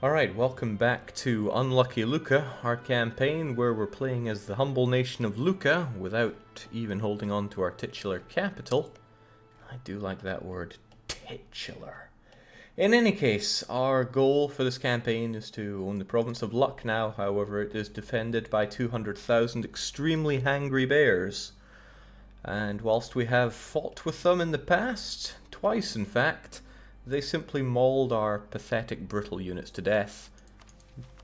Alright, welcome back to Unlucky Lucca, our campaign where we're playing as the humble nation of Lucca without even holding on to our titular capital. I do like that word, titular. In any case, our goal for this campaign is to own the province of Lucknow. However, it is defended by 200,000 extremely hangry bears. And whilst we have fought with them in the past, twice in fact, they simply mauled our pathetic brittle units to death.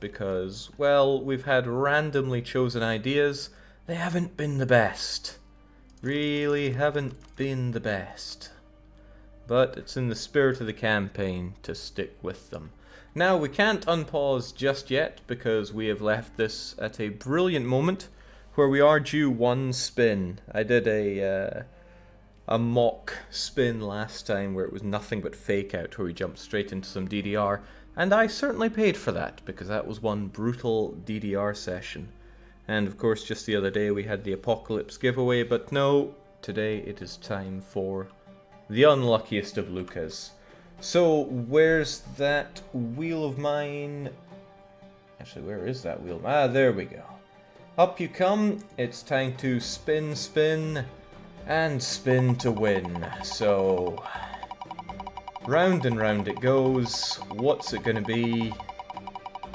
Because, well, we've had randomly chosen ideas. They haven't been the best. Really haven't been the best. But it's in the spirit of the campaign to stick with them. Now, we can't unpause just yet because we have left this at a brilliant moment where we are due one spin. I did a mock spin last time where it was nothing but fake out, where we jumped straight into some DDR, and I certainly paid for that because that was one brutal DDR session. And of course, just the other day we had the Apocalypse giveaway, but no, today it is time for the unluckiest of Lucas. So where's that wheel of mine? Actually, where is that wheel? Ah, there we go. Up you come. It's time to spin, spin, and spin to win. So, round and round it goes. What's it gonna be?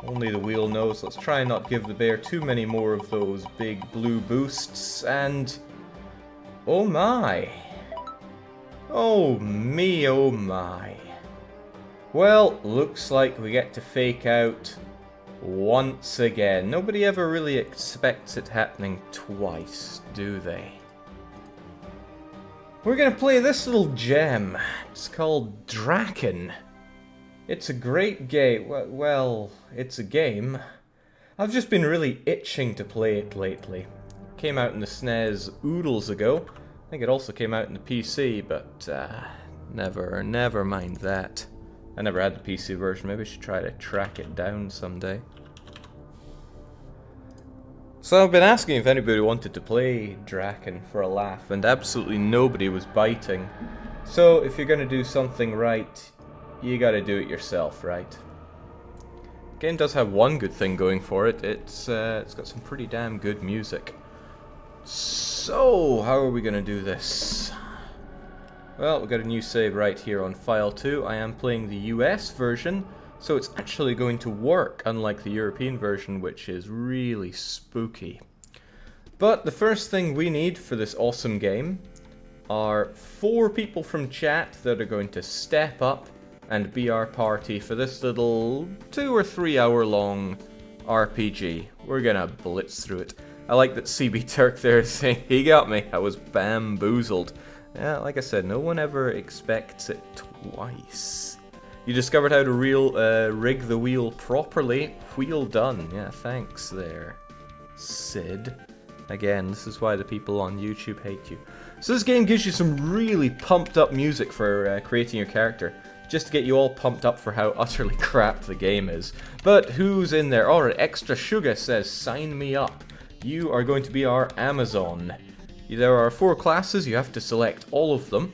Only the wheel knows. Let's try and not give the bear too many more of those big blue boosts. And, oh my. Oh me, oh my. Well, looks like we get to fake out once again. Nobody ever really expects it happening twice, do they? We're gonna play this little gem. It's called Draken. It's a great game. Well, it's a game. I've just been really itching to play it lately. It came out in the SNES oodles ago. I think it also came out in the PC, but never mind that. I never had the PC version. Maybe I should try to track it down someday. So I've been asking if anybody wanted to play Draken for a laugh, and absolutely nobody was biting. So if you're gonna do something right, you gotta do it yourself, right? The game does have one good thing going for it. It's got some pretty damn good music. So how are we gonna do this? Well, we've got a new save right here on File 2. I am playing the US version, so it's actually going to work, unlike the European version, which is really spooky. But the first thing we need for this awesome game are 4 people from chat that are going to step up and be our party for this little 2 or 3 hour long RPG. We're gonna blitz through it. I like that CB Turk there is saying, he got me, I was bamboozled. Yeah, like I said, no one ever expects it twice. You discovered how to rig the wheel properly. Wheel done. Yeah, thanks there, Sid. Again, this is why the people on YouTube hate you. So this game gives you some really pumped up music for creating your character, just to get you all pumped up for how utterly crap the game is. But who's in there? Alright, Extra Sugar says, sign me up. You are going to be our Amazon. There are 4 classes, you have to select all of them.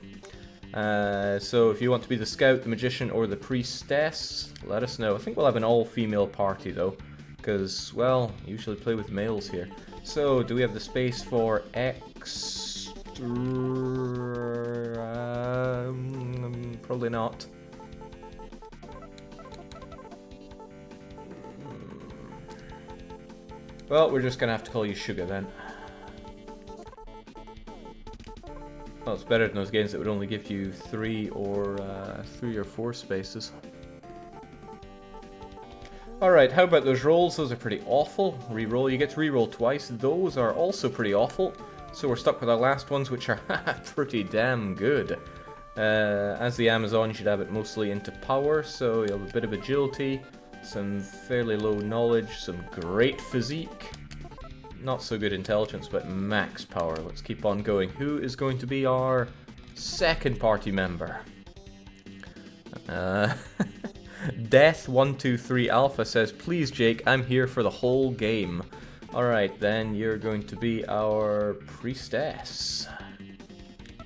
So if you want to be the scout, the magician, or the priestess, let us know. I think we'll have an all-female party though, because, well, usually play with males here. So, do we have the space for extra? Probably not. Well, we're just gonna have to call you Sugar then. Well, it's better than those games that would only give you 3 or 4 spaces. Alright, how about those rolls? Those are pretty awful. Reroll, you get to reroll twice. Those are also pretty awful. So we're stuck with our last ones, which are pretty damn good. As the Amazon, you should have it mostly into power, so you have a bit of agility, some fairly low knowledge, some great physique. Not so good intelligence, but max power. Let's keep on going. Who is going to be our second party member? Death123 Alpha says, please Jake, I'm here for the whole game. Alright, then you're going to be our priestess.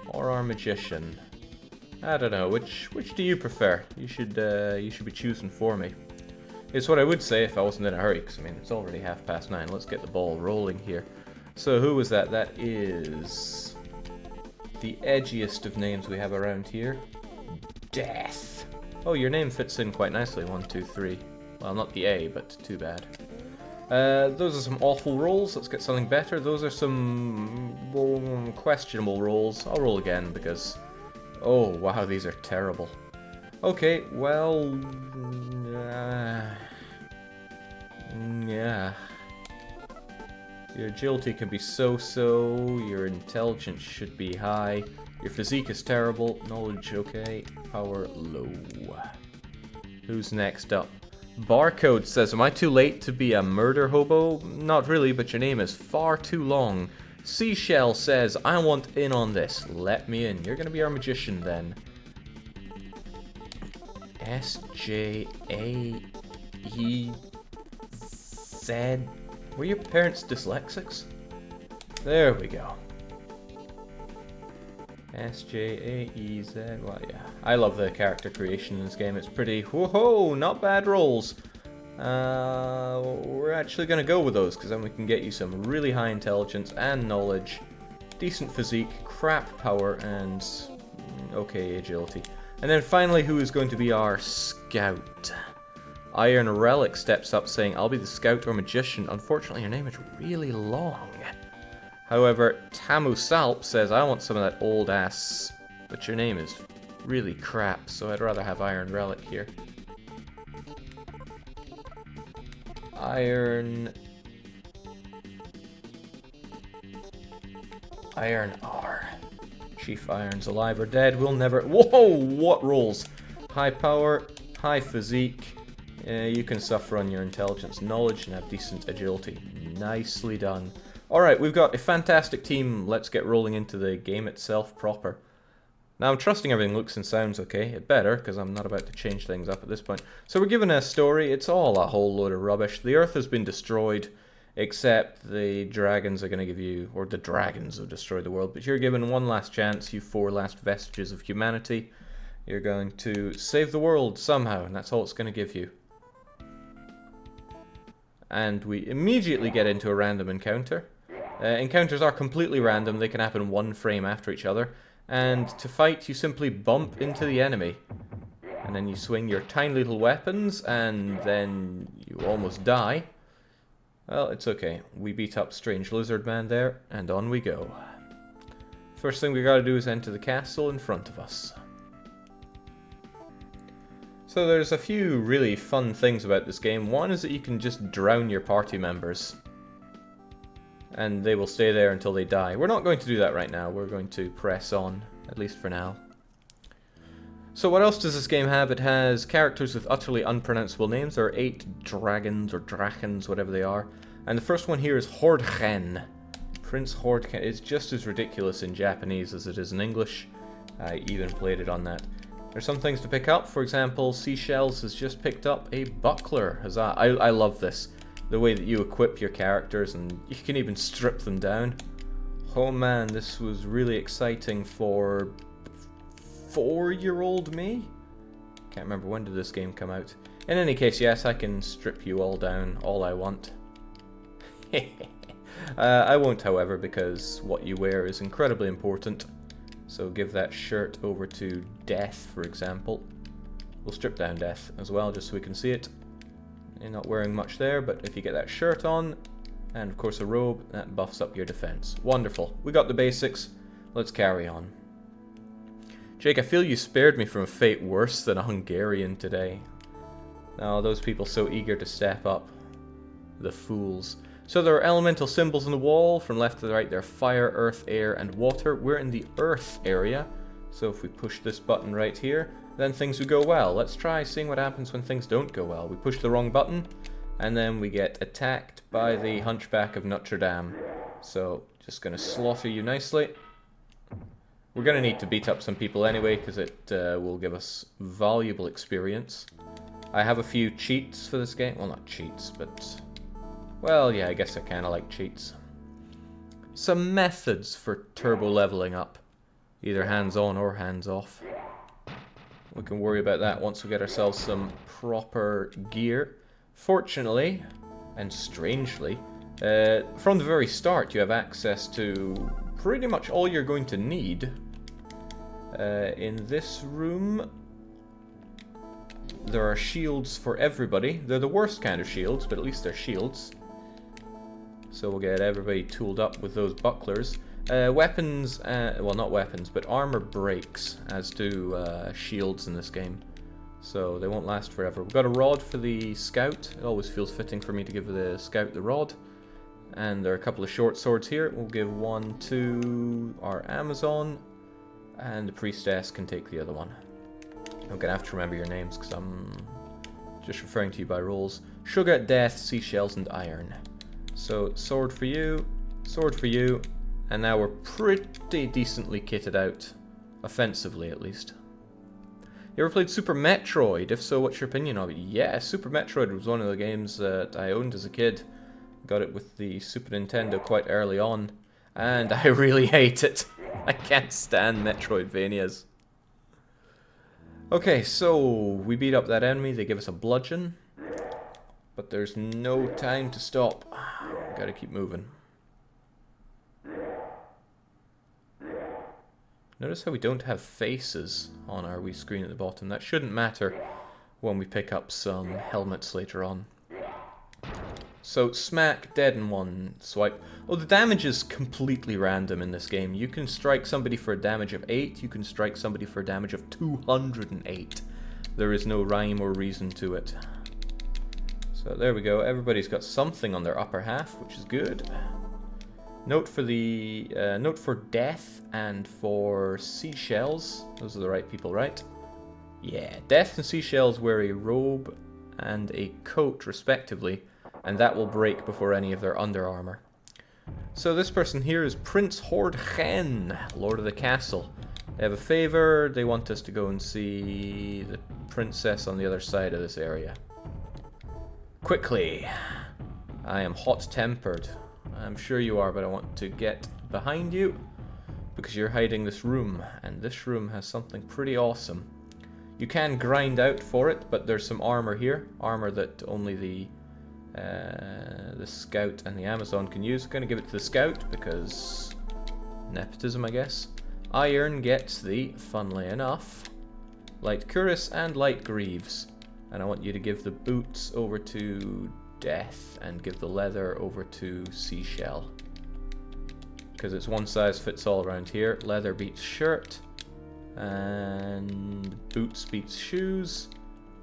Or our magician. I don't know, which do you prefer? You should be choosing for me. It's what I would say if I wasn't in a hurry, because I mean, it's already 9:30. Let's get the ball rolling here. So who was that? That is the edgiest of names we have around here. Death. Oh, your name fits in quite nicely. 1, 2, 3. Well, not the A, but too bad. Those are some awful rolls. Let's get something better. Those are some questionable rolls. I'll roll again because... Oh, wow, these are terrible. Okay, well... yeah. Your agility can be so-so. Your intelligence should be high. Your physique is terrible. Knowledge, okay. Power, low. Who's next up? Barcode says, am I too late to be a murder hobo? Not really, but your name is far too long. Seashell says, I want in on this. Let me in. You're going to be our magician then. S-J-A-E-Z. Were your parents dyslexics? There we go. S-J-A-E-Z. Well, yeah. I love the character creation in this game. It's pretty... Whoa-ho! Not bad rolls. We're actually going to go with those, because then we can get you some really high intelligence and knowledge, decent physique, crap power, and okay agility. And then finally, who is going to be our scout? Iron Relic steps up saying, I'll be the scout or magician. Unfortunately, your name is really long. However, Tamu Salp says, I want some of that old ass, but your name is really crap, so I'd rather have Iron Relic here. Iron R. Chief Iron's alive or dead. We'll never... Whoa! What rolls? High power, high physique. You can suffer on your intelligence, knowledge, and have decent agility. Nicely done. Alright, we've got a fantastic team. Let's get rolling into the game itself proper. Now, I'm trusting everything looks and sounds okay. It better, because I'm not about to change things up at this point. So we're given a story. It's all a whole load of rubbish. The Earth has been destroyed, except the dragons are going to give you... Or the dragons have destroyed the world. But you're given one last chance, you 4 last vestiges of humanity. You're going to save the world somehow, and that's all it's going to give you. And we immediately get into a random encounter. Encounters are completely random. They can happen one frame after each other. And to fight, you simply bump into the enemy. And then you swing your tiny little weapons, and then you almost die. Well, it's okay. We beat up Strange Lizard Man there, and on we go. First thing we gotta do is enter the castle in front of us. So there's a few really fun things about this game. One is that you can just drown your party members. And they will stay there until they die. We're not going to do that right now. We're going to press on, at least for now. So what else does this game have? It has characters with utterly unpronounceable names. There are 8 dragons or drachens, whatever they are. And the first one here is Hordgen. Prince Hordgen. It's just as ridiculous in Japanese as it is in English. I even played it on that. There's some things to pick up. For example, Seashells has just picked up a buckler. Huzzah. I love this. The way that you equip your characters, and you can even strip them down. Oh man, this was really exciting for 4-year-old me? Can't remember, when did this game come out? In any case, yes, I can strip you all down all I want. I won't, however, because what you wear is incredibly important. So give that shirt over to Death, for example. We'll strip down Death as well, just so we can see it. You're not wearing much there, but if you get that shirt on, and of course a robe, that buffs up your defense. Wonderful. We got the basics. Let's carry on. Jake, I feel you spared me from a fate worse than a Hungarian today. Oh, those people so eager to step up. The fools. So there are elemental symbols on the wall. From left to the right, they're fire, earth, air, and water. We're in the earth area. So if we push this button right here, then things would go well. Let's try seeing what happens when things don't go well. We push the wrong button, and then we get attacked by the Hunchback of Notre Dame. So, just going to slaughter you nicely. We're going to need to beat up some people anyway, because it will give us valuable experience. I have a few cheats for this game. Well, not cheats, but... Well, yeah, I guess I kind of like cheats. Some methods for turbo leveling up. Either hands-on or hands-off. We can worry about that once we get ourselves some proper gear. Fortunately, and strangely, from the very start you have access to pretty much all you're going to need. In this room, there are shields for everybody. They're the worst kind of shields, but at least they're shields. So we'll get everybody tooled up with those bucklers. Weapons, well not weapons, but armor breaks, as do shields in this game. So they won't last forever. We've got a rod for the scout. It always feels fitting for me to give the scout the rod. And there are a couple of short swords here. We'll give one to our Amazon, and the priestess can take the other one. I'm gonna have to remember your names because I'm just referring to you by roles. Sugar, death, seashells, and iron. So sword for you, and now we're pretty decently kitted out, offensively at least. You ever played Super Metroid? If so, what's your opinion of it? Yeah, Super Metroid was one of the games that I owned as a kid. Got it with the Super Nintendo quite early on, and I really hate it. I can't stand Metroidvanias. Okay, so we beat up that enemy, they give us a bludgeon, but there's no time to stop. Gotta keep moving. Notice how we don't have faces on our wee screen at the bottom. That shouldn't matter when we pick up some helmets later on. So, smack, dead in one swipe. Oh, the damage is completely random in this game. You can strike somebody for a damage of 8, you can strike somebody for a damage of 208. There is no rhyme or reason to it. So there we go, everybody's got something on their upper half, which is good. Note for the note for death and for seashells. Those are the right people, right? Yeah, death and seashells wear a robe and a coat respectively, and that will break before any of their under armor. So this person here is Prince Hordchen, Lord of the Castle. They have a favor, they want us to go and see the princess on the other side of this area. Quickly. I am hot-tempered. I'm sure you are, but I want to get behind you because you're hiding this room, and this room has something pretty awesome. You can grind out for it, but there's some armor here, armor that only the scout and the Amazon can use. I'm going to give it to the scout because nepotism, I guess. Iron gets the, funnily enough, light cuirass and light greaves. And I want you to give the boots over to death and give the leather over to seashell. Because it's one size fits all around here. Leather beats shirt, and boots beats shoes,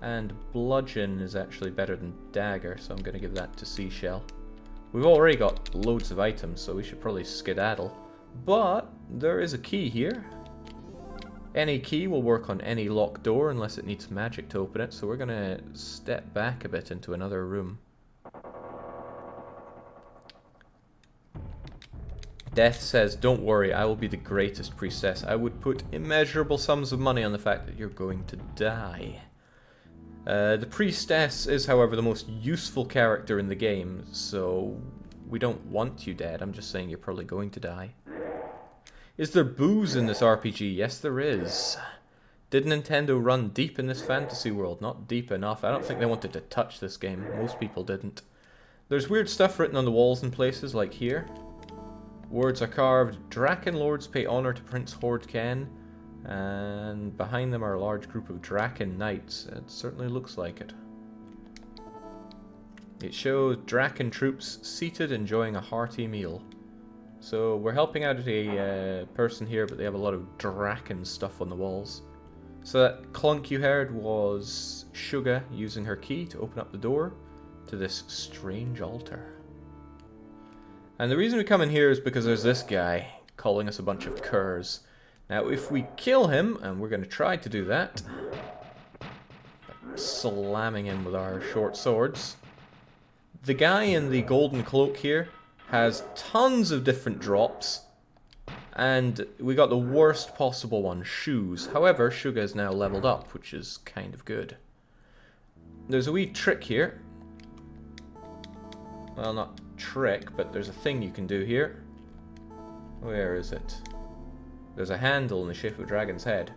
and bludgeon is actually better than dagger, so I'm going to give that to seashell. We've already got loads of items, so we should probably skedaddle. But there is a key here. Any key will work on any locked door unless it needs magic to open it, so we're going to step back a bit into another room. Death says, don't worry, I will be the greatest priestess. I would put immeasurable sums of money on the fact that you're going to die. The priestess is, however, the most useful character in the game, so we don't want you dead. I'm just saying you're probably going to die. Is there booze in this RPG? Yes, there is. Did Nintendo run deep in this fantasy world? Not deep enough. I don't think they wanted to touch this game. Most people didn't. There's weird stuff written on the walls in places, like here. Words are carved. Draken lords pay honor to Prince Hordchen, and behind them are a large group of Draken knights. It certainly looks like it. It shows Draken troops seated enjoying a hearty meal. So we're helping out a person here, but they have a lot of Draken stuff on the walls. So that clunk you heard was Sugar using her key to open up the door to this strange altar. And the reason we come in here is because there's this guy calling us a bunch of curs. Now if we kill him, and we're going to try to do that, slamming him with our short swords, the guy in the golden cloak here has tons of different drops, and we got the worst possible one, shoes. However, Suga is now leveled up, which is kind of good. There's a wee trick here. Well, not trick, but there's a thing you can do here. Where is it? There's a handle in the shape of a dragon's head.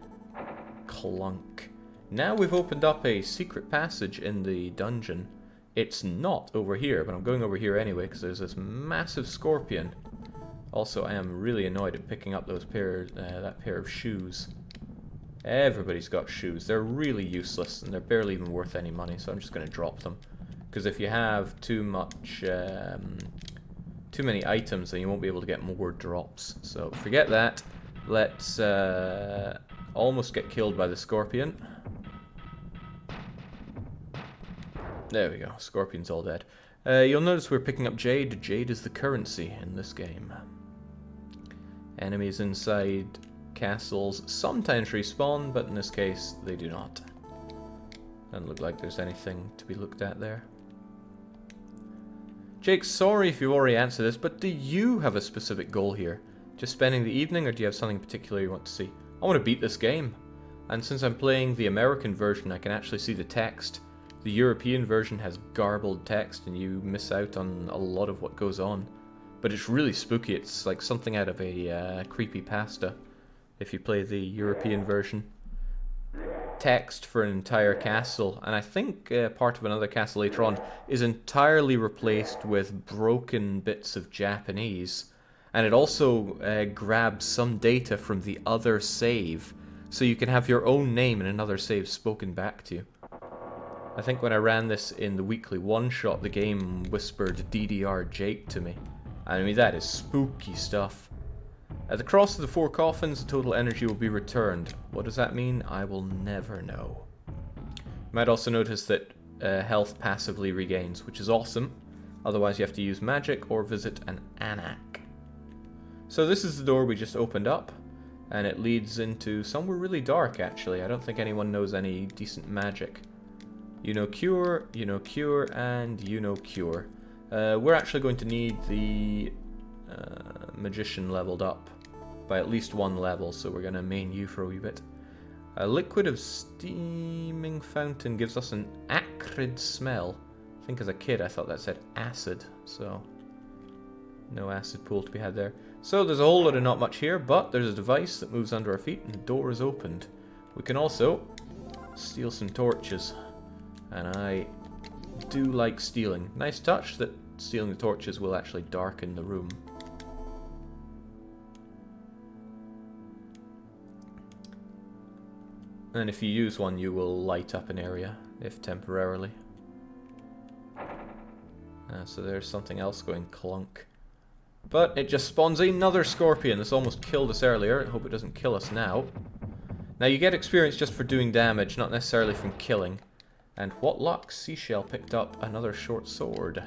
Clunk. Now we've opened up a secret passage in the dungeon. It's not over here, but I'm going over here anyway because there's this massive scorpion. Also, I am really annoyed at picking up those that pair of shoes. Everybody's got shoes. They're really useless and they're barely even worth any money, so I'm just going to drop them. Because if you have too many items, then you won't be able to get more drops. So forget that. Let's almost get killed by the scorpion. There we go. Scorpion's all dead. You'll notice we're picking up jade. Jade is the currency in this game. Enemies inside castles sometimes respawn, but in this case they do not. Doesn't look like there's anything to be looked at there. Jake, sorry if you've already answered this, but do you have a specific goal here? Just spending the evening, or do you have something particular you want to see? I want to beat this game. And since I'm playing the American version, I can actually see the text. The European version has garbled text, and you miss out on a lot of what goes on. But it's really spooky. It's like something out of a creepypasta if you play the European version. Text for an entire castle, and I think part of another castle later on, is entirely replaced with broken bits of Japanese. And it also grabs some data from the other save, so you can have your own name in another save spoken back to you. I think when I ran this in the weekly one-shot, the game whispered DDR Jake to me. I mean, that is spooky stuff. At the cross of the 4 coffins, the total energy will be returned. What does that mean? I will never know. You might also notice that health passively regains, which is awesome. Otherwise you have to use magic or visit an anak. So this is the door we just opened up, and it leads into somewhere really dark actually. I don't think anyone knows any decent magic. You know cure, and you know cure. We're actually going to need the magician leveled up by at least 1 level, so we're going to main you for a wee bit. A liquid of steaming fountain gives us an acrid smell. I think as a kid I thought that said acid, so no acid pool to be had there. So there's a whole lot of not much here, but there's a device that moves under our feet and the door is opened. We can also steal some torches, and I do like stealing. Nice touch that stealing the torches will actually darken the room. And if you use one, you will light up an area, if temporarily. So there's something else going clunk. But it just spawns another scorpion. This almost killed us earlier. I hope it doesn't kill us now. Now you get experience just for doing damage, not necessarily from killing. And what luck, Seashell picked up another short sword.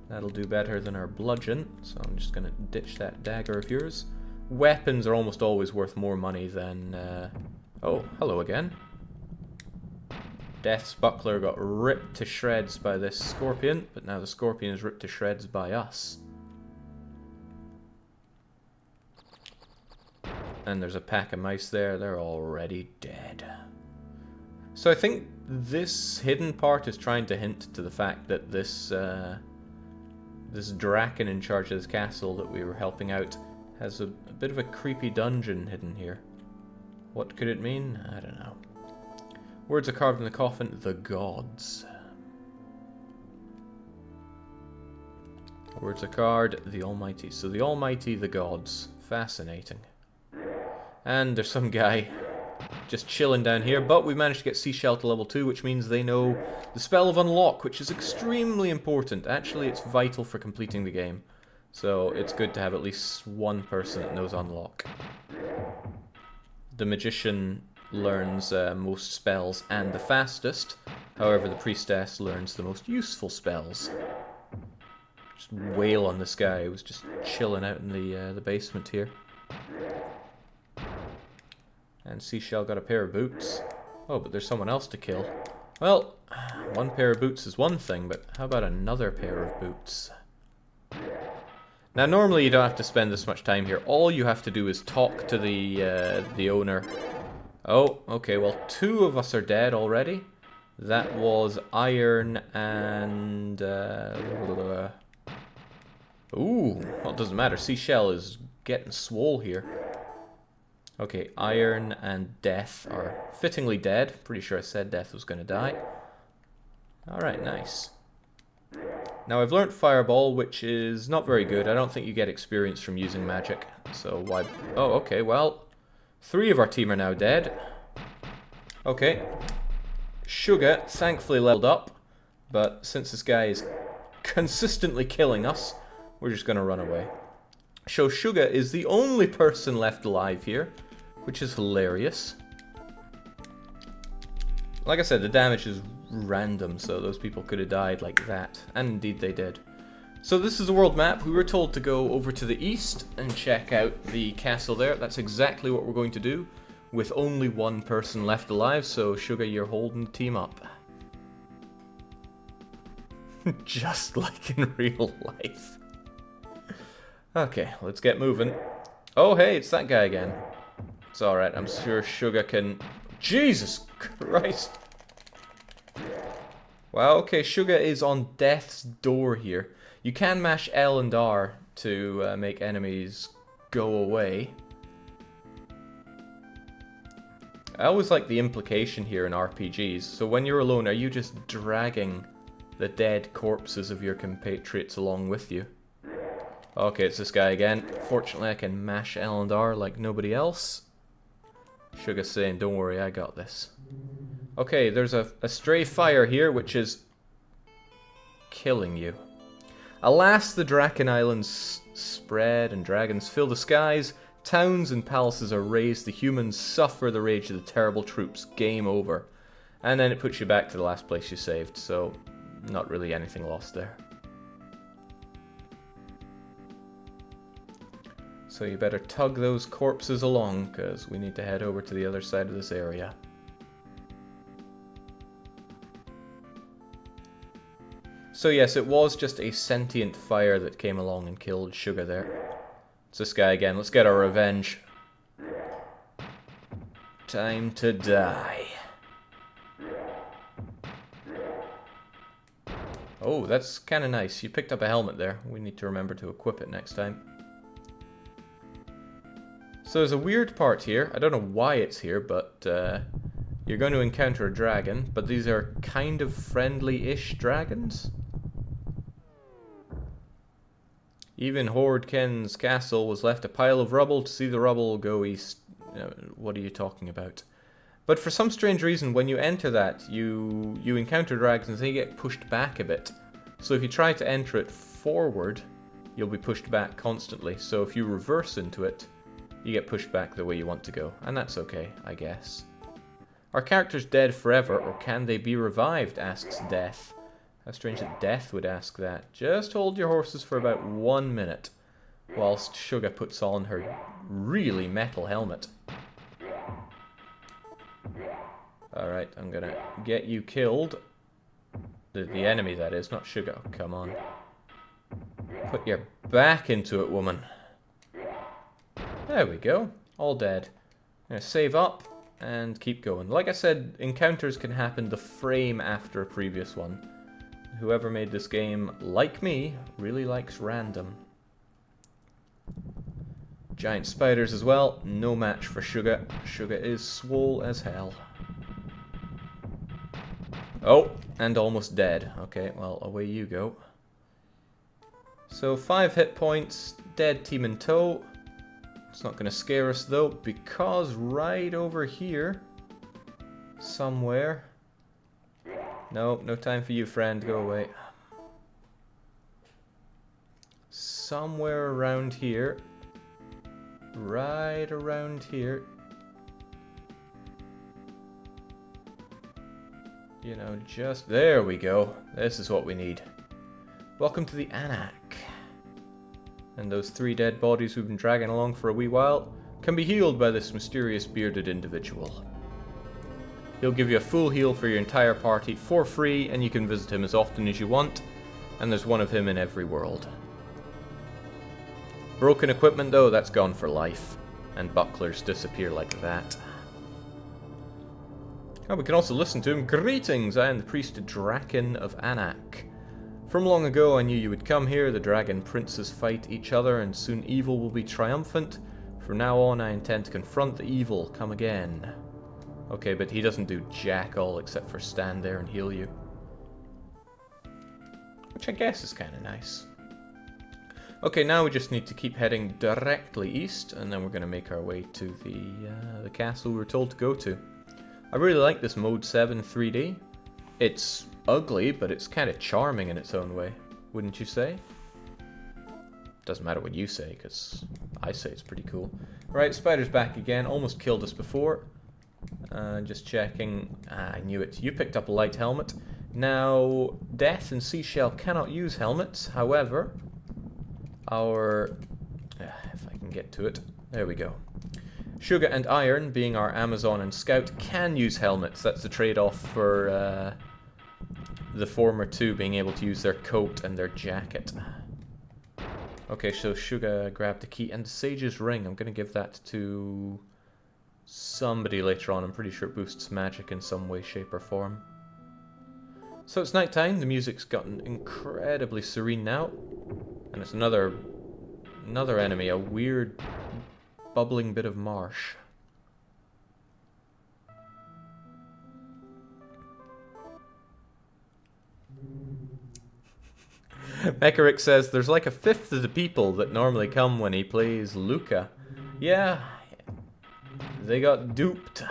That'll do better than our bludgeon, so I'm just going to ditch that dagger of yours. Weapons are almost always worth more money than... Oh, hello again. Death's buckler got ripped to shreds by this scorpion, but now the scorpion is ripped to shreds by us. And there's a pack of mice there, they're already dead. So I think this hidden part is trying to hint to the fact that this Draken in charge of this castle that we were helping out has a bit of a creepy dungeon hidden here. What could it mean? I don't know. Words are carved in the coffin. The gods. Words are carved. The Almighty. So the Almighty, the gods. Fascinating. And there's some guy just chilling down here, but we've managed to get Seashell to level 2, which means they know the spell of Unlock, which is extremely important. Actually, it's vital for completing the game. So it's good to have at least one person that knows Unlock. The magician learns most spells and the fastest. However, the priestess learns the most useful spells. Just wail on this guy who was just chilling out in the basement here. And Seashell got a pair of boots. Oh, but there's someone else to kill. Well, one pair of boots is one thing, but how about another pair of boots? Now, normally you don't have to spend this much time here. All you have to do is talk to the owner. Oh, okay, well, 2 of us are dead already. That was Iron and... Ooh, well, it doesn't matter. Seashell is getting swole here. Okay, Iron and Death are fittingly dead. Pretty sure I said Death was going to die. Alright, nice. Now I've learnt Fireball, which is not very good. I don't think you get experience from using magic. So why... Oh, okay, well... 3 of our team are now dead. Okay. Sugar, thankfully leveled up. But since this guy is consistently killing us, we're just going to run away. So Sugar is the only person left alive here, which is hilarious. Like I said, the damage is random, so those people could have died like that. And indeed they did. So this is the world map. We were told to go over to the east and check out the castle there. That's exactly what we're going to do, with only 1 person left alive, so Sugar, you're holding the team up. Just like in real life. Okay, let's get moving. Oh hey, it's that guy again. It's alright, I'm sure Sugar can... Jesus Christ! Wow, okay, Sugar is on death's door here. You can mash L and R to make enemies go away. I always like the implication here in RPGs. So when you're alone, are you just dragging the dead corpses of your compatriots along with you? Okay, it's this guy again. Fortunately, I can mash L and R like nobody else. Sugar's saying, don't worry, I got this. Okay, there's a stray fire here, which is killing you. Alas, the Draken Islands spread and dragons fill the skies. Towns and palaces are razed. The humans suffer the rage of the terrible troops. Game over. And then it puts you back to the last place you saved, so not really anything lost there. So you better tug those corpses along, because we need to head over to the other side of this area. So yes, it was just a sentient fire that came along and killed Sugar there. It's this guy again. Let's get our revenge. Time to die. Oh, that's kind of nice. You picked up a helmet there. We need to remember to equip it next time. So there's a weird part here. I don't know why it's here, but you're going to encounter a dragon. But these are kind of friendly-ish dragons. Even Horde Ken's castle was left a pile of rubble. To see the rubble go east. What are you talking about? But for some strange reason, when you enter that, you encounter dragons and they get pushed back a bit. So if you try to enter it forward, you'll be pushed back constantly. So if you reverse into it, you get pushed back the way you want to go. And that's okay, I guess. Are characters dead forever, or can they be revived? Asks Death. How strange that Death would ask that. Just hold your horses for about 1 minute, whilst Sugar puts on her really metal helmet. Alright, I'm gonna get you killed. The enemy, that is, not Sugar. Come on. Put your back into it, woman. There we go. All dead. I'm gonna save up and keep going. Like I said, encounters can happen the frame after a previous one. Whoever made this game, like me, really likes random. Giant spiders as well. No match for Sugar. Sugar is swole as hell. Oh, and almost dead. Okay, well, away you go. So 5 hit points, dead team in tow. It's not going to scare us though, because right over here, somewhere... No, no time for you, friend. Go away. Somewhere around here. Right around here. You know, just... There we go. This is what we need. Welcome to the Anak. And those 3 dead bodies we've been dragging along for a wee while can be healed by this mysterious bearded individual. He'll give you a full heal for your entire party for free, and you can visit him as often as you want, and there's one of him in every world. Broken equipment though, that's gone for life, and bucklers disappear like that. Oh, we can also listen to him. Greetings, I am the priest Draken of Anak. From long ago I knew you would come here, the dragon princes fight each other, and soon evil will be triumphant. From now on I intend to confront the evil, come again. Okay, but he doesn't do jack all except for stand there and heal you. which I guess is kind of nice. Okay, now we just need to keep heading directly east, and then we're going to make our way to the castle we were told to go to. I really like this Mode 7 3D. It's ugly, but it's kind of charming in its own way, wouldn't you say? Doesn't matter what you say, because I say it's pretty cool. Right, spider's back again. Almost killed us before. Just checking. I knew it. You picked up a light helmet. Now, Death and Seashell cannot use helmets. However, if I can get to it. There we go. Sugar and Iron, being our Amazon and Scout, can use helmets. That's the trade-off for the former two being able to use their coat and their jacket. Okay, so Sugar grabbed the key and Sage's ring. I'm going to give that to somebody later on. I'm pretty sure it boosts magic in some way, shape, or form. So it's nighttime. The music's gotten incredibly serene now. And it's another enemy, a weird bubbling bit of marsh. Mecharic says there's like a fifth of the people that normally come when he plays Lucca. Yeah, they got duped.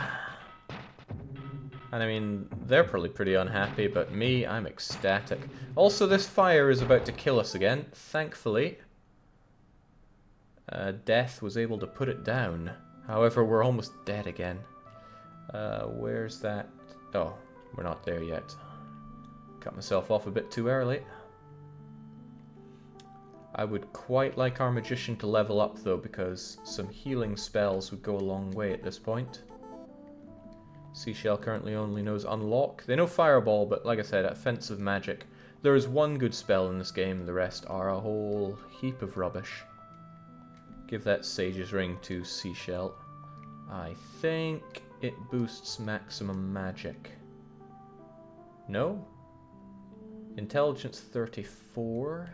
And I mean, they're probably pretty unhappy, but me, I'm ecstatic. Also, this fire is about to kill us again. Thankfully, Death was able to put it down. However, we're almost dead again. Where's that? Oh, we're not there yet. Cut myself off a bit too early. I would quite like our magician to level up, though, because some healing spells would go a long way at this point. Seashell currently only knows Unlock. They know Fireball, but like I said, offensive magic. There is one good spell in this game, the rest are a whole heap of rubbish. Give that Sage's Ring to Seashell. I think it boosts maximum magic. No? Intelligence 34.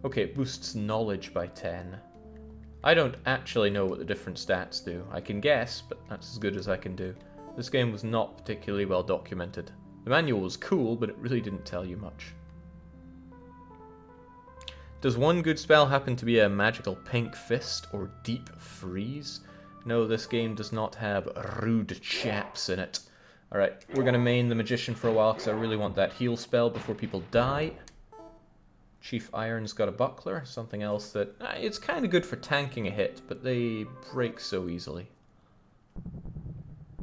Okay, it boosts knowledge by 10. I don't actually know what the different stats do. I can guess, but that's as good as I can do. This game was not particularly well documented. The manual was cool, but it really didn't tell you much. Does one good spell happen to be a magical pink fist or deep freeze? No, this game does not have rude chaps in it. Alright, we're going to main the magician for a while because I really want that heal spell before people die. Chief Iron's got a buckler, something else that... it's kind of good for tanking a hit, but they break so easily.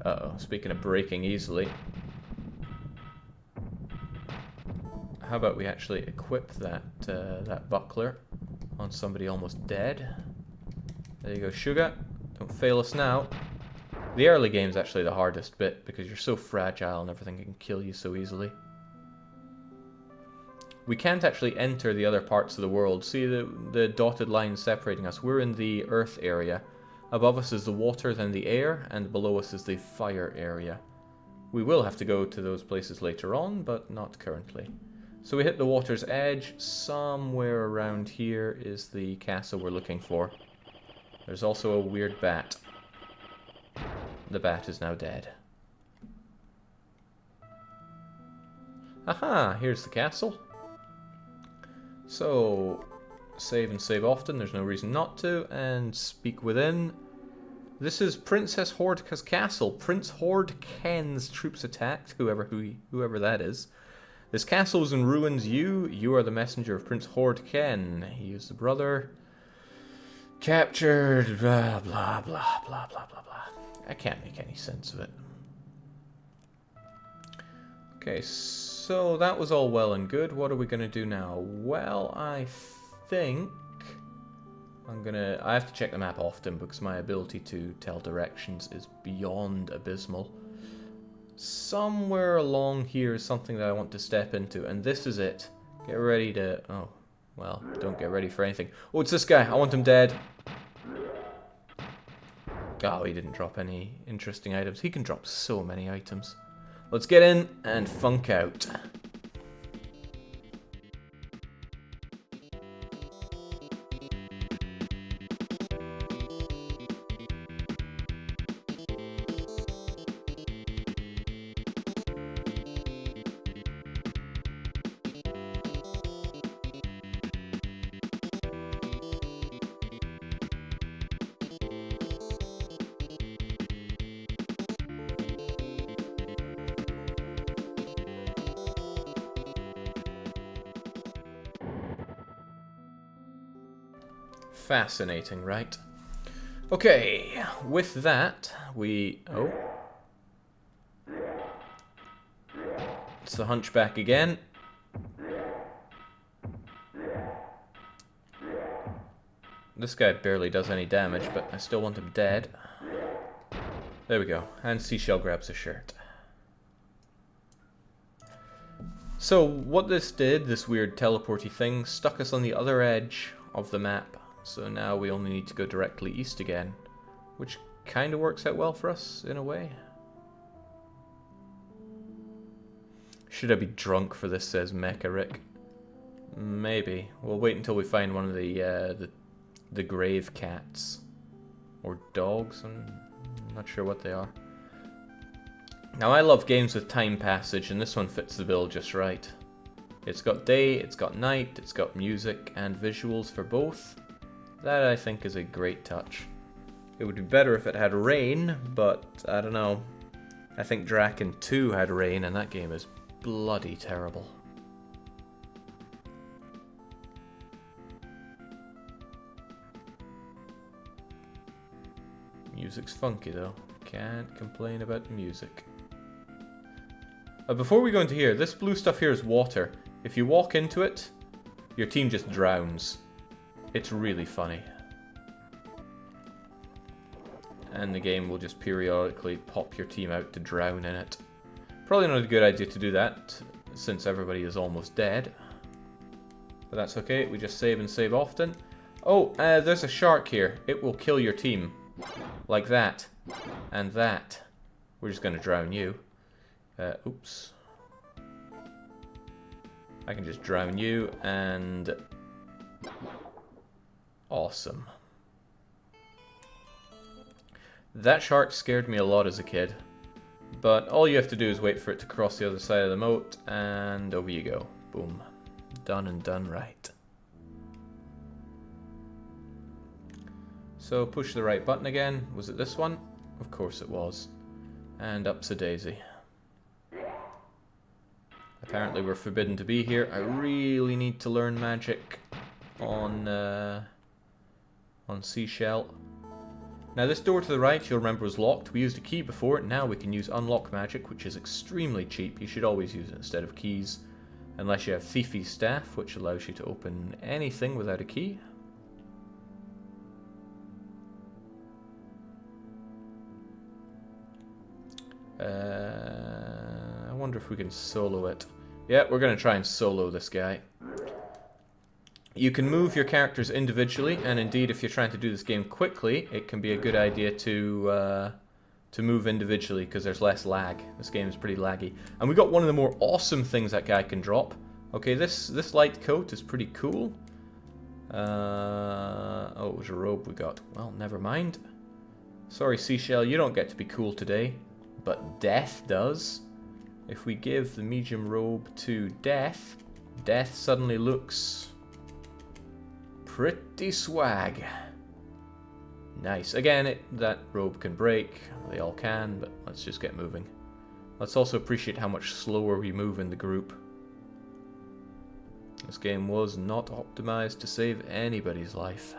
Uh-oh, speaking of breaking easily. How about we actually equip that buckler on somebody almost dead? There you go, Sugar. Don't fail us now. The early game's actually the hardest bit, because you're so fragile and everything can kill you so easily. We can't actually enter the other parts of the world. See the dotted line separating us? We're in the earth area. Above us is the water, then the air, and below us is the fire area. We will have to go to those places later on, but not currently. So we hit the water's edge. Somewhere around here is the castle we're looking for. There's also a weird bat. The bat is now dead. Aha, here's the castle. So, save and save often, there's no reason not to, and speak within. This is Princess Hordka's castle. Prince Hordken's troops attacked, whoever that is. This castle is in ruins. You are the messenger of Prince Hordken. He is the brother. Captured, blah, blah, blah, blah, blah, blah, blah. I can't make any sense of it. Okay, so that was all well and good. What are we going to do now? Well, I think I have to check the map often because my ability to tell directions is beyond abysmal. Somewhere along here is something that I want to step into, and this is it. Get ready to... Oh, well, don't get ready for anything. Oh, it's this guy. I want him dead. Oh, he didn't drop any interesting items. He can drop so many items. Let's get in and funk out. Fascinating, right? Okay, with that, we... Oh. It's the Hunchback again. This guy barely does any damage, but I still want him dead. There we go. And Seashell grabs a shirt. So, what this did, this weird teleporty thing, stuck us on the other edge of the map. So now we only need to go directly east again, which kind of works out well for us, in a way. Should I be drunk for this, says Mecha Rick. Maybe. We'll wait until we find one of the grave cats. Or dogs, I'm not sure what they are. Now I love games with time passage, and this one fits the bill just right. It's got day, it's got night, it's got music and visuals for both. That, I think, is a great touch. It would be better if it had rain, but I don't know. I think Draken 2 had rain, and that game is bloody terrible. Music's funky, though. Can't complain about the music. Before we go into here, this blue stuff here is water. If you walk into it, your team just drowns. It's really funny. And the game will just periodically pop your team out to drown in it. Probably not a good idea to do that, since everybody is almost dead. But that's okay, we just save and save often. Oh, there's a shark here. It will kill your team. Like that. And that. We're just gonna drown you. Oops. I can just drown you, and... Awesome. That shark scared me a lot as a kid. But all you have to do is wait for it to cross the other side of the moat, and over you go. Boom. Done and done right. So push the right button again. Was it this one? Of course it was. And up's a daisy. Apparently we're forbidden to be here. I really need to learn magic on Seashell. Now this door to the right, you'll remember, was locked. We used a key before. Now we can use unlock magic, which is extremely cheap. You should always use it instead of keys. Unless you have Thiefy's Staff, which allows you to open anything without a key. I wonder if we can solo it. Yeah, we're going to try and solo this guy. You can move your characters individually, and indeed, if you're trying to do this game quickly, it can be a good idea to move individually, because there's less lag. This game is pretty laggy. And we got one of the more awesome things that guy can drop. Okay, this light coat is pretty cool. Oh, it was a robe we got. Well, never mind. Sorry, Seashell, you don't get to be cool today, but Death does. If we give the medium robe to Death, Death suddenly looks pretty swag. Nice. Again, that robe can break. They all can, but let's just get moving. Let's also appreciate how much slower we move in the group. This game was not optimized to save anybody's life.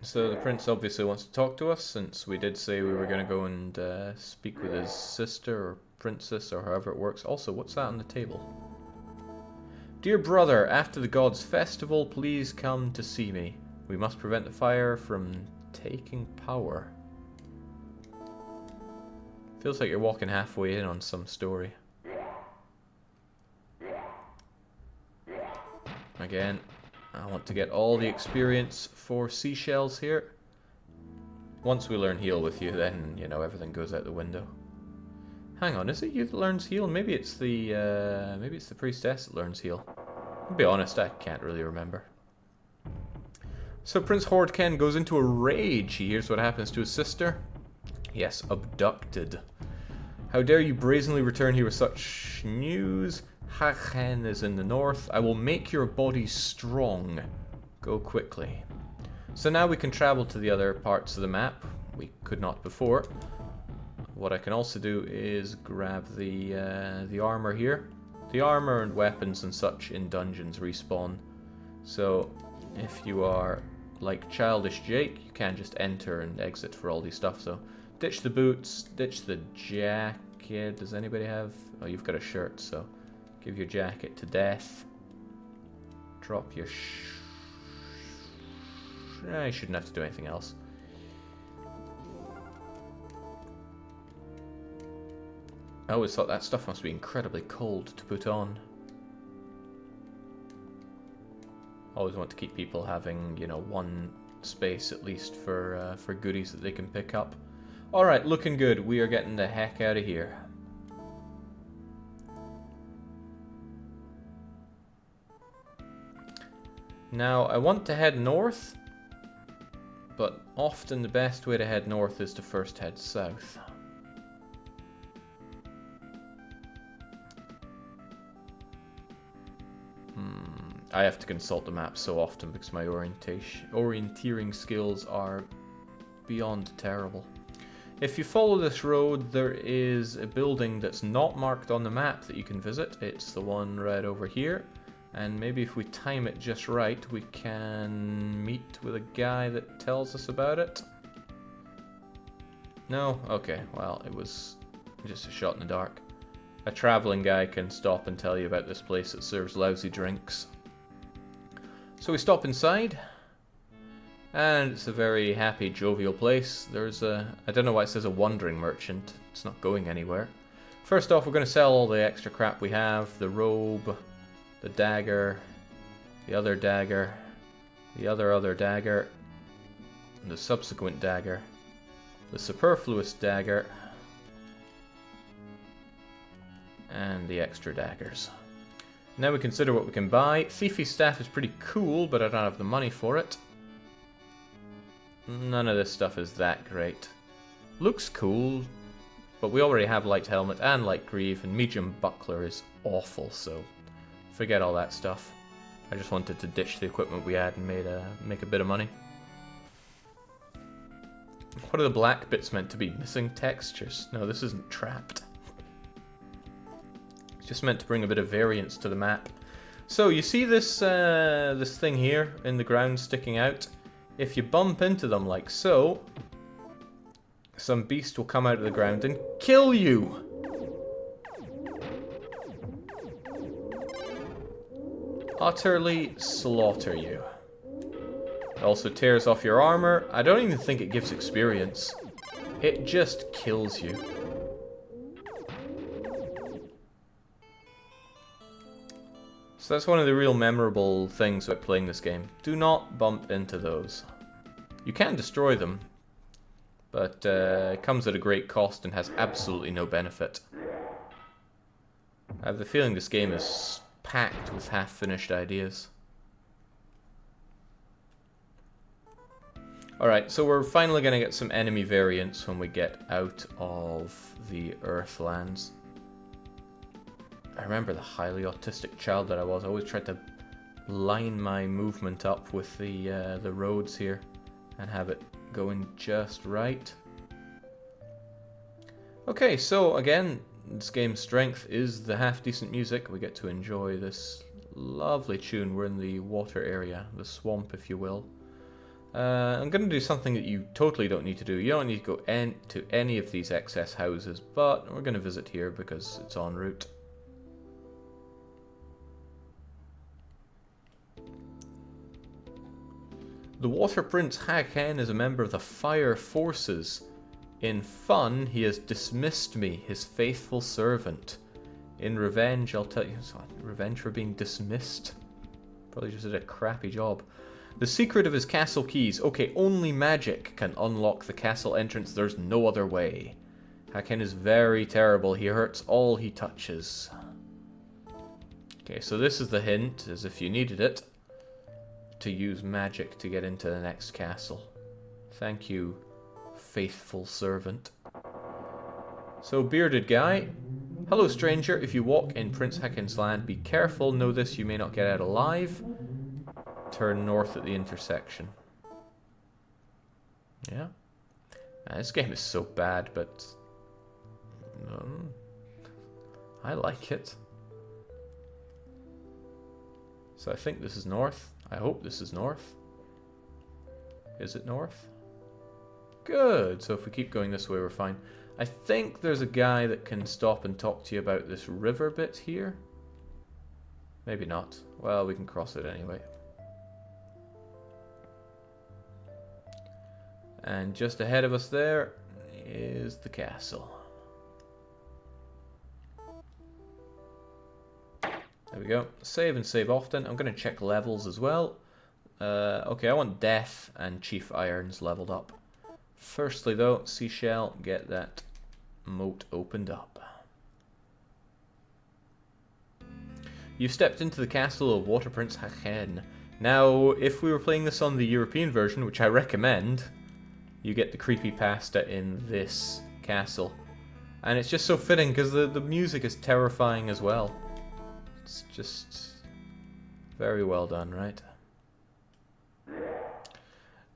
So the prince obviously wants to talk to us, since we did say we were going to go and speak with his sister or princess or however it works. Also, what's that on the table? Dear brother, after the gods' festival, please come to see me. We must prevent the fire from taking power. Feels like you're walking halfway in on some story. Again, I want to get all the experience for seashells here. Once we learn heal with you, then, you know, everything goes out the window. Hang on, is it you that learns heal? Maybe it's the priestess that learns heal. I'll be honest, I can't really remember. So Prince Hordken goes into a rage. He hears what happens to his sister. Yes, abducted. How dare you brazenly return here with such news? Hachen is in the north. I will make your body strong. Go quickly. So now we can travel to the other parts of the map. We could not before. What I can also do is grab the armor here. The armor and weapons and such in dungeons respawn. So if you are like Childish Jake, you can just enter and exit for all these stuff. So ditch the boots, ditch the jacket. Does anybody have? Oh, you've got a shirt, so give your jacket to Death. Drop your I shouldn't have to do anything else. I always thought that stuff must be incredibly cold to put on. Always want to keep people having, you know, one space at least for goodies that they can pick up. Alright, looking good. We are getting the heck out of here. Now, I want to head north, but often the best way to head north is to first head south. I have to consult the map so often because my orienteering skills are beyond terrible. If you follow this road, there is a building that's not marked on the map that you can visit. It's the one right over here. And maybe if we time it just right, we can meet with a guy that tells us about it. No? Okay, well, it was just a shot in the dark. A traveling guy can stop and tell you about this place that serves lousy drinks. So we stop inside, and it's a very happy, jovial place. There's a, I don't know why it says a wandering merchant. It's not going anywhere. First off, we're going to sell all the extra crap we have. The robe, the dagger, the other dagger, the other dagger, the subsequent dagger, the superfluous dagger, and the extra daggers. Now we consider what we can buy. Fifi's staff is pretty cool, but I don't have the money for it. None of this stuff is that great. Looks cool, but we already have light helmet and light greave, and medium buckler is awful, so forget all that stuff. I just wanted to ditch the equipment we had and make a bit of money. What are the black bits meant to be? Missing textures? No, this isn't trapped. It's just meant to bring a bit of variance to the map. So you see this this thing here in the ground sticking out? If you bump into them like so, some beast will come out of the ground and kill you! Utterly slaughter you. It also tears off your armor. I don't even think it gives experience. It just kills you. So that's one of the real memorable things about playing this game. Do not bump into those. You can destroy them, but it comes at a great cost and has absolutely no benefit. I have the feeling this game is packed with half-finished ideas. Alright, so we're finally going to get some enemy variants when we get out of the Earthlands. I remember the highly autistic child that I was. I always tried to line my movement up with the roads here and have it going just right. Okay, so again, this game's strength is the half-decent music. We get to enjoy this lovely tune. We're in the water area, the swamp, if you will. I'm going to do something that you totally don't need to do. You don't need to go to any of these excess houses, but we're going to visit here because it's en route. The Water Prince Haken is a member of the Fire Forces. In fun, he has dismissed me, his faithful servant. In revenge, I'll tell you... Revenge for being dismissed? Probably just did a crappy job. The secret of his castle keys. Okay, only magic can unlock the castle entrance. There's no other way. Haken is very terrible. He hurts all he touches. Okay, so this is the hint, as if you needed it, to use magic to get into the next castle. Thank you, faithful servant. So, bearded guy. Hello, stranger. If you walk in Prince Haken's land, be careful. Know this, you may not get out alive. Turn north at the intersection. Yeah. This game is so bad, but I like it. So I think this is north. I hope this is north. Is it north? Good. So if we keep going this way, we're fine. I think there's a guy that can stop and talk to you about this river bit here. Maybe not. Well, we can cross it anyway. And just ahead of us there is the castle. There we go. Save and save often. I'm going to check levels as well. Okay, I want Death and Chief Irons leveled up. Firstly though, Seashell, get that moat opened up. You've stepped into the castle of Water Prince Haken. Now, if we were playing this on the European version, which I recommend, you get the creepypasta in this castle. And it's just so fitting because the music is terrifying as well. It's just very well done, right?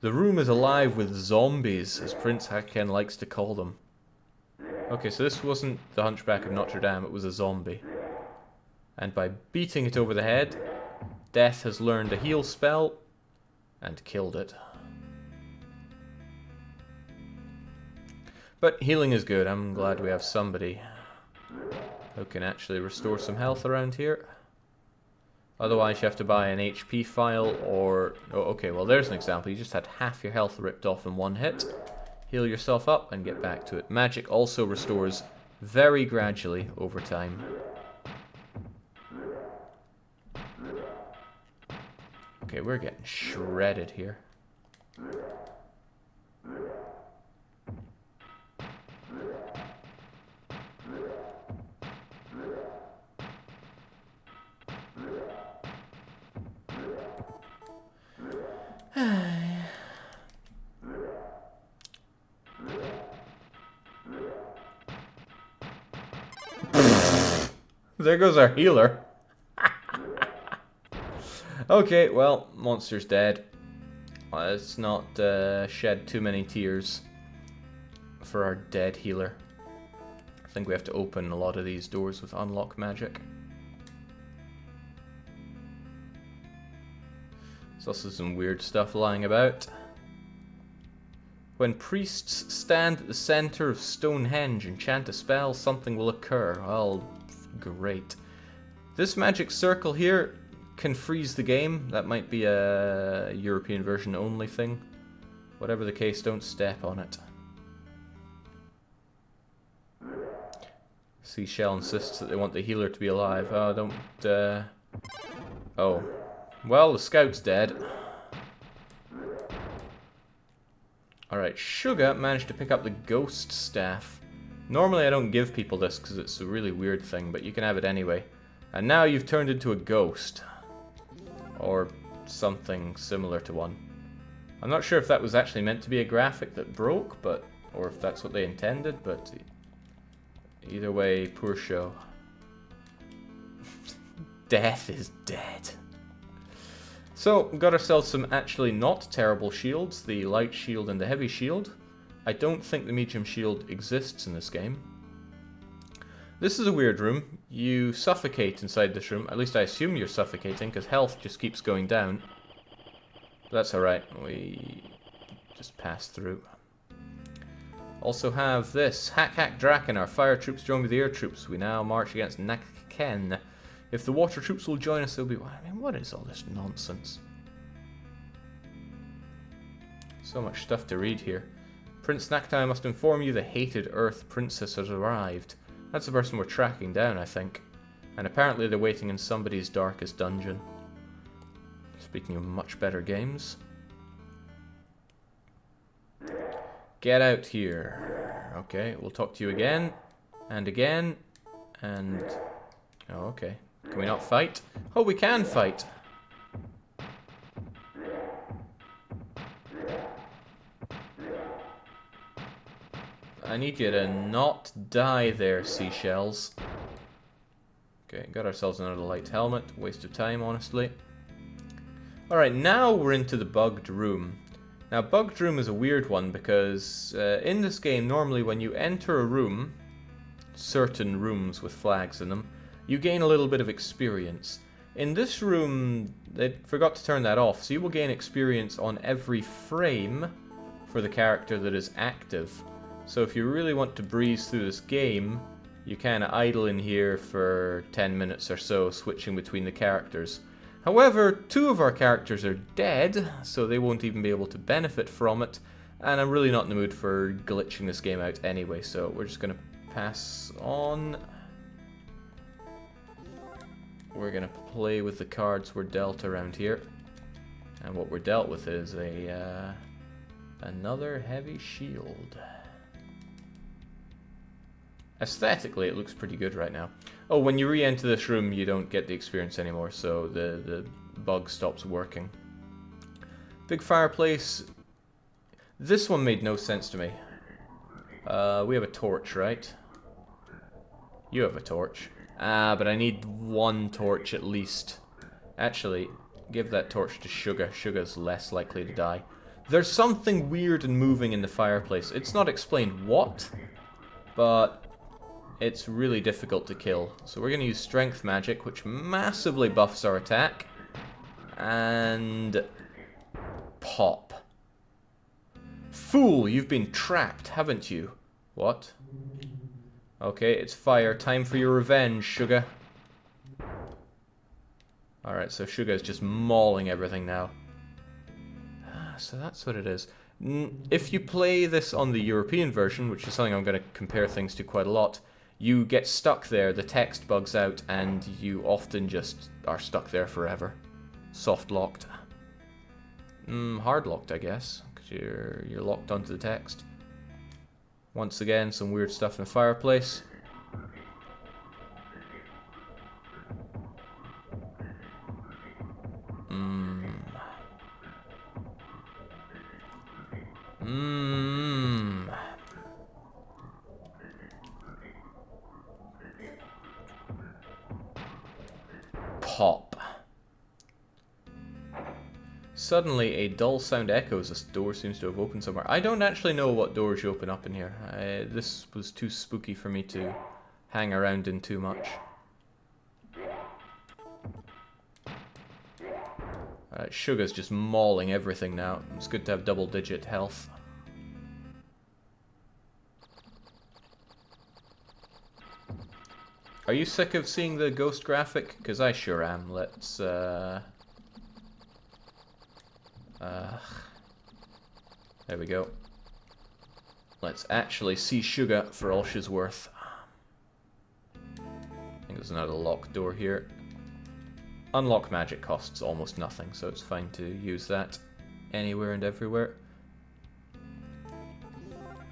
The room is alive with zombies, as Prince Haken likes to call them. Okay, so this wasn't the Hunchback of Notre Dame, it was a zombie. And by beating it over the head, Death has learned a heal spell and killed it. But healing is good. I'm glad we have somebody who can actually restore some health around here. Otherwise you have to buy an HP file or... Oh, okay, well there's an example. You just had half your health ripped off in one hit. Heal yourself up and get back to it. Magic also restores very gradually over time. Okay, we're getting shredded here. There goes our healer. Okay, well, monster's dead. Let's not shed too many tears for our dead healer. I think we have to open a lot of these doors with unlock magic. There's also some weird stuff lying about. When priests stand at the center of Stonehenge and chant a spell, something will occur. Oh, great. This magic circle here can freeze the game. That might be a European version only thing. Whatever the case, don't step on it. Seashell insists that they want the healer to be alive. Oh, don't... Oh. Well, the scout's dead. Alright, Sugar managed to pick up the ghost staff. Normally I don't give people this because it's a really weird thing, but you can have it anyway. And now you've turned into a ghost. Or something similar to one. I'm not sure if that was actually meant to be a graphic that broke, but or if that's what they intended, but either way, poor show. Death is dead. So, got ourselves some actually not terrible shields, the light shield and the heavy shield. I don't think the medium shield exists in this game. This is a weird room. You suffocate inside this room. At least I assume you're suffocating, because health just keeps going down. But that's alright. We just pass through. Also have this. Hack Hack Draken. Our fire troops join with the air troops. We now march against Nakken. If the water troops will join us, they'll be... I mean, what is all this nonsense? So much stuff to read here. Prince Naktai, I must inform you the hated Earth Princess has arrived. That's the person we're tracking down, I think. And apparently they're waiting in somebody's darkest dungeon. Speaking of much better games. Get out here. Okay, we'll talk to you again. And again. And... Oh, okay. Can we not fight? Oh, we can fight! I need you to not die there, seashells. Okay, got ourselves another light helmet. Waste of time, honestly. Alright, now we're into the bugged room. Now, bugged room is a weird one because in this game, normally when you enter a room, certain rooms with flags in them, you gain a little bit of experience. In this room, they forgot to turn that off, so you will gain experience on every frame for the character that is active. So if you really want to breeze through this game, you kind of idle in here for 10 minutes or so, switching between the characters. However, 2 of our characters are dead, so they won't even be able to benefit from it, and I'm really not in the mood for glitching this game out anyway, so we're just going to pass on. We're going to play with the cards we're dealt around here, and what we're dealt with is another heavy shield. Aesthetically, it looks pretty good right now. Oh, when you re-enter this room, you don't get the experience anymore, so the bug stops working. Big fireplace. This one made no sense to me. We have a torch, right? You have a torch. Ah, but I need 1 torch at least. Actually, give that torch to Sugar. Sugar's less likely to die. There's something weird and moving in the fireplace. It's not explained what, but it's really difficult to kill. So we're going to use strength magic, which massively buffs our attack. And pop. Fool, you've been trapped, haven't you? What? Okay, it's fire. Time for your revenge, Sugar. Alright, so Sugar is just mauling everything now. So that's what it is. If you play this on the European version, which is something I'm going to compare things to quite a lot, you get stuck there, the text bugs out, and you often just are stuck there forever. Soft locked. Hard locked, I guess, because you're locked onto the text. Once again, some weird stuff in the fireplace. Pop. Suddenly, a dull sound echoes. This door seems to have opened somewhere. I don't actually know what doors you open up in here. This was too spooky for me to hang around in too much. Sugar's just mauling everything now. It's good to have double-digit health. Are you sick of seeing the ghost graphic? Because I sure am. Let's, there we go. Let's actually see Sugar for all she's worth. I think there's another locked door here. Unlock magic costs almost nothing, so it's fine to use that anywhere and everywhere.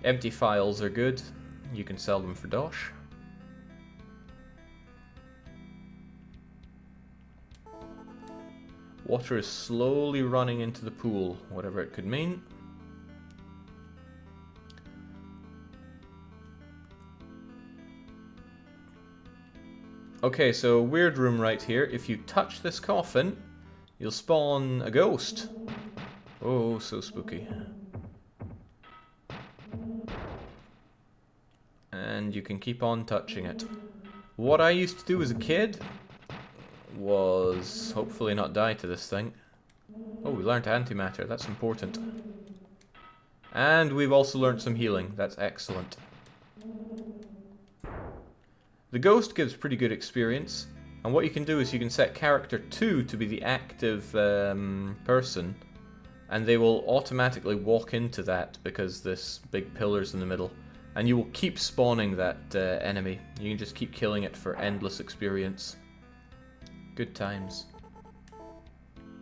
Empty files are good. You can sell them for dosh. Water is slowly running into the pool, whatever it could mean. Okay, so weird room right here. If you touch this coffin, you'll spawn a ghost. Oh, so spooky. And you can keep on touching it. What I used to do as a kid was hopefully not die to this thing. Oh, we learned antimatter. That's important. And we've also learned some healing. That's excellent. The ghost gives pretty good experience, and what you can do is you can set character 2 to be the active person, and they will automatically walk into that because this big pillar's in the middle, and you will keep spawning that enemy. You can just keep killing it for endless experience. Good times.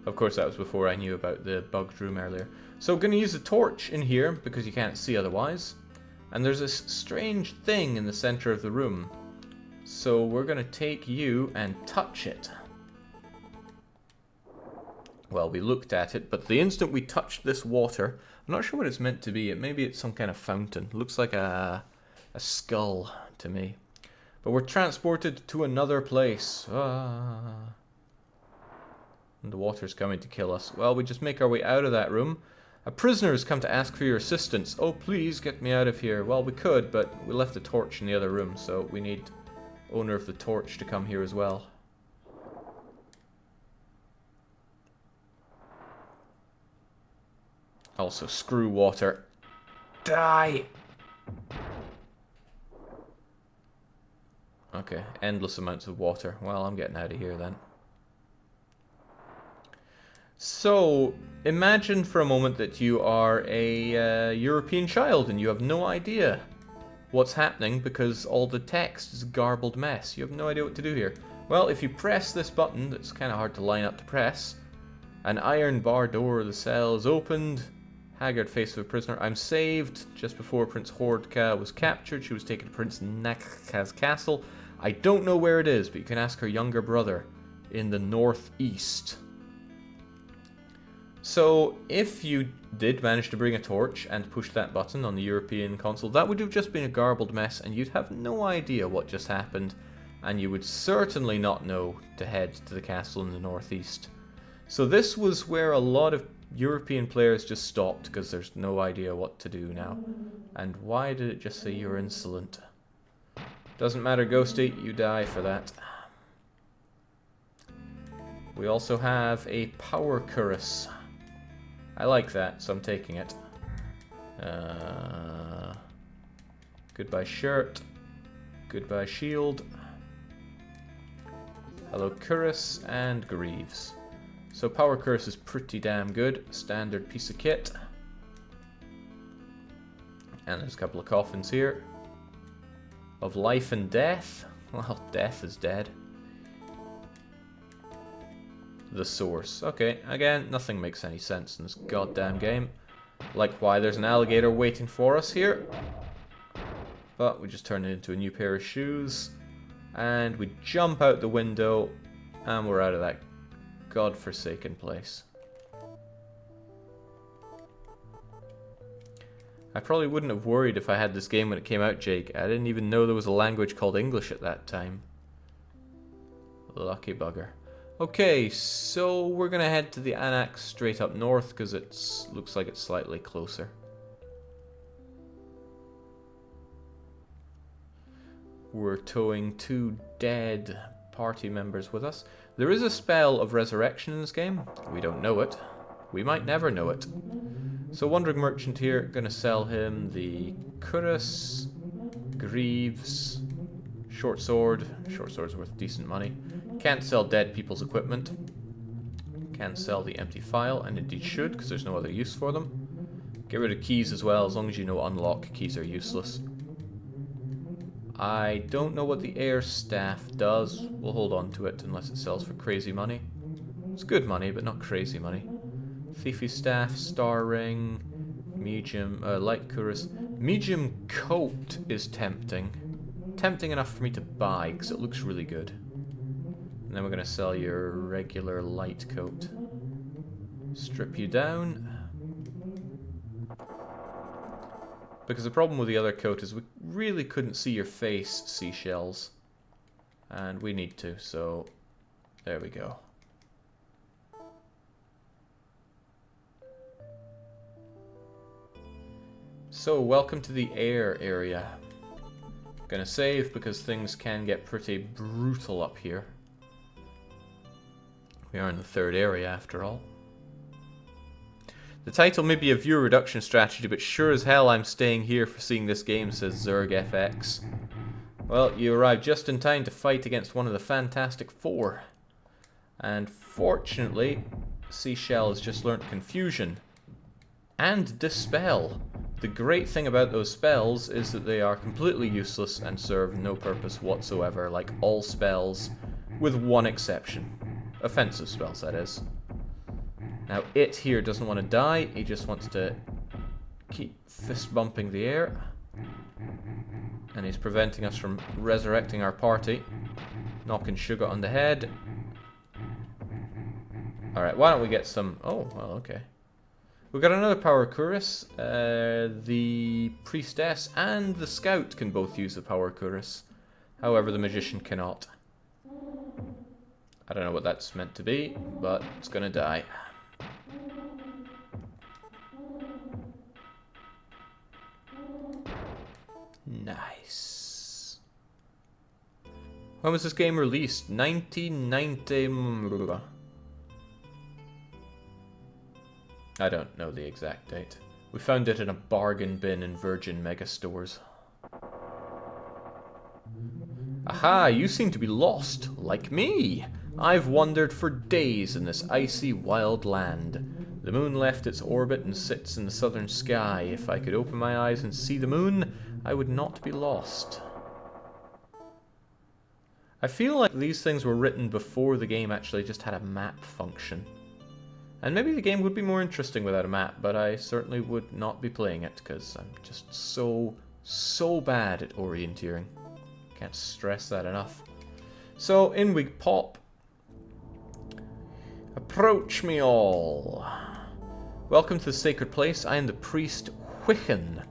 Of course, that was before I knew about the bugged room earlier. So I'm going to use a torch in here because you can't see otherwise, and there's this strange thing in the center of the room. So we're going to take you and touch it. Well, we looked at it, but the instant we touched this water, I'm not sure what it's meant to be. Maybe it's some kind of fountain. It looks like a skull to me. But we're transported to another place. And the water's coming to kill us. Well, we just make our way out of that room. A prisoner has come to ask for your assistance. Oh, please get me out of here. Well, we could, but we left the torch in the other room, so we need owner of the torch to come here as well. Also, screw water. Die! Okay, endless amounts of water. Well, I'm getting out of here then. So, imagine for a moment that you are a European child and you have no idea what's happening because all the text is a garbled mess. You have no idea what to do here. Well, if you press this button, that's kind of hard to line up to press, an iron bar door of the cell is opened. Haggard face of a prisoner. I'm saved. Just before Prince Hordka was captured, she was taken to Prince Nakka's castle. I don't know where it is, but you can ask her younger brother in the northeast. So, if you did manage to bring a torch and push that button on the European console, that would have just been a garbled mess, and you'd have no idea what just happened, and you would certainly not know to head to the castle in the northeast. So this was where a lot of European players just stopped, because there's no idea what to do now. And why did it just say you're insolent? Doesn't matter, Ghosty, you die for that. We also have a power cuirass. I like that, so I'm taking it. Goodbye shirt. Goodbye shield. Hello cuirass and greaves. So power cuirass is pretty damn good. Standard piece of kit. And there's a couple of coffins here. Of life and death. Well, death is dead. The source. Okay, again, nothing makes any sense in this goddamn game. Like why there's an alligator waiting for us here. But we just turn it into a new pair of shoes. And we jump out the window. And we're out of that godforsaken place. I probably wouldn't have worried if I had this game when it came out, Jake. I didn't even know there was a language called English at that time. Lucky bugger. Okay, so we're gonna head to the annex straight up north because it looks like it's slightly closer. We're towing 2 dead party members with us. There is a spell of resurrection in this game. We don't know it. We might never know it. So Wandering Merchant here, gonna sell him the cuirass, greaves, short sword. Short sword's worth decent money. Can't sell dead people's equipment. Can sell the empty file, and indeed should, because there's no other use for them. Get rid of keys as well, as long as you know unlock keys are useless. I don't know what the air staff does. We'll hold on to it unless it sells for crazy money. It's good money, but not crazy money. Fifi staff, star ring, medium, light cuirass. Medium coat is tempting. Tempting enough for me to buy, because it looks really good. And then we're going to sell your regular light coat. Strip you down. Because the problem with the other coat is we really couldn't see your face, seashells. And we need to, so there we go. So, welcome to the air area. Gonna save because things can get pretty brutal up here. We are in the 3rd area after all. The title may be a viewer reduction strategy, but sure as hell I'm staying here for seeing this game, says ZergFX. Well, you arrived just in time to fight against one of the Fantastic Four. And fortunately, Seashell has just learnt Confusion and Dispel. The great thing about those spells is that they are completely useless and serve no purpose whatsoever, like all spells, with one exception. Offensive spells, that is. Now, it here doesn't want to die, he just wants to keep fist bumping the air. And he's preventing us from resurrecting our party. Knocking Sugar on the head. Alright, why don't we get some... Oh, well, okay. We've got another power cuirass. The priestess and the scout can both use the power cuirass. However, the magician cannot. I don't know what that's meant to be, but it's gonna die. Nice. When was this game released? 1990... I don't know the exact date. We found it in a bargain bin in Virgin Megastores. Aha, you seem to be lost, like me. I've wandered for days in this icy, wild land. The moon left its orbit and sits in the southern sky. If I could open my eyes and see the moon, I would not be lost. I feel like these things were written before the game actually just had a map function. And maybe the game would be more interesting without a map, but I certainly would not be playing it, because I'm just so bad at orienteering. Can't stress that enough. So, in we pop. Approach me all. Welcome to the sacred place. I am the priest Wiccan.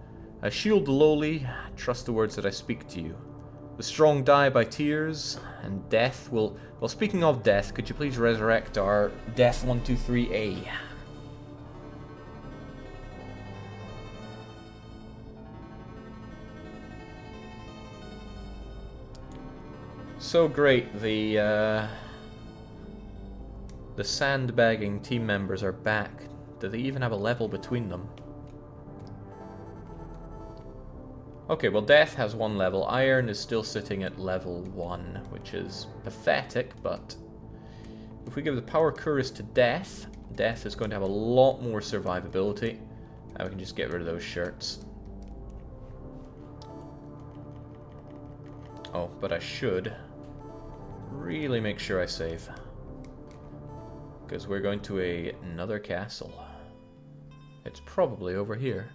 I shield the lowly, trust the words that I speak to you. The strong die by tears, and death will... Well, speaking of death, could you please resurrect our Death 123A? So great, the sandbagging team members are back. Do they even have a level between them? Okay, well, Death has 1 level. Iron is still sitting at level 1, which is pathetic, but if we give the Power Cuirass to Death, Death is going to have a lot more survivability, and we can just get rid of those shirts. Oh, but I should really make sure I save, because we're going to another castle. It's probably over here.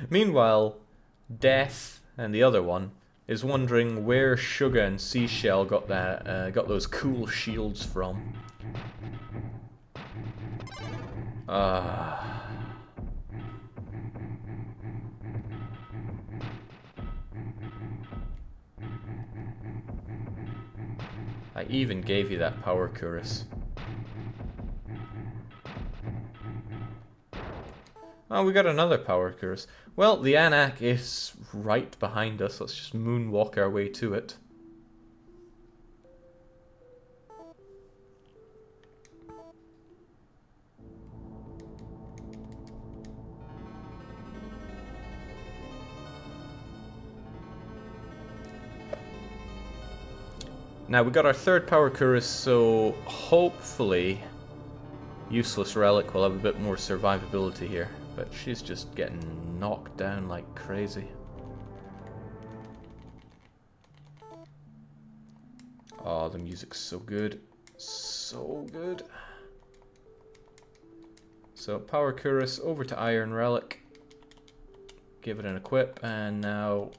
Meanwhile, Death and the other one is wondering where Sugar and Seashell got those cool shields from. I even gave you that Power Cuirass. Oh, we got another Power Cuirass. Well, the Anak is right behind us. Let's just moonwalk our way to it. Now, we got our 3rd Power Cuirass, so hopefully Useless Relic will have a bit more survivability here. But she's just getting knocked down like crazy. Oh, the music's so good. So good. So, Power Cuirass over to Iron Relic. Give it an equip, and now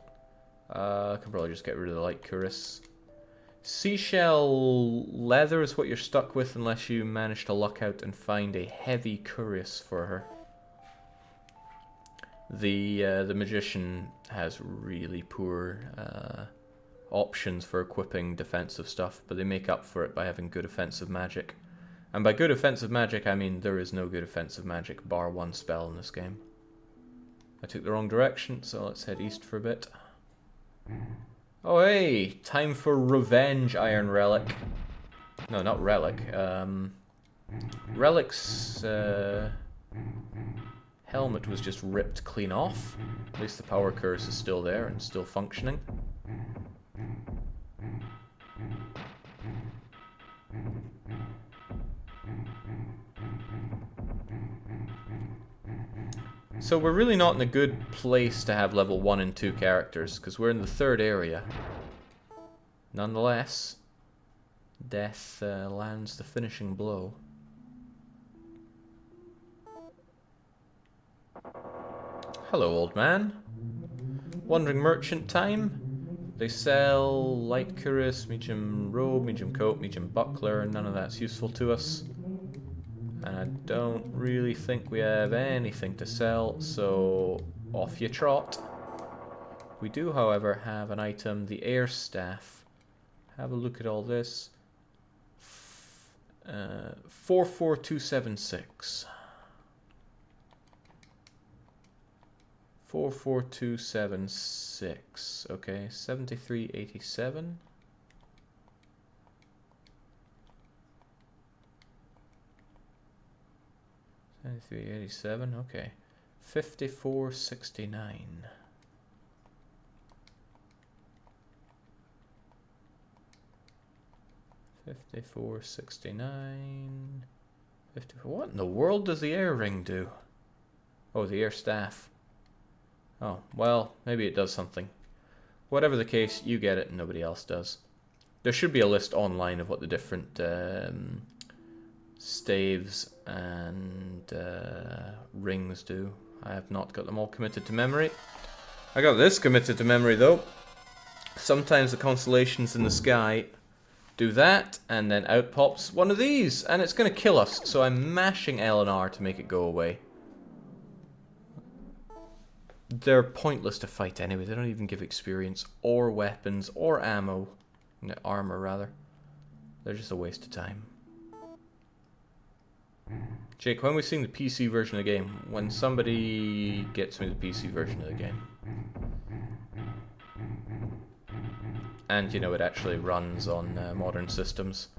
I can probably just get rid of the Light Cuirass. Seashell Leather is what you're stuck with unless you manage to luck out and find a heavy cuirass for her. The Magician has really poor options for equipping defensive stuff, but they make up for it by having good offensive magic. And by good offensive magic, I mean there is no good offensive magic bar 1 spell in this game. I took the wrong direction, so let's head east for a bit. Oh hey, time for revenge, Iron Relic. No, not Relic. Relic's helmet was just ripped clean off. At least the Power Cuirass is still there and still functioning. So we're really not in a good place to have level 1 and 2 characters, because we're in the 3rd area. Nonetheless, Death lands the finishing blow. Hello, old man. Wandering merchant time? They sell light cuirass, medium robe, medium coat, medium buckler. None of that's useful to us. And I don't really think we have anything to sell, so off you trot. We do, however, have an item, the air staff. Have a look at all this. 44276. 44276. Okay, 7387. 7387. Okay, 5469. 5469. 54. What in the world does the air ring do? Oh, the air staff. Oh, well, maybe it does something. Whatever the case, you get it and nobody else does. There should be a list online of what the different staves and rings do. I have not got them all committed to memory. I got this committed to memory though. Sometimes the constellations in the sky do that, and then out pops one of these, and it's going to kill us. So I'm mashing L and R to make it go away. They're pointless to fight anyway. They don't even give experience or weapons or ammo. No, armor rather. They're just a waste of time. Jake, when we sing the PC version of the game, when somebody gets me the PC version of the game. And, you know, it actually runs on modern systems.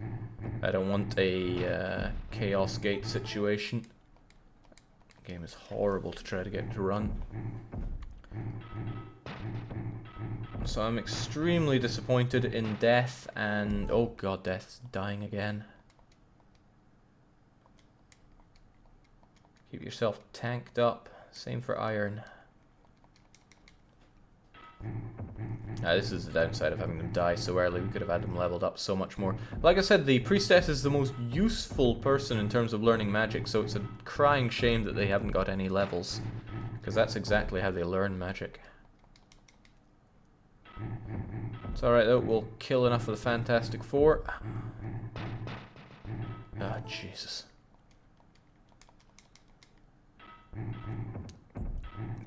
I don't want a Chaos Gate situation. The game is horrible to try to get to run. So I'm extremely disappointed in Death and... oh god, Death's dying again. Keep yourself tanked up. Same for Iron. This is the downside of having them die so early. We could have had them leveled up so much more. Like I said, the Priestess is the most useful person in terms of learning magic, so it's a crying shame that they haven't got any levels. Because that's exactly how they learn magic. It's alright though, we'll kill enough of the Fantastic Four. Ah, Jesus.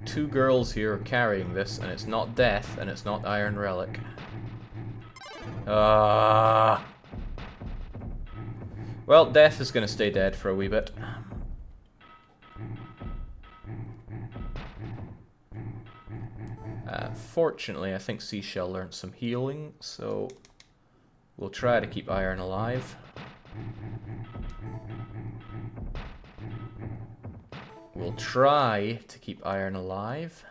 2 girls here are carrying this, and it's not Death, and it's not Iron Relic. Ah. Well, Death is going to stay dead for a wee bit. Fortunately, I think Seashell learned some healing, so we'll try to keep Iron alive. We'll try to keep Iron alive.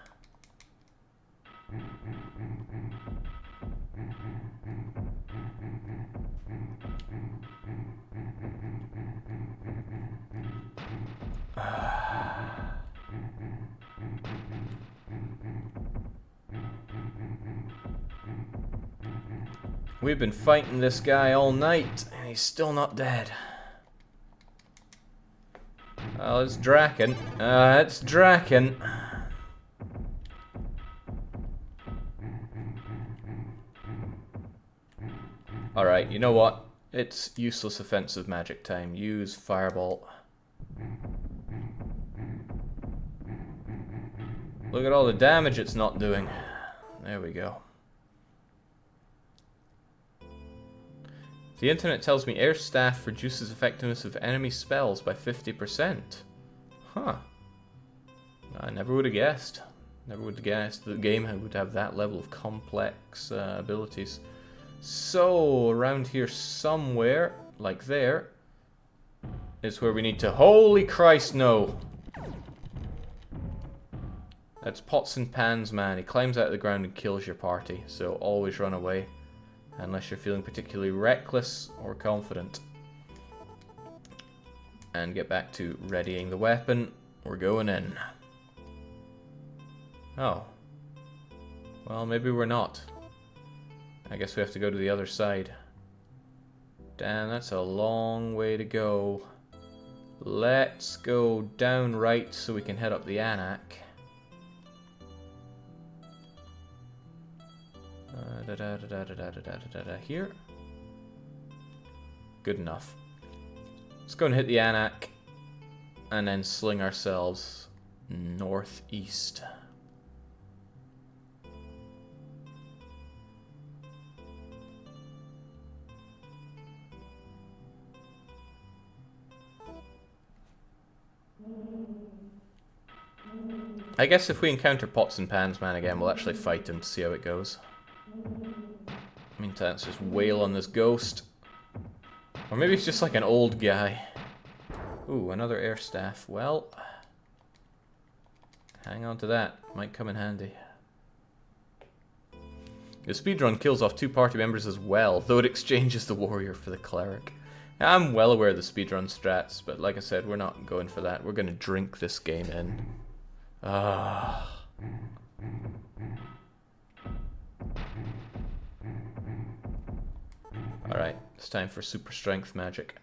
We've been fighting this guy all night, and he's still not dead. Well, it's Draken. It's Draken. Alright, you know what? It's useless offensive magic time. Use Fireball. Look at all the damage it's not doing. There we go. The internet tells me Air Staff reduces effectiveness of enemy spells by 50%. Huh. I never would have guessed. Never would have guessed the game would have that level of complex abilities. So, around here somewhere, like there, is where we need to... Holy Christ, no! That's Pots and Pans, man. He climbs out of the ground and kills your party, so always run away. Unless you're feeling particularly reckless or confident. And get back to readying the weapon. We're going in. Oh. Well, maybe we're not. I guess we have to go to the other side. Damn, that's a long way to go. Let's go down right so we can head up the Anak. Here. Good enough. Let's go and hit the Anak and then sling ourselves northeast. I guess if we encounter Pots and Pans Man again, we'll actually fight him to see how it goes. Meantime, let's just wail on this ghost. Or maybe it's just like an old guy. Ooh, another air staff. Well, hang on to that. Might come in handy. The speedrun kills off 2 party members as well, though it exchanges the warrior for the cleric. I'm well aware of the speedrun strats, but like I said, we're not going for that. We're going to drink this game in. Ah. Alright, it's time for super strength magic.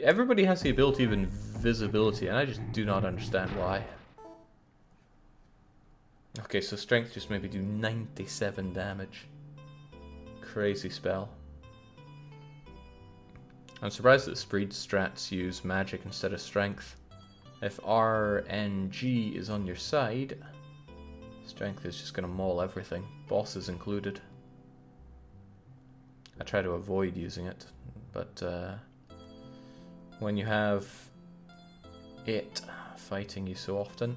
Everybody has the ability of invisibility, and I just do not understand why. Okay, so strength just maybe do 97 damage. Crazy spell. I'm surprised that Speed strats use magic instead of strength. If RNG is on your side, strength is just going to maul everything, bosses included. I try to avoid using it, but when you have it fighting you so often.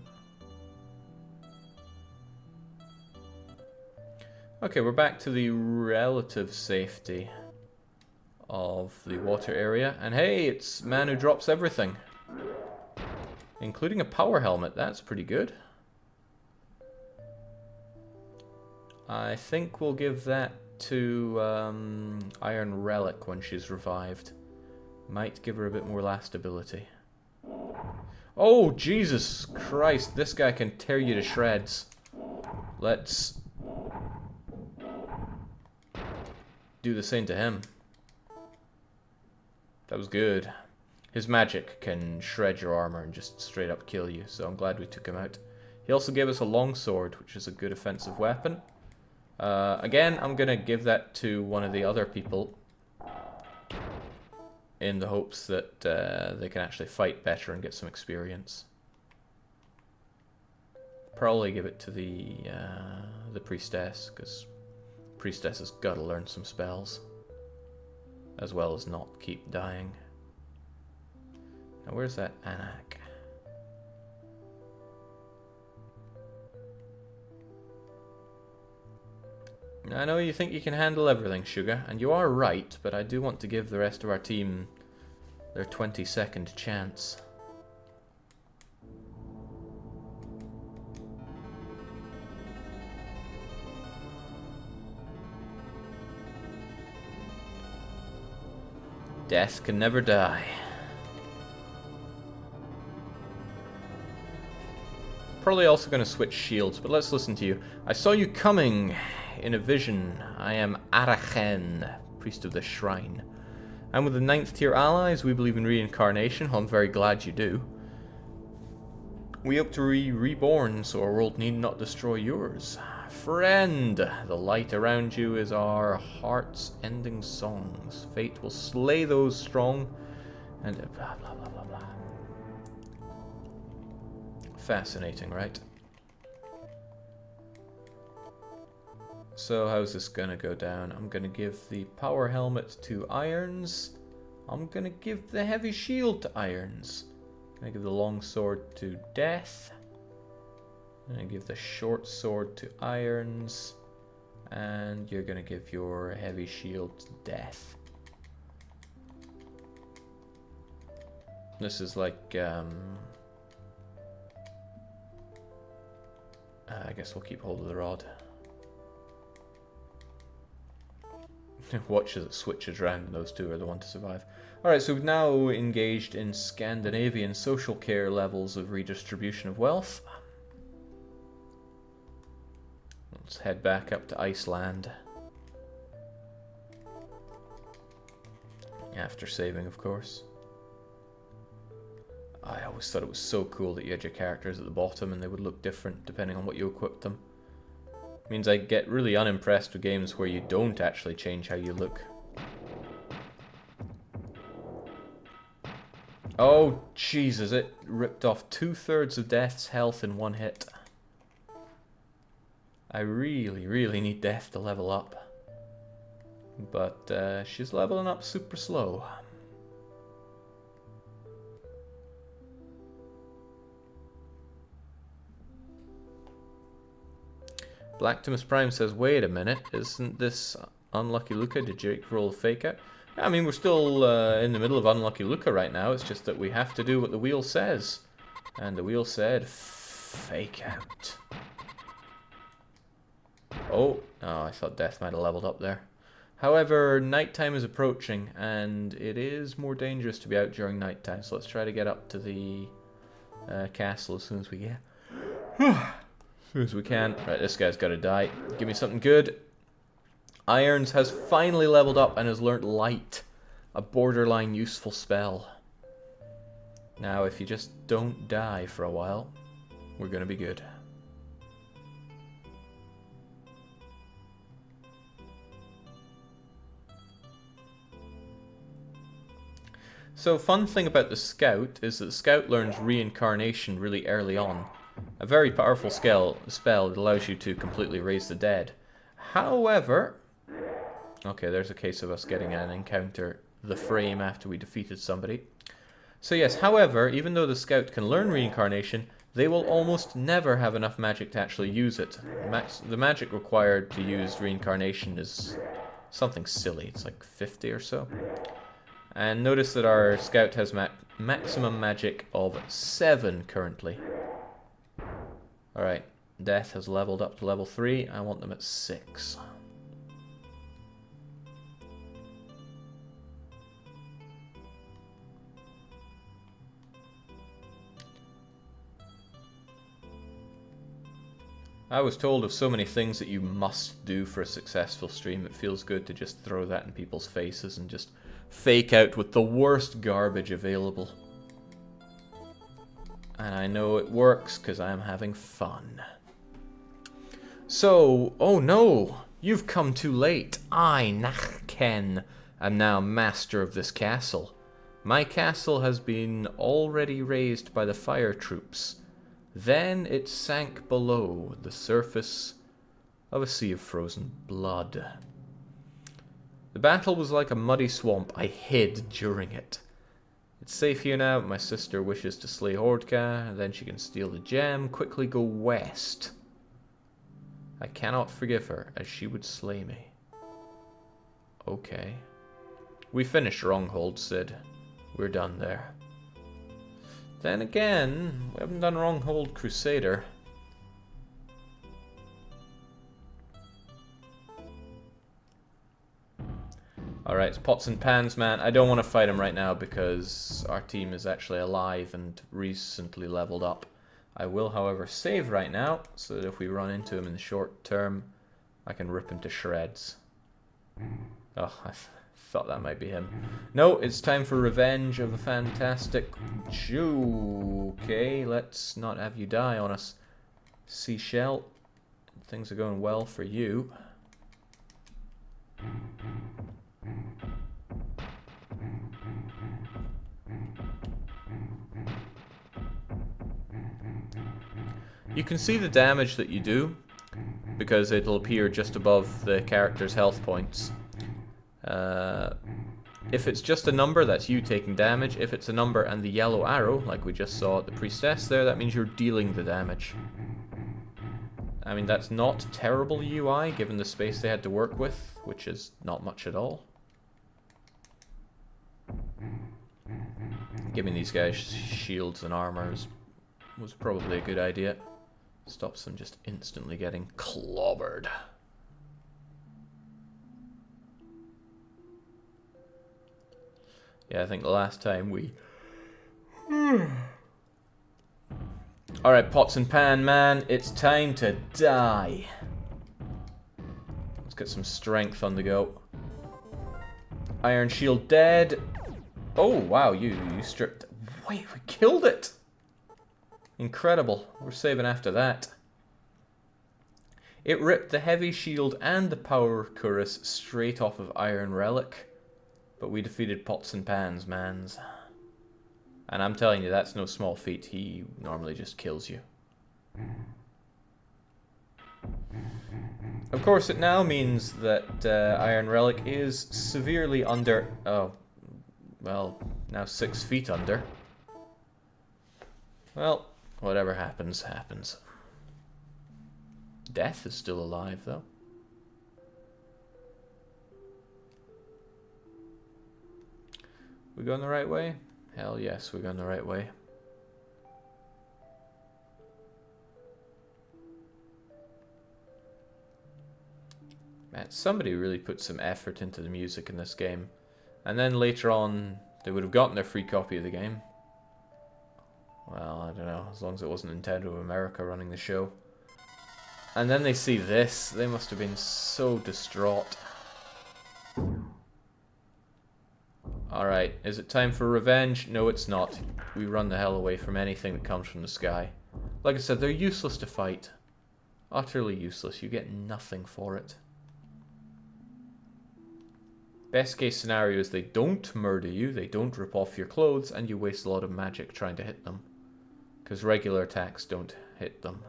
Okay, we're back to the relative safety of the water area. And hey, it's man who drops everything. Including a power helmet. That's pretty good. I think we'll give that to Iron Relic when she's revived. Might give her a bit more last ability. Oh, Jesus Christ. This guy can tear you to shreds. Let's do the same to him. That was good. His magic can shred your armor and just straight up kill you, so I'm glad we took him out. He also gave us a longsword, which is a good offensive weapon. Again, I'm gonna give that to one of the other people in the hopes that they can actually fight better and get some experience. Probably give it to the priestess, because priestess has got to learn some spells, as well as not keep dying. Now where's that Anak? I know you think you can handle everything, Sugar, and you are right, but I do want to give the rest of our team their 20-second chance. Death can never die. Probably also going to switch shields, but let's listen to you. I saw you coming in a vision. I am Arachen, priest of the shrine. I'm with the 9th tier allies. We believe in reincarnation. I'm very glad you do. We hope to be reborn, so our world need not destroy yours. Friend, the light around you is our heart's ending songs. Fate will slay those strong, and blah blah blah blah blah. Fascinating, right? So how's this gonna go down? I'm gonna give the power helmet to Irons. I'm gonna give the heavy shield to Irons. Gonna give the long sword to Death. I'm gonna give the short sword to Irons. And you're gonna give your heavy shield to Death. This is like I guess we'll keep hold of the rod. Watch as it switches around and those two are the one to survive. Alright, so we've now engaged in Scandinavian social care levels of redistribution of wealth. Let's head back up to Iceland. After saving, of course. I always thought it was so cool that you had your characters at the bottom and they would look different depending on what you equipped them. It means I get really unimpressed with games where you don't actually change how you look. Oh, Jesus, it ripped off 2/3 of Death's health in one hit. I really, really need Death to level up. But she's leveling up super slow. Blactimus Prime says, wait a minute, isn't this Unlucky Lucca? Did Jake roll a fake out? I mean, we're still in the middle of Unlucky Lucca right now. It's just that we have to do what the wheel says. And the wheel said, fake out. Oh, I thought Death might have leveled up there. However, nighttime is approaching, and it is more dangerous to be out during nighttime. So let's try to get up to the castle as soon as we can. As soon as we can. Right, this guy's got to die. Give me something good. Irons has finally leveled up and has learnt Light, a borderline useful spell. Now, if you just don't die for a while, we're going to be good. So, fun thing about the Scout is that the Scout learns Reincarnation really early on. A very powerful spell that allows you to completely raise the dead. However... Okay, there's a case of us getting an encounter the frame after we defeated somebody. So yes, however, even though the Scout can learn Reincarnation, they will almost never have enough magic to actually use it. The magic required to use Reincarnation is something silly. It's like 50 or so. And notice that our Scout has maximum magic of 7 currently. Alright, Death has leveled up to level 3. I want them at 6. I was told of so many things that you must do for a successful stream. It feels good to just throw that in people's faces and just fake out with the worst garbage available. And I know it works because I'm having fun. So, oh no, you've come too late. I, Nachken, am now master of this castle. My castle has been already razed by the fire troops. Then it sank below the surface of a sea of frozen blood. The battle was like a muddy swamp. I hid during it. It's safe here now. My sister wishes to slay Hordka, and then she can steal the gem. Quickly go west. I cannot forgive her, as she would slay me. Okay. We finished Wronghold, Sid. We're done there. Then again, we haven't done Wronghold Crusader. Alright, it's Pots and Pans, man. I don't want to fight him right now because our team is actually alive and recently leveled up. I will, however, save right now so that if we run into him in the short term, I can rip him to shreds. Oh, I thought that might be him. No, it's time for revenge of a fantastic Jew. Okay, let's not have you die on us. Seashell, things are going well for you. You can see the damage that you do because it'll appear just above the character's health points. If it's just a number, that's you taking damage. If it's a number and the yellow arrow, like we just saw at the priestess there, that means you're dealing the damage. I mean, that's not terrible UI, given the space they had to work with, which is not much at all. Giving these guys shields and armor was probably a good idea. Stops them just instantly getting clobbered. Yeah, I think the last time we... Alright, Pots and Pan, man. It's time to die. Let's get some strength on the go. Iron Shield dead. Oh, wow, you stripped... Wait, we killed it! Incredible. We're saving after that. It ripped the heavy shield and the power cuirass straight off of Iron Relic. But we defeated Pots and Pans, mans. And I'm telling you, that's no small feat. He normally just kills you. Of course, it now means that Iron Relic is severely under... Oh, well, now 6 feet under. Well, whatever happens, happens. Death is still alive, though. We going the right way? Hell yes, we're going the right way. Man, somebody really put some effort into the music in this game. And then later on, they would have gotten their free copy of the game. Well, I don't know, as long as it wasn't Nintendo of America running the show. And then they see this, they must have been so distraught. Alright, is it time for revenge? No, it's not. We run the hell away from anything that comes from the sky. Like I said, they're useless to fight. Utterly useless. You get nothing for it. Best case scenario is they don't murder you, they don't rip off your clothes, and you waste a lot of magic trying to hit them. Because regular attacks don't hit them.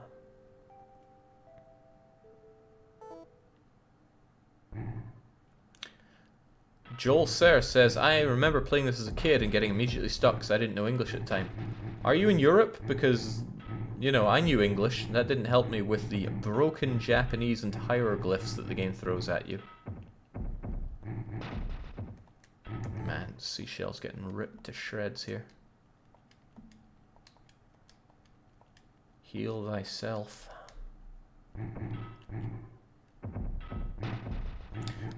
Joel Sayre says, I remember playing this as a kid and getting immediately stuck because I didn't know English at the time. Are you in Europe? Because, you know, I knew English, and that didn't help me with the broken Japanese and hieroglyphs that the game throws at you. Man, seashell's getting ripped to shreds here. Heal thyself.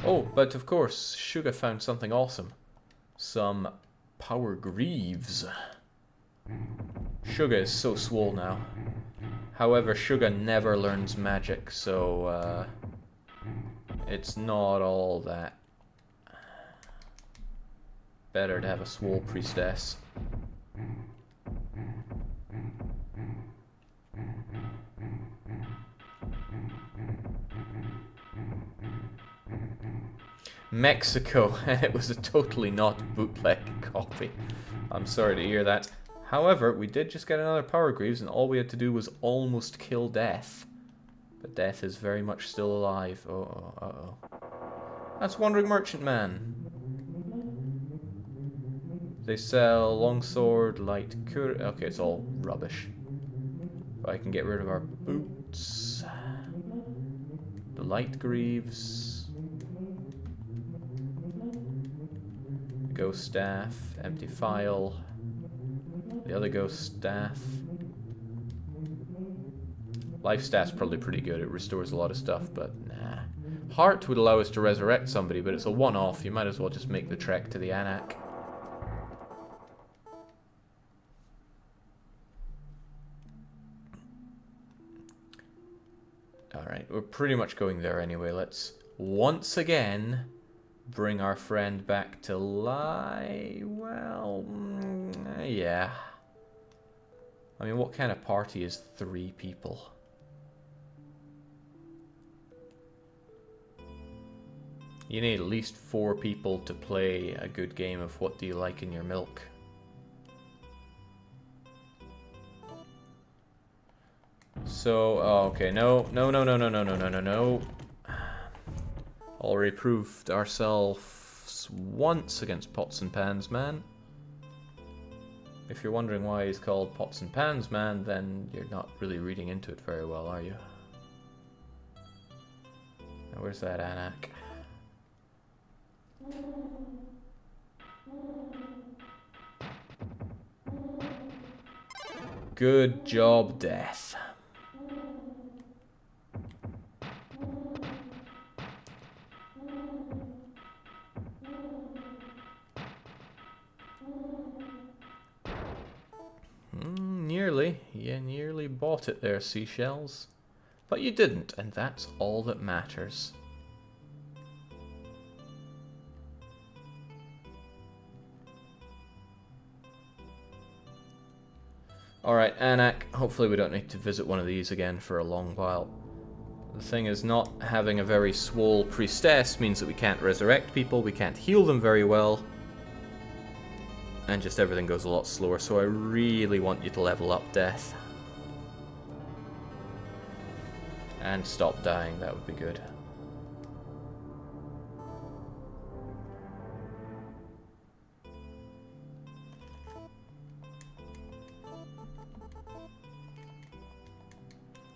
Oh, but of course, Suga found something awesome. Some power greaves. Suga is so swole now. However, Suga never learns magic, so it's not all that better to have a swole priestess. Mexico, and it was a totally not bootleg copy. I'm sorry to hear that. However, we did just get another Power Greaves, and all we had to do was almost kill Death. But Death is very much still alive. Uh-oh. That's Wandering Merchant Man. They sell longsword, light cure. Okay, it's all rubbish. But I can get rid of our boots. The light greaves. Ghost staff, empty file, the other ghost staff. Life staff's probably pretty good, it restores a lot of stuff, but nah. Heart would allow us to resurrect somebody, but it's a one-off, you might as well just make the trek to the Anak. Alright, we're pretty much going there anyway. Let's once again bring our friend back to life. Well, yeah. I mean, what kind of party is 3 people? You need at least 4 people to play a good game of What Do You Like in Your Milk? So, oh, okay, no. Already proved ourselves once against Pots and Pans Man. If you're wondering why he's called Pots and Pans Man, then you're not really reading into it very well, are you? Now, where's that Anak? Good job, Death. Nearly. You nearly bought it there, Seashells. But you didn't, and that's all that matters. Alright, Anak, hopefully we don't need to visit one of these again for a long while. The thing is, not having a very swole priestess means that we can't resurrect people, we can't heal them very well, and just everything goes a lot slower, so I really want you to level up, Death. And stop dying, that would be good.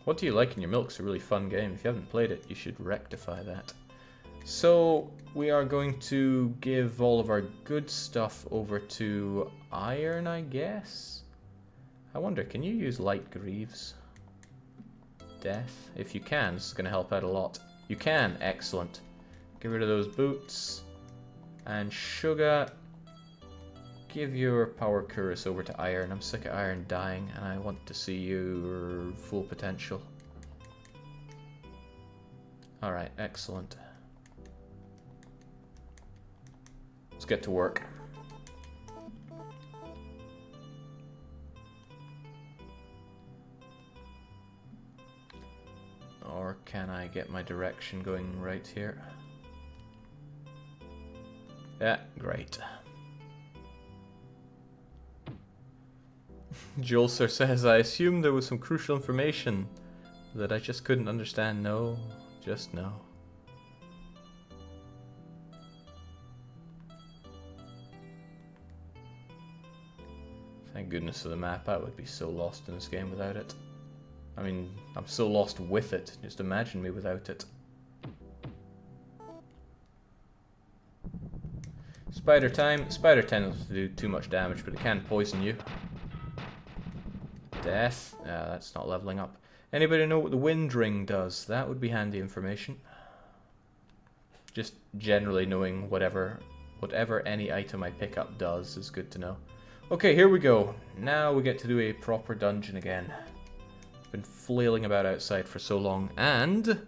What Do You Like in Your Milk's a really fun game. If you haven't played it, you should rectify that. So, we are going to give all of our good stuff over to iron, I guess? I wonder, can you use light greaves? Death? If you can, this is going to help out a lot. You can, excellent. Get rid of those boots. And sugar, give your power chorus over to iron. I'm sick of iron dying, and I want to see your full potential. Alright, excellent. Let's get to work. Or can I get my direction going right here? Yeah, great. Jolser says, I assumed there was some crucial information that I just couldn't understand. No, just no. Thank goodness for the map. I would be so lost in this game without it. I mean, I'm so lost with it. Just imagine me without it. Spider time. Spider tends to do too much damage, but it can poison you. Death. That's not leveling up. Anybody know what the wind ring does? That would be handy information. Just generally knowing whatever any item I pick up does is good to know. Okay, here we go. Now we get to do a proper dungeon again. Been flailing about outside for so long, and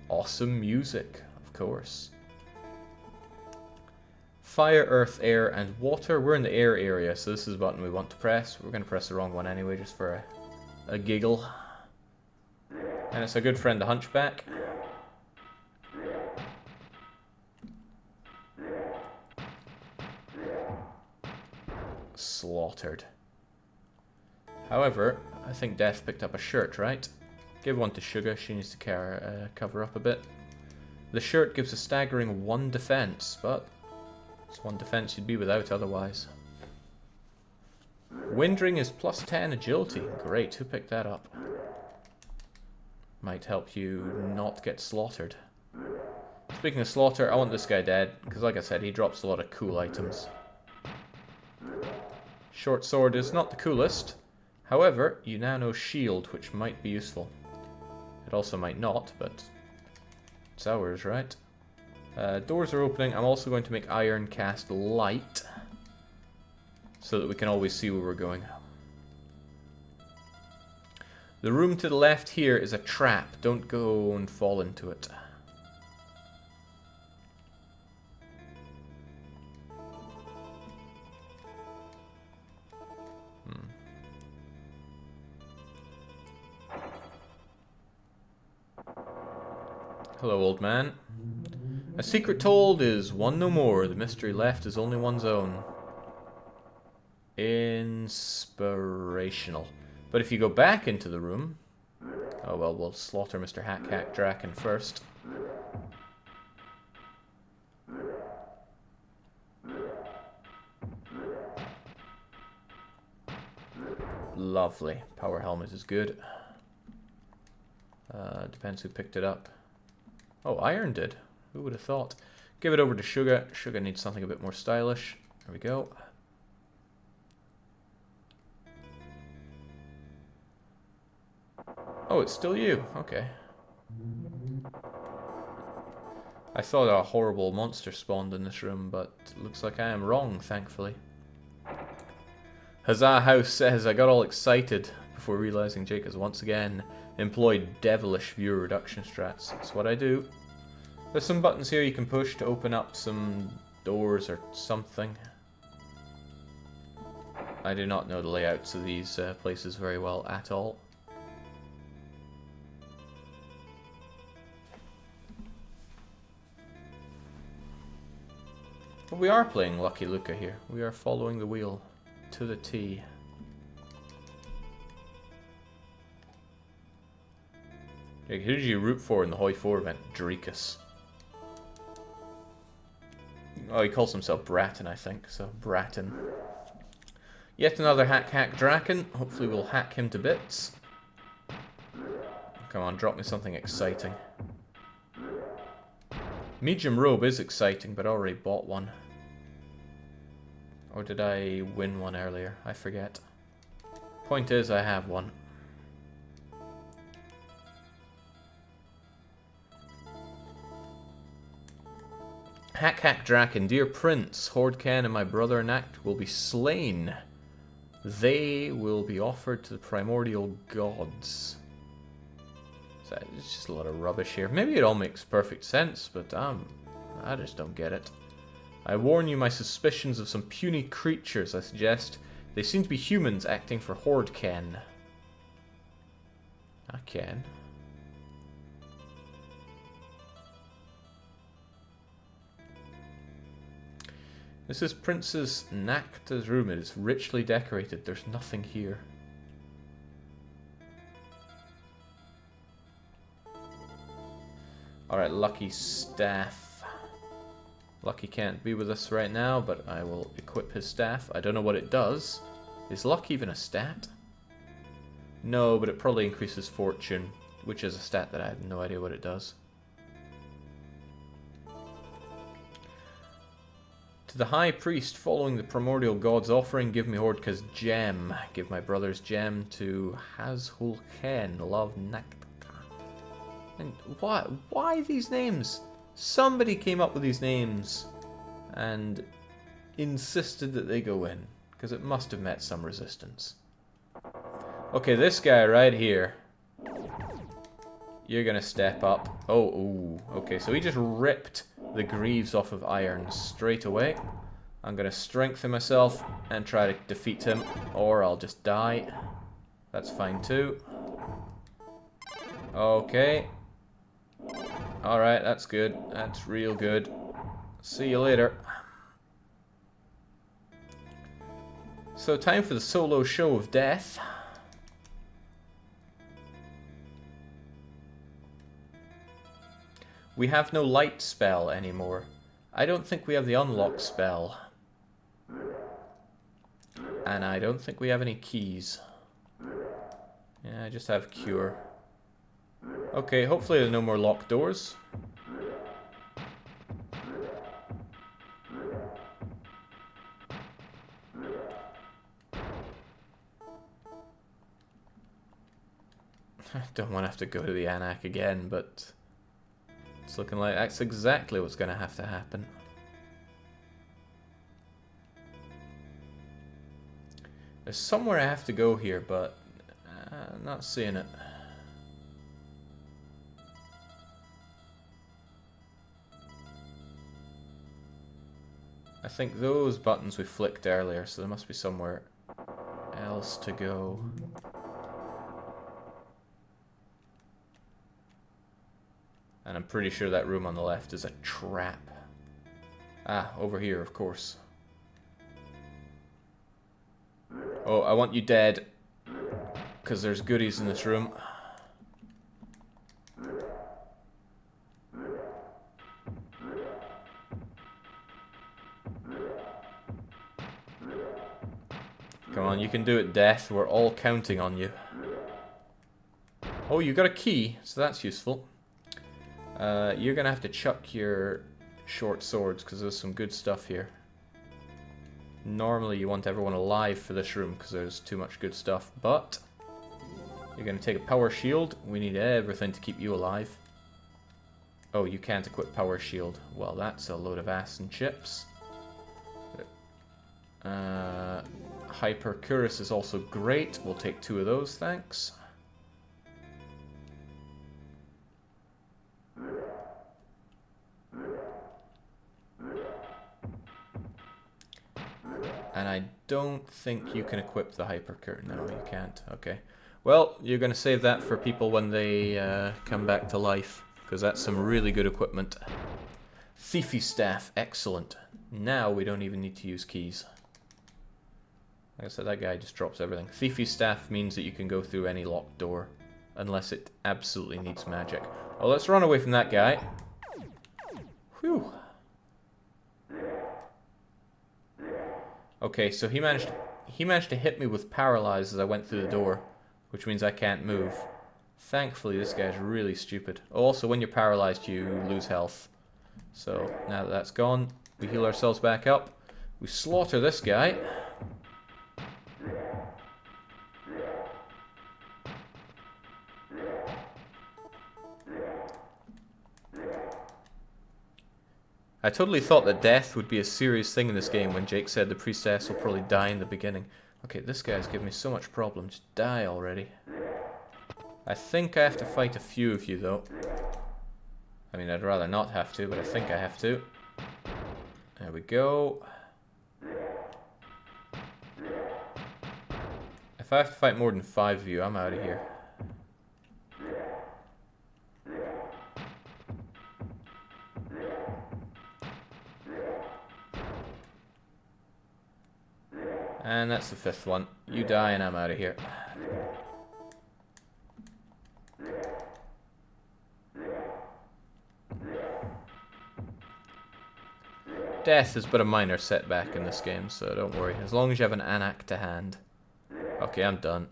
awesome music, of course. Fire, earth, air, and water. We're in the air area, so this is the button we want to press. We're going to press the wrong one anyway, just for a giggle. And it's a good friend, the Hunchback. Slaughtered. However, I think Death picked up a shirt, right? Give one to Sugar, she needs to cover up a bit. The shirt gives a staggering 1 defense, but it's 1 defense you'd be without otherwise. Windring is plus 10 agility. Great, who picked that up? Might help you not get slaughtered. Speaking of slaughter, I want this guy dead, because like I said, he drops a lot of cool items. Short sword is not the coolest. However, you now know shield, which might be useful. It also might not, but it's ours, right? Doors are opening. I'm also going to make iron cast light, so that we can always see where we're going. The room to the left here is a trap. Don't go and fall into it. Hello, old man. A secret told is one no more. The mystery left is only one's own. Inspirational. But if you go back into the room... Oh well, we'll slaughter Mr. Hack Draken first. Lovely. Power helmet is good. Depends who picked it up. Oh, iron did. Who would have thought? Give it over to Sugar. Sugar needs something a bit more stylish. There we go. Oh, it's still you. Okay. I thought a horrible monster spawned in this room, but it looks like I am wrong, thankfully. Huzzah House says, I got all excited before realizing Jake has once again employed devilish viewer reduction strats. That's what I do. There's some buttons here you can push to open up some doors or something. I do not know the layouts of these places very well at all. But we are playing Lucky Lucca here. We are following the wheel to the T. Who did you root for in the Hoi 4 event? Drakus. Oh, he calls himself Bratton, I think, so Bratton. Yet another Hack Draken. Hopefully we'll hack him to bits. Come on, drop me something exciting. Medium robe is exciting, but I already bought one. Or did I win one earlier? I forget. Point is, I have one. Hack Hack Draken, dear Prince, Hordcan and my brother Nact will be slain. They will be offered to the primordial gods. So it's just a lot of rubbish here. Maybe it all makes perfect sense, but I just don't get it. I warn you, my suspicions of some puny creatures, I suggest. They seem to be humans acting for Hordcan. I can. This is Princess Nacta's room. It is richly decorated. There's nothing here. Alright, Lucky staff. Lucky can't be with us right now, but I will equip his staff. I don't know what it does. Is luck even a stat? No, but it probably increases fortune, which is a stat that I have no idea what it does. To the High Priest, following the primordial god's offering, give me Hordka's gem. Give my brother's gem to Hazhulken, love Nakta. And why these names? Somebody came up with these names and insisted that they go in, because it must have met some resistance. Okay, this guy right here. You're gonna step up. Oh, ooh. Okay, so he just ripped the greaves off of iron straight away. I'm gonna strengthen myself and try to defeat him, or I'll just die. That's fine too. Okay. Alright, that's good. That's real good. See you later. So, time for the solo show of death. We have no light spell anymore. I don't think we have the unlock spell. And I don't think we have any keys. Yeah, I just have cure. Okay, hopefully there's no more locked doors. I don't want to have to go to the Anak again, but it's looking like that's exactly what's going to have to happen. There's somewhere I have to go here, but I'm not seeing it. I think those buttons we flicked earlier, so there must be somewhere else to go. And I'm pretty sure that room on the left is a trap. Ah, over here, of course. Oh, I want you dead. Because there's goodies in this room. Come on, you can do it, Death. We're all counting on you. Oh, you got a key, so that's useful. You're gonna have to chuck your short swords because there's some good stuff here. Normally you want everyone alive for this room because there's too much good stuff, but you're gonna take a power shield. We need everything to keep you alive. Oh, you can't equip power shield. Well, that's a load of ass and chips. Hypercurus is also great. We'll take 2 of those, thanks. And I don't think you can equip the Hypercurrent. No, you can't. Okay. Well, you're going to save that for people when they come back to life, because that's some really good equipment. Thiefy Staff. Excellent. Now we don't even need to use keys. Like I said, that guy just drops everything. Thiefy Staff means that you can go through any locked door, unless it absolutely needs magic. Oh, let's run away from that guy. Whew. Okay, so he managed to hit me with paralyze as I went through the door, which means I can't move. Thankfully, this guy's really stupid. Also, when you're paralyzed, you lose health. So, now that that's gone, we heal ourselves back up. We slaughter this guy. I totally thought that death would be a serious thing in this game when Jake said the priestess will probably die in the beginning. Okay, this guy's giving me so much problems. Die already. I think I have to fight a few of you, though. I mean, I'd rather not have to, but I think I have to. There we go. If I have to fight more than 5 of you, I'm out of here. And that's the 5th one. You die and I'm out of here. Death is but a minor setback in this game, so don't worry. As long as you have an Anak to hand. Okay, I'm done.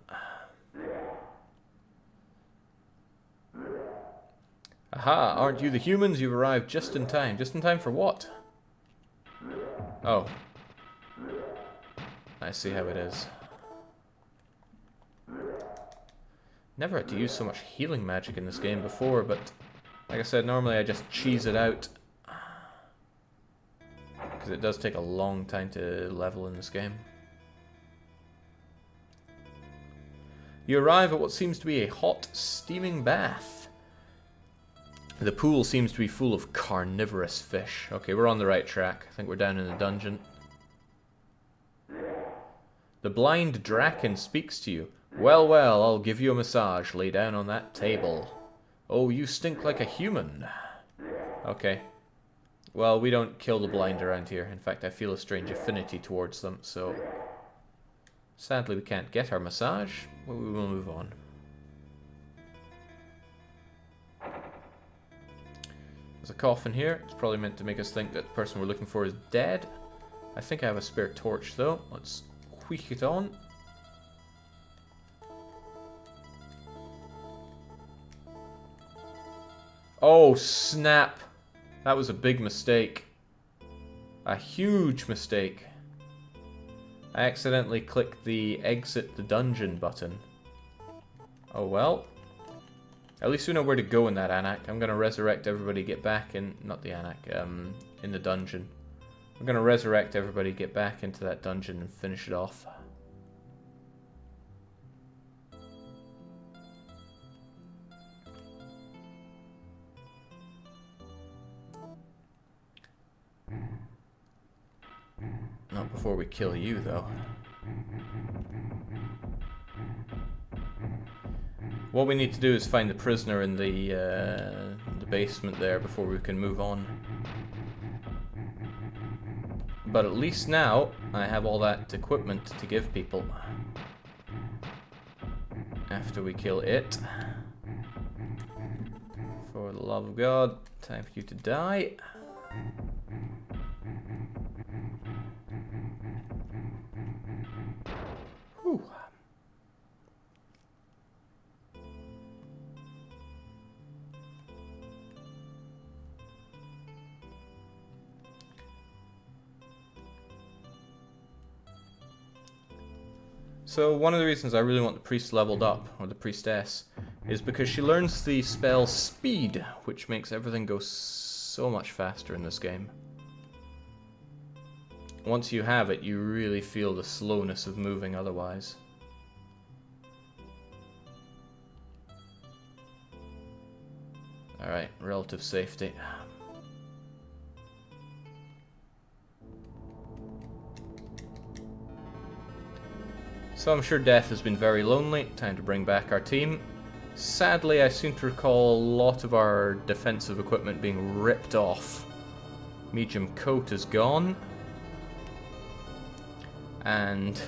Aha, aren't you the humans? You've arrived just in time. Just in time for what? Oh. I see how it is. Never had to use so much healing magic in this game before, but like I said, normally I just cheese it out. Because it does take a long time to level in this game. You arrive at what seems to be a hot, steaming bath. The pool seems to be full of carnivorous fish. Okay, we're on the right track. I think we're down in the dungeon. The blind Draken speaks to you. Well, well, I'll give you a massage. Lay down on that table. Oh, you stink like a human. Okay. Well, we don't kill the blind around here. In fact, I feel a strange affinity towards them, so... Sadly, we can't get our massage, but we will move on. There's a coffin here. It's probably meant to make us think that the person we're looking for is dead. I think I have a spare torch, though. Let's wheek it on. Oh, snap! That was a big mistake. A huge mistake. I accidentally clicked the exit the dungeon button. Oh well. At least we know where to go in that Anak. I'm gonna resurrect everybody, get back in... Not the Anak, in the dungeon. I'm gonna resurrect everybody, get back into that dungeon and finish it off. Not before we kill you, though. What we need to do is find the prisoner in the basement there before we can move on. But at least now, I have all that equipment to give people. After we kill it. For the love of God, time for you to die. Whew. So one of the reasons I really want the priest leveled up, or the priestess, is because she learns the spell Speed, which makes everything go so much faster in this game. Once you have it, you really feel the slowness of moving otherwise. Alright, relative safety. So I'm sure death has been very lonely. Time to bring back our team. Sadly, I seem to recall a lot of our defensive equipment being ripped off. Medium coat is gone. And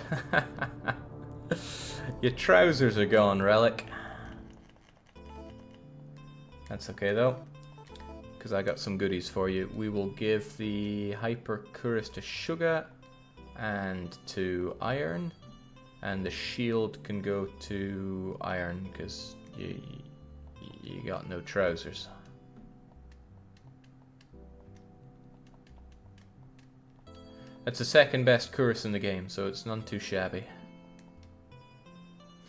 your trousers are gone, Relic. That's okay though, because I got some goodies for you. We will give the Hyper Cuirass to Sugar and to Iron, and the shield can go to Iron because You got no trousers. That's the second best chorus in the game, so it's none too shabby.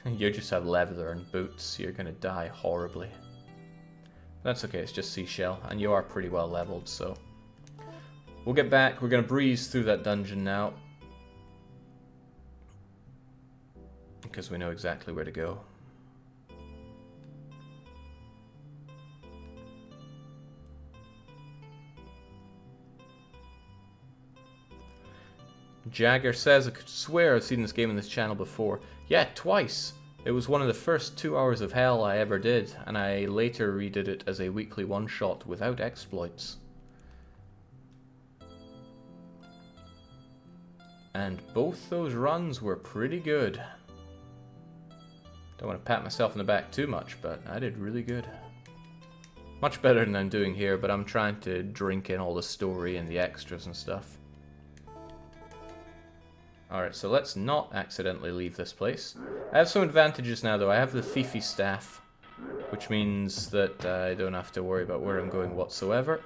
You just have leather and boots, you're gonna die horribly. That's okay, it's just seashell, and you are pretty well leveled, so... We'll get back, we're gonna breeze through that dungeon now. Because we know exactly where to go. Jagger says, I could swear I've seen this game on this channel before. Yeah, twice! It was one of the first 2 hours of hell I ever did, and I later redid it as a weekly one-shot without exploits. And both those runs were pretty good. Don't want to pat myself on the back too much, but I did really good. Much better than I'm doing here, but I'm trying to drink in all the story and the extras and stuff. Alright, so let's not accidentally leave this place. I have some advantages now, though. I have the thiefy staff, which means that I don't have to worry about where I'm going whatsoever.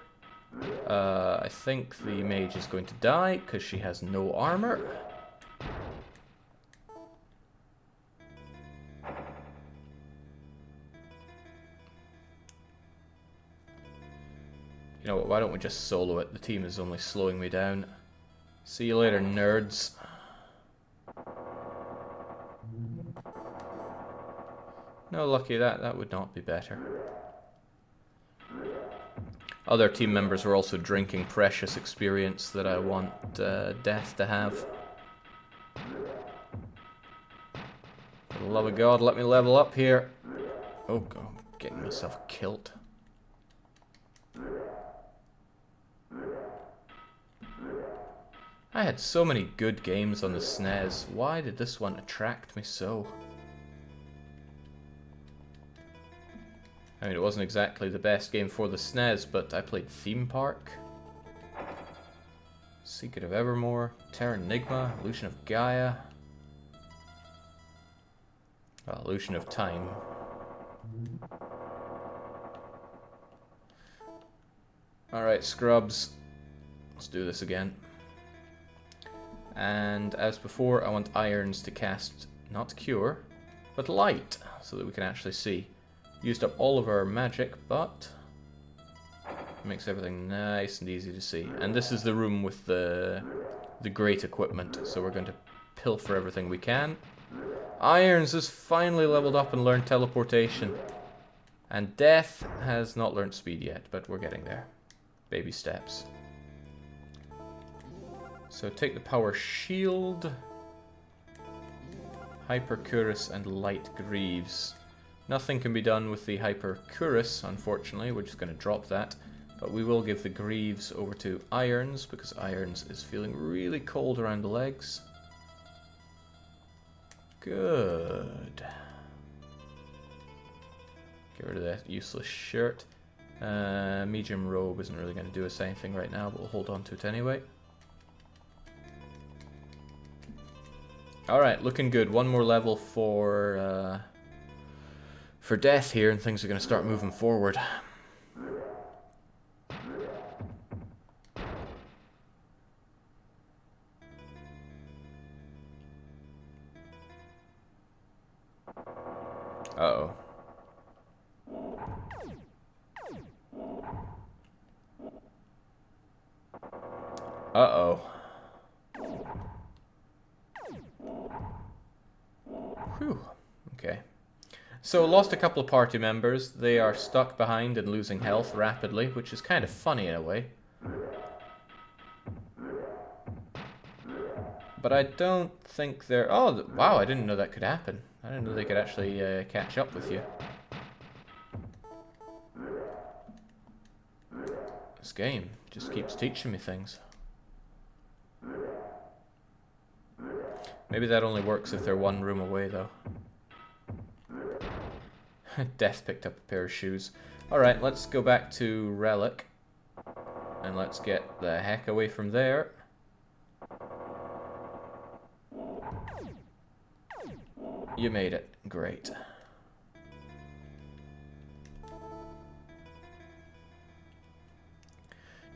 I think the mage is going to die, because she has no armor. You know what, why don't we just solo it? The team is only slowing me down. See you later, nerds. No, lucky that would not be better. Other team members are also drinking precious experience that I want Death to have. For the love of God, let me level up here. Oh God, I'm getting myself killed. I had so many good games on the SNES. Why did this one attract me so? I mean, it wasn't exactly the best game for the SNES, but I played Theme Park, Secret of Evermore, Terranigma, Illusion of Gaia, Illusion of Time. Alright, scrubs. Let's do this again. And as before, I want irons to cast, not cure, but light, so that we can actually see. Used up all of our magic, but it makes everything nice and easy to see. And this is the room with the great equipment, so we're going to pilfer everything we can. Irons has finally leveled up and learned teleportation. And Death has not learned speed yet, but we're getting there. Baby steps. So take the power shield, Hypercurus, and light greaves. Nothing can be done with the Hypercurus, unfortunately. We're just going to drop that. But we will give the greaves over to Irons, because Irons is feeling really cold around the legs. Good. Get rid of that useless shirt. Medium robe isn't really going to do us anything right now, but we'll hold on to it anyway. Alright, looking good. One more level for Death here, and things are going to start moving forward. Uh-oh. Uh-oh. Whew. Okay. So, lost a couple of party members. They are stuck behind and losing health rapidly, which is kind of funny in a way. But I don't think they're... Oh, wow, I didn't know that could happen. I didn't know they could actually catch up with you. This game just keeps teaching me things. Maybe that only works if they're one room away, though. Death picked up a pair of shoes. Alright, let's go back to Relic. And let's get the heck away from there. You made it. Great.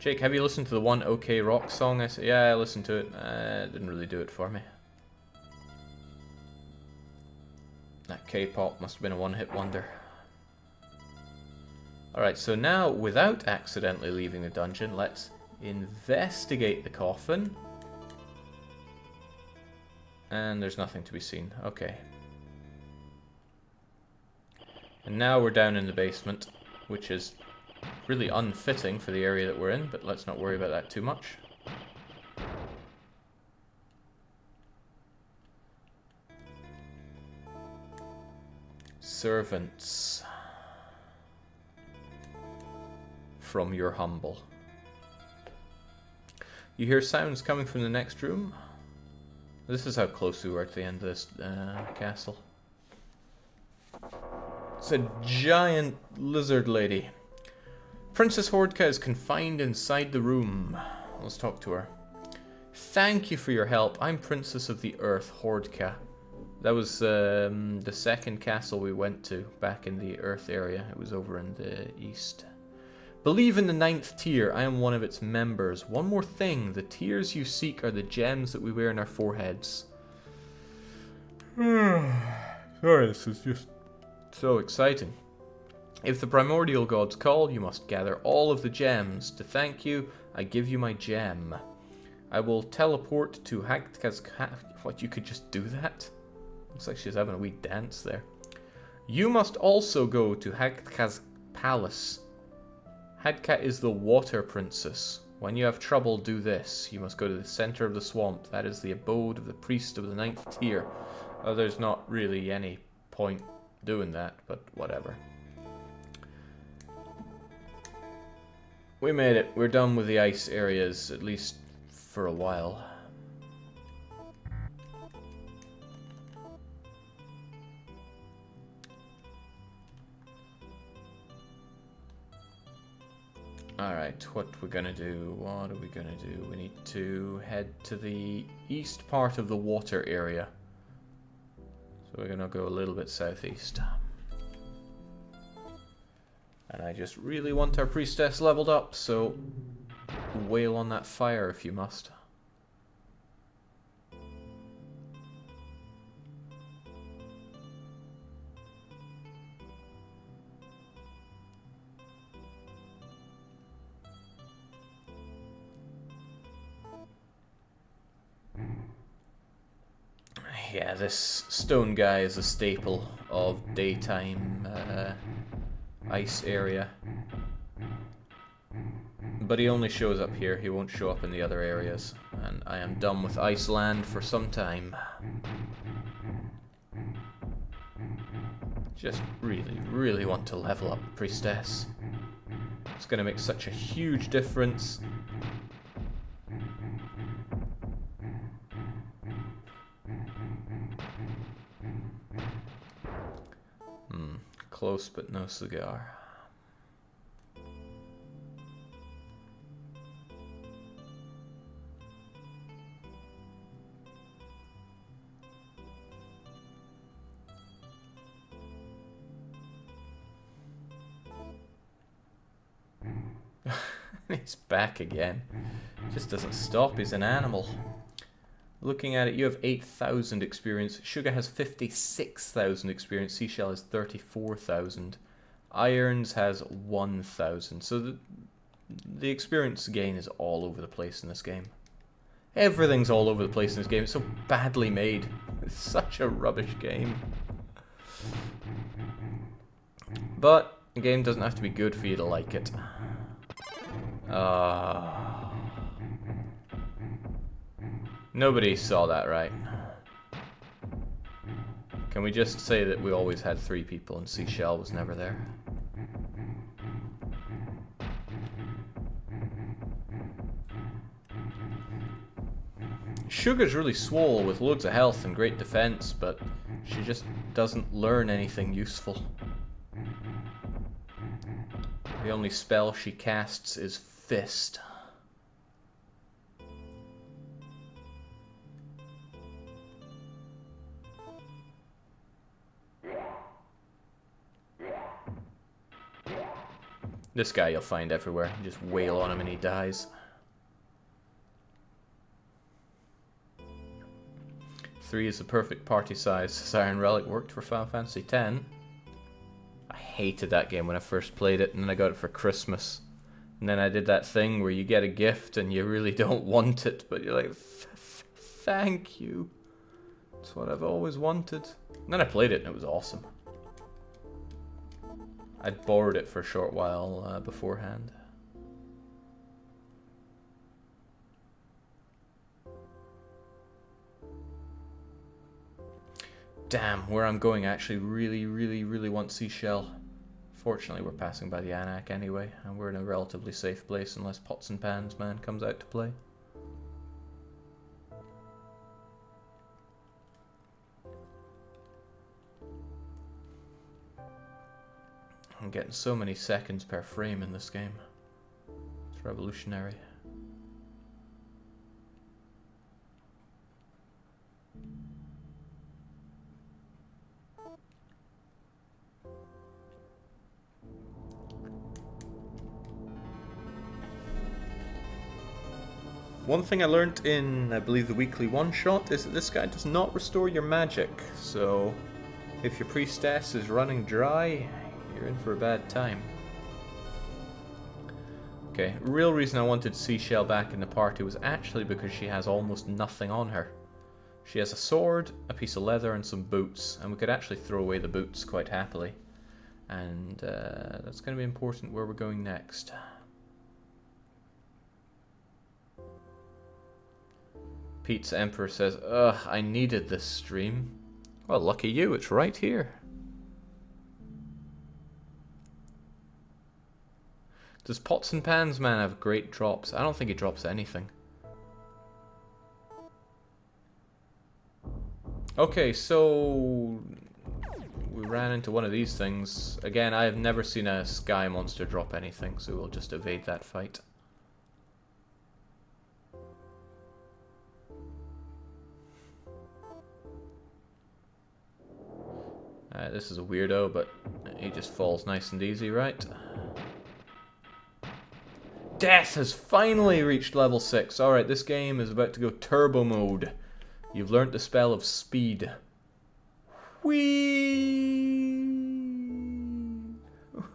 Jake, have you listened to the one OK Rock song? I said, yeah, I listened to it. It didn't really do it for me. That K-pop must have been a one-hit wonder. Alright, so now, without accidentally leaving the dungeon, let's investigate the coffin. And there's nothing to be seen. Okay. And now we're down in the basement, which is really unfitting for the area that we're in, but let's not worry about that too much. Servants. From your humble. You hear sounds coming from the next room. This is how close we were to the end of this castle. It's a giant lizard lady. Princess Hordka is confined inside the room. Let's talk to her. Thank you for your help. I'm Princess of the Earth, Hordka. That was the second castle we went to back in the Earth area. It was over in the east. Believe in the 9th tier. I am one of its members. One more thing. The tiers you seek are the gems that we wear in our foreheads. Sorry, this is just so exciting. If the primordial gods call, you must gather all of the gems. To thank you, I give you my gem. I will teleport to Hagtka's... What, you could just do that? Looks like she's having a wee dance there. You must also go to Hagtka's palace. Hagtka is the water princess. When you have trouble, do this. You must go to the center of the swamp. That is the abode of the priest of the 9th tier. There's not really any point doing that, but whatever. We made it. We're done with the ice areas, at least for a while. Alright, what we're gonna do, what are we gonna do? We need to head to the east part of the water area. So we're gonna go a little bit southeast. And I just really want our priestess leveled up, so wail on that fire if you must. Yeah, this stone guy is a staple of daytime ice area. But he only shows up here, he won't show up in the other areas. And I am done with Iceland for some time. Just really, really want to level up Priestess. It's going to make such a huge difference. Close but no cigar. He's back again. Just doesn't stop, he's an animal. Looking at it, you have 8,000 experience. Sugar has 56,000 experience. Seashell has 34,000. Irons has 1,000. So the experience gain is all over the place in this game. Everything's all over the place in this game. It's so badly made. It's such a rubbish game. But the game doesn't have to be good for you to like it. Nobody saw that, right? Can we just say that we always had 3 people and Seashell was never there? Sugar's really swole with loads of health and great defense, but she just doesn't learn anything useful. The only spell she casts is Fist. This guy you'll find everywhere. You just wail on him and he dies. 3 is the perfect party size. Siren Relic worked for Final Fantasy X. I hated that game when I first played it, and then I got it for Christmas. And then I did that thing where you get a gift and you really don't want it, but you're like, thank you. It's what I've always wanted. And then I played it and it was awesome. I'd borrowed it for a short while beforehand. Damn, where I'm going I actually really want Seashell. Fortunately, we're passing by the Anak anyway, and we're in a relatively safe place unless Pots and Pans Man comes out to play. I'm getting so many seconds per frame in this game. It's revolutionary. One thing I learned in, I believe, the weekly one-shot is that this guy does not restore your magic, so if your priestess is running dry, you're in for a bad time. Okay, real reason I wanted Seashell back in the party was actually because she has almost nothing on her. She has a sword, a piece of leather, and some boots, and we could actually throw away the boots quite happily. And that's going to be important where we're going next. Pete's Emperor says, ugh, I needed this stream. Well, lucky you, it's right here. Does Pots and Pans Man have great drops? I don't think he drops anything. Okay, so we ran into one of these things. Again, I have never seen a sky monster drop anything, so we'll just evade that fight. This is a weirdo, but he just falls nice and easy, right? Death has finally reached level 6. Alright, this game is about to go turbo mode. You've learnt the spell of speed. Whee!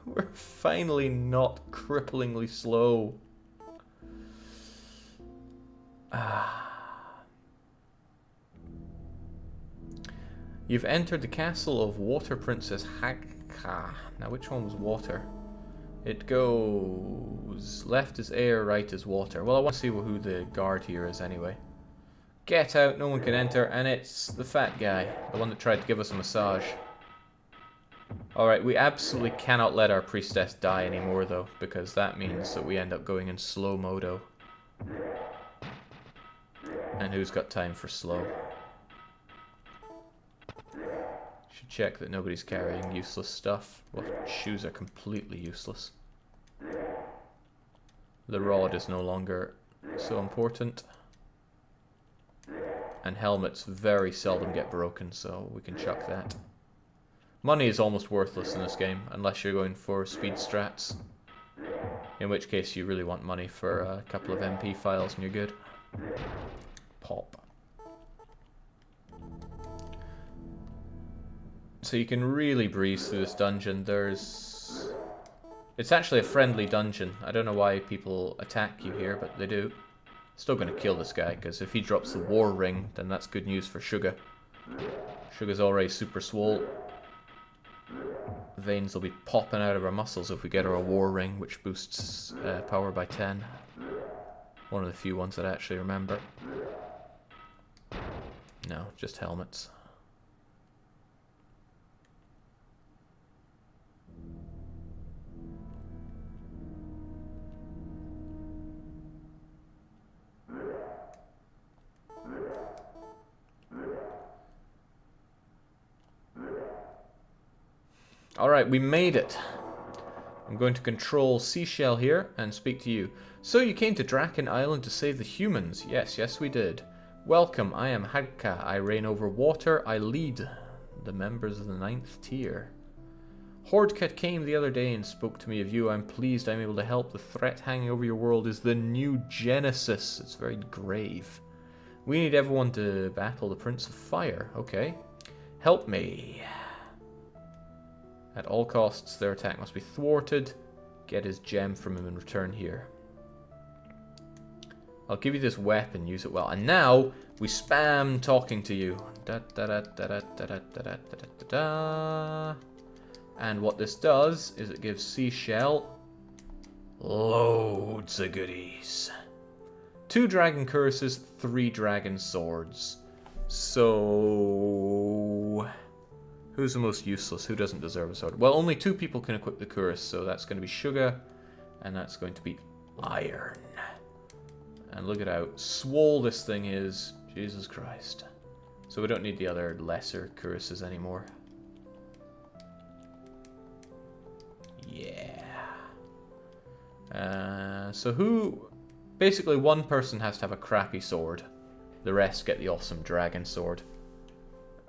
We're finally not cripplingly slow. You've entered the castle of Water Princess Hakka. Now, which one was water? It goes... left is air, right is water. Well, I want to see who the guard here is anyway. Get out, no one can enter, and it's the fat guy. The one that tried to give us a massage. Alright, we absolutely cannot let our priestess die anymore, though, because that means that we end up going in slow modo. And who's got time for slow? Should check that nobody's carrying useless stuff. Well, shoes are completely useless. The rod is no longer so important. And helmets very seldom get broken, so we can chuck that. Money is almost worthless in this game, unless you're going for speed strats. In which case you really want money for a couple of MP files and you're good. Pop. So you can really breeze through this dungeon. It's actually a friendly dungeon. I don't know why people attack you here, but they do. Still going to kill this guy, because if he drops the war ring, then that's good news for Sugar. Sugar's already super swole. Veins will be popping out of her muscles if we get her a war ring, which boosts power by 10. One of the few ones that I actually remember. No, just helmets. Alright, we made it. I'm going to control Seashell here and speak to you. So you came to Draken Island to save the humans. Yes, we did. Welcome, I am Hagka. I reign over water. I lead the members of the 9th tier. Hordcat came the other day and spoke to me of you. I'm pleased I'm able to help. The threat hanging over your world is the new Genesis. It's very grave. We need everyone to battle the Prince of Fire. Okay. Help me. At all costs, their attack must be thwarted. Get his gem from him and return here. I'll give you this weapon. Use it well. And now, we spam talking to you. Da da da da da da da da da da da. And what this does is it gives Seashell loads of goodies. 2 dragon curses, 3 dragon swords. So who's the most useless? Who doesn't deserve a sword? Well, only 2 people can equip the curse, so that's going to be Sugar, and that's going to be Iron. And look at how swole this thing is. Jesus Christ. So we don't need the other lesser curses anymore. Yeah. So who... Basically, one person has to have a crappy sword. The rest get the awesome dragon sword.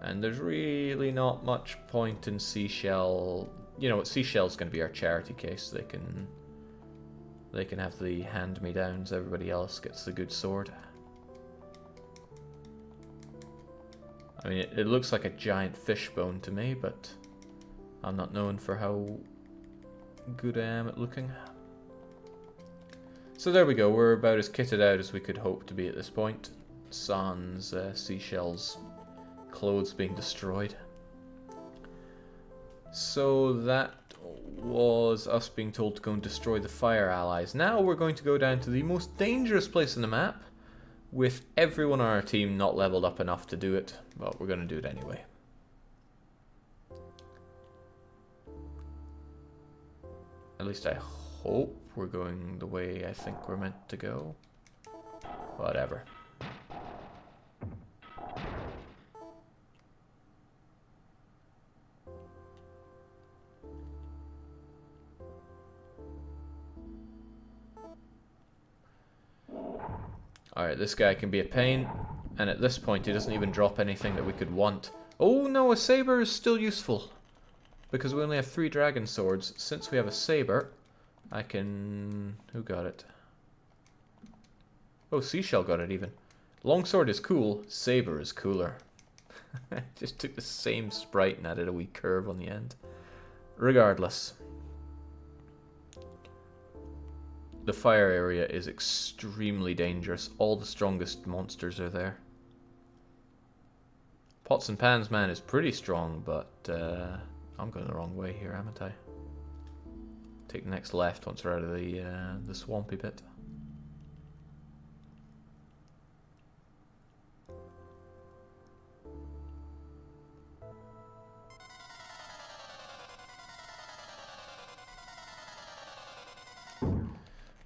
And there's really not much point in Seashell. You know what, Seashell's going to be our charity case. They can have the hand-me-downs. Everybody else gets the good sword. I mean, it looks like a giant fishbone to me, but I'm not known for how good I am at looking. So there we go, we're about as kitted out as we could hope to be at this point. Sans Seashell's clothes being destroyed. So that was us being told to go and destroy the fire allies. Now we're going to go down to the most dangerous place on the map, with everyone on our team not leveled up enough to do it, but we're going to do it anyway. At least I hope we're going the way I think we're meant to go. Whatever. Alright, this guy can be a pain, and at this point he doesn't even drop anything that we could want. Oh no, a saber is still useful, because we only have 3 dragon swords. Since we have a saber, I can... Who got it? Oh, Seashell got it even. Longsword is cool, saber is cooler. Just took the same sprite and added a wee curve on the end. Regardless. The fire area is extremely dangerous. All the strongest monsters are there. Pots and Pans man is pretty strong, but I'm going the wrong way here, haven't I? Take the next left once we're out of the swampy bit.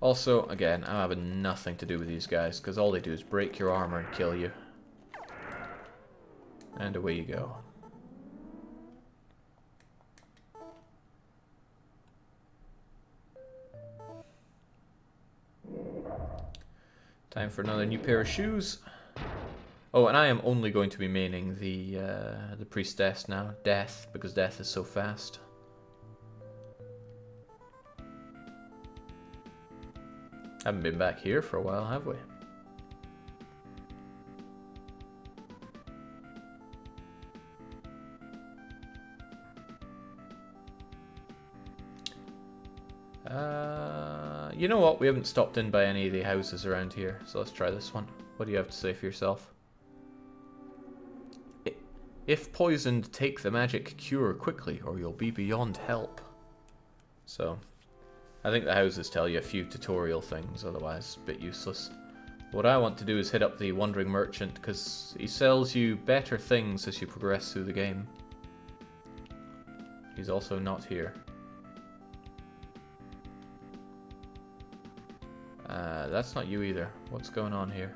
Also, again, I'm having nothing to do with these guys, because all they do is break your armor and kill you. And away you go. Time for another new pair of shoes. Oh, and I am only going to be maining the priestess now, Death, because Death is so fast. Haven't been back here for a while, have we? You know what? We haven't stopped in by any of the houses around here, so let's try this one. What do you have to say for yourself? If poisoned, take the magic cure quickly, or you'll be beyond help. So, I think the houses tell you a few tutorial things, otherwise a bit useless. What I want to do is hit up the Wandering Merchant, because he sells you better things as you progress through the game. He's also not here. That's not you either. What's going on here?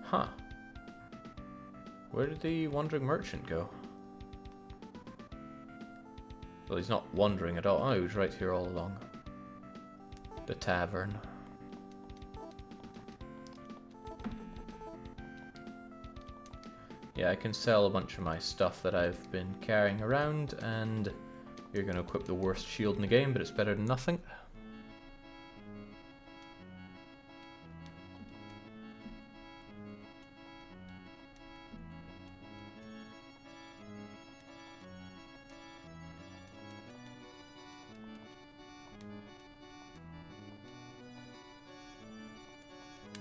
Huh. Where did the Wandering Merchant go? Well, he's not wandering at all. Oh, he was right here all along. The tavern. Yeah, I can sell a bunch of my stuff that I've been carrying around, and you're going to equip the worst shield in the game, but it's better than nothing.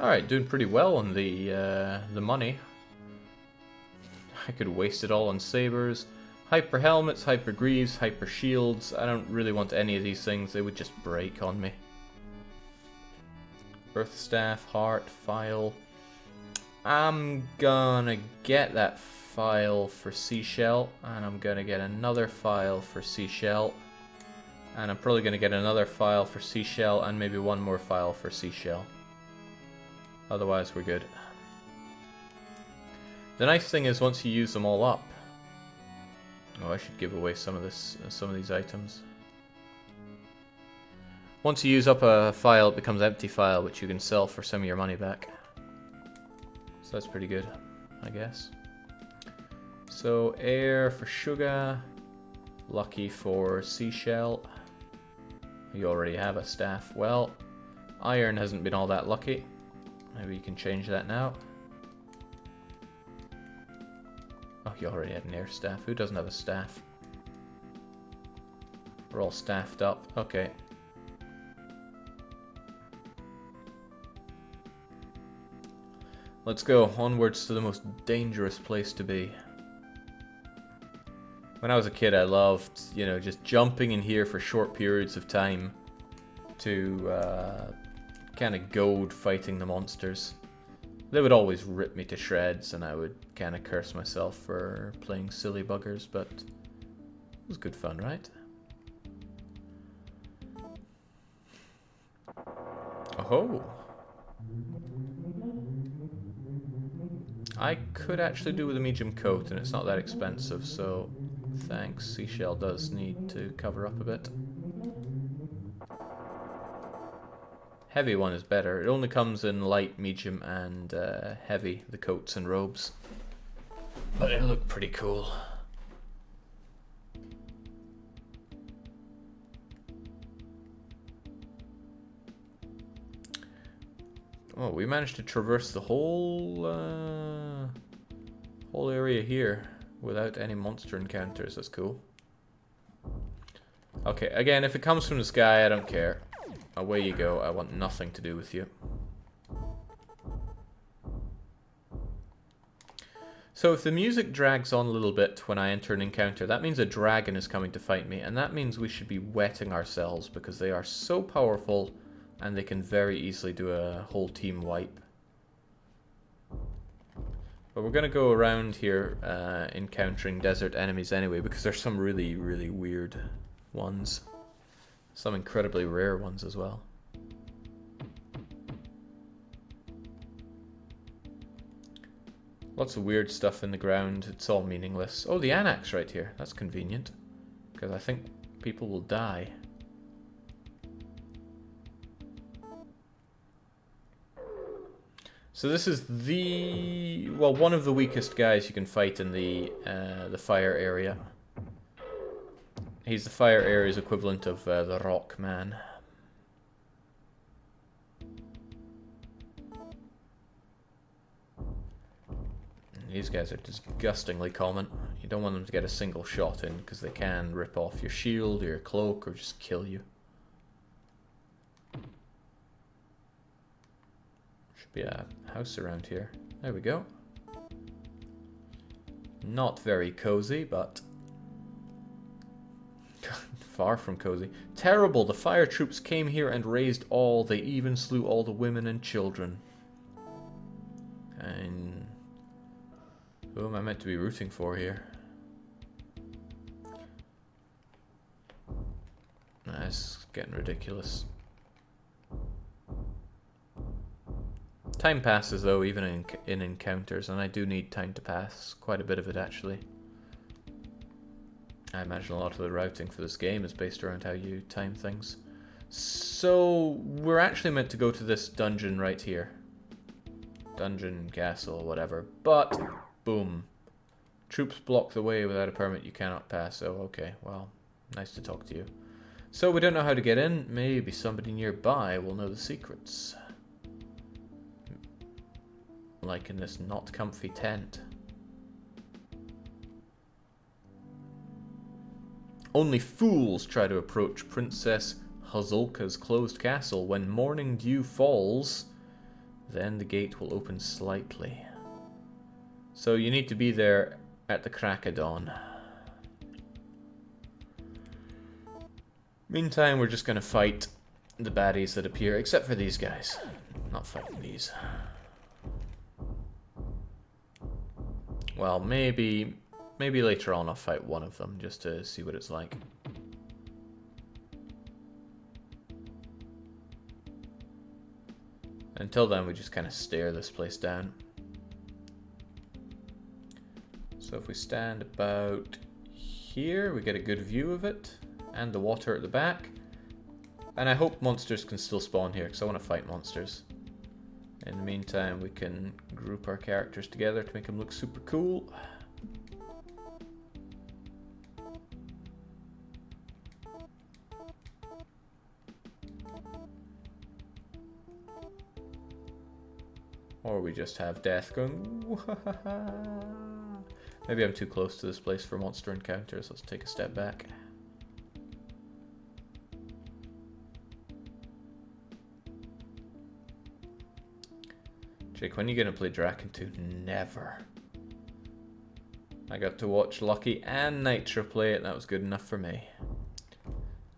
Alright, doing pretty well on the money. I could waste it all on sabers. Hyper helmets, hyper greaves, hyper shields. I don't really want any of these things, they would just break on me. Earth staff, heart, file. I'm gonna get that file for seashell, and I'm gonna get another file for seashell. And I'm probably gonna get another file for seashell, and maybe one more file for seashell. Otherwise, we're good. The nice thing is, once you use them all up... Oh, I should give away some of these items. Once you use up a file, it becomes an empty file, which you can sell for some of your money back. So that's pretty good, I guess. So, air for sugar. Lucky for seashell. You already have a staff. Well, iron hasn't been all that lucky. Maybe you can change that now. Oh, you already had an air staff. Who doesn't have a staff? We're all staffed up. Okay. Let's go onwards to the most dangerous place to be. When I was a kid, I loved, you know, just jumping in here for short periods of time to kind of goad fighting the monsters. They would always rip me to shreds, and I would kind of curse myself for playing silly buggers, but it was good fun, right? Oh! I could actually do with a medium coat, and it's not that expensive, so thanks. Seashell does need to cover up a bit. Heavy one is better. It only comes in light, medium, and heavy, the coats and robes. But it'll look pretty cool. Oh, we managed to traverse the whole area here without any monster encounters. That's cool. Okay, again, if it comes from the sky, I don't care. Away you go. I want nothing to do with you. So if the music drags on a little bit when I enter an encounter, that means a dragon is coming to fight me, and that means we should be wetting ourselves because they are so powerful and they can very easily do a whole team wipe. But we're going to go around here encountering desert enemies anyway, because there's some really, really weird ones. Some incredibly rare ones as well. Lots of weird stuff in the ground. It's all meaningless. Oh, the annex right here. That's convenient. Because I think people will die. So this is one of the weakest guys you can fight in the fire area. He's the fire area's equivalent of the rock man. These guys are disgustingly common. You don't want them to get a single shot in because they can rip off your shield or your cloak or just kill you. Should be a house around here. There we go. Not very cozy, but far from cozy. Terrible! The fire troops came here and razed all. They even slew all the women and children. And who am I meant to be rooting for here? That's getting ridiculous. Time passes though, even in encounters, and I do need time to pass. Quite a bit of it actually. I imagine a lot of the routing for this game is based around how you time things. So we're actually meant to go to this dungeon right here. Dungeon, castle, whatever. But, boom. Troops block the way. Without a permit you cannot pass. Oh, okay. Well, nice to talk to you. So we don't know how to get in. Maybe somebody nearby will know the secrets. Like in this not comfy tent. Only fools try to approach Princess Hazulka's closed castle. When morning dew falls, then the gate will open slightly. So you need to be there at the crack of dawn. Meantime, we're just going to fight the baddies that appear, except for these guys. Not fighting these. Well, maybe later on I'll fight one of them, just to see what it's like. Until then, we just kind of stare this place down. So if we stand about here, we get a good view of it. And the water at the back. And I hope monsters can still spawn here, because I want to fight monsters. In the meantime, we can group our characters together to make them look super cool. Or we just have death going... Maybe I'm too close to this place for monster encounters. Let's take a step back. Jake, when are you going to play Draken 2? Never. I got to watch Lucky and Nitro play it, and that was good enough for me.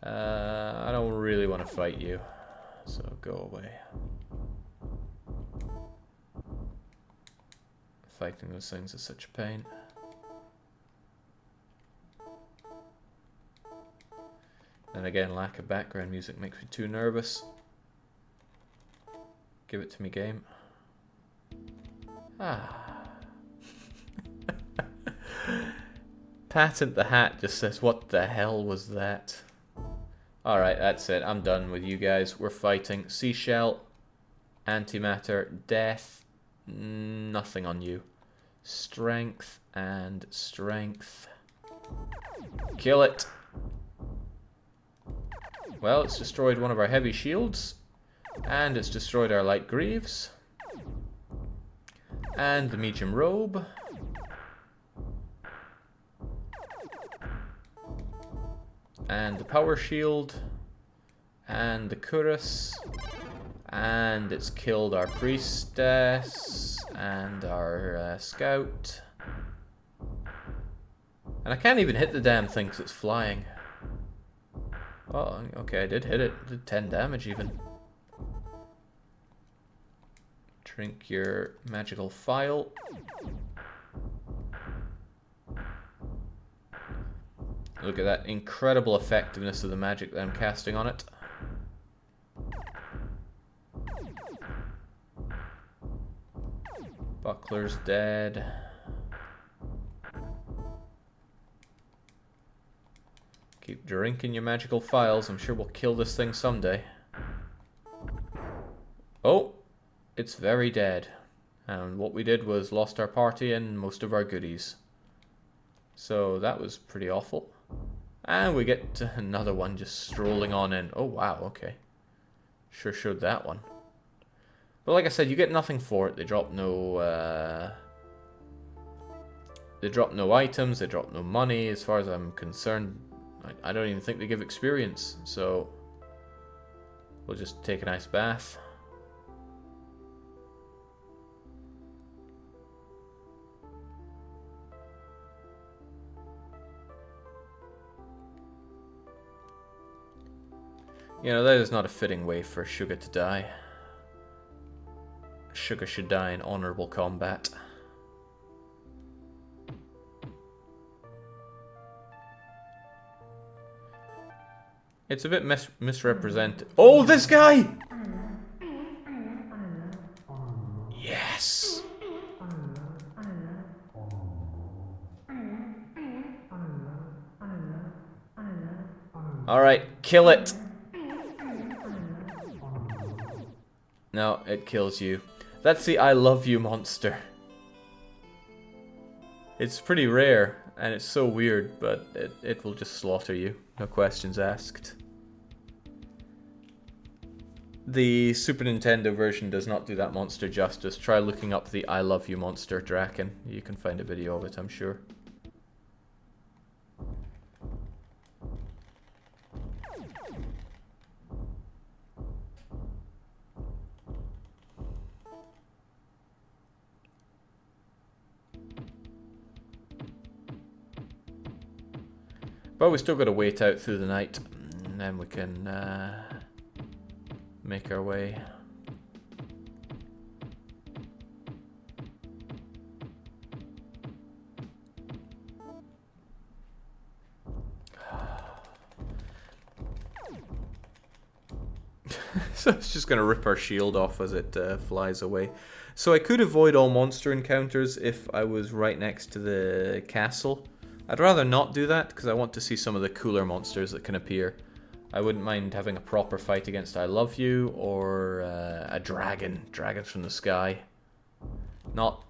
I don't really want to fight you, so go away. Fighting those things is such a pain. And again, lack of background music makes me too nervous. Give it to me, game. Ah. Patent the Hat just says, what the hell was that? Alright, that's it. I'm done with you guys. We're fighting Seashell, Antimatter, Death, nothing on you. Strength and Strength. Kill it. Well, it's destroyed one of our heavy shields. And it's destroyed our light greaves. And the medium robe. And the power shield. And the cuirass. And it's killed our priestess. And our scout. And I can't even hit the damn thing because it's flying. Oh, okay, I did hit it. Did 10 damage even. Drink your magical file. Look at that incredible effectiveness of the magic that I'm casting on it. Buckler's dead. Keep drinking your magical files. I'm sure we'll kill this thing someday. Oh! It's very dead. And what we did was lost our party and most of our goodies. So that was pretty awful. And we get another one just strolling on in. Oh wow, okay. Sure showed that one. But like I said, you get nothing for it. They drop no items, they drop no money. As far as I'm concerned, I don't even think they give experience. So we'll just take a nice bath. You know, that is not a fitting way for Sugar to die. Sugar should die in honorable combat. It's a bit misrepresented. Oh, this guy! Yes! Alright, kill it! No, it kills you. That's the I love you monster. It's pretty rare, and it's so weird, but it will just slaughter you. No questions asked. The Super Nintendo version does not do that monster justice. Try looking up the I Love You monster Draken. You can find a video of it, I'm sure. But we still got to wait out through the night, and then we can make our way. So it's just going to rip our shield off as it flies away. So I could avoid all monster encounters if I was right next to the castle. I'd rather not do that because I want to see some of the cooler monsters that can appear. I wouldn't mind having a proper fight against I Love You or a dragon. Dragons from the sky. Not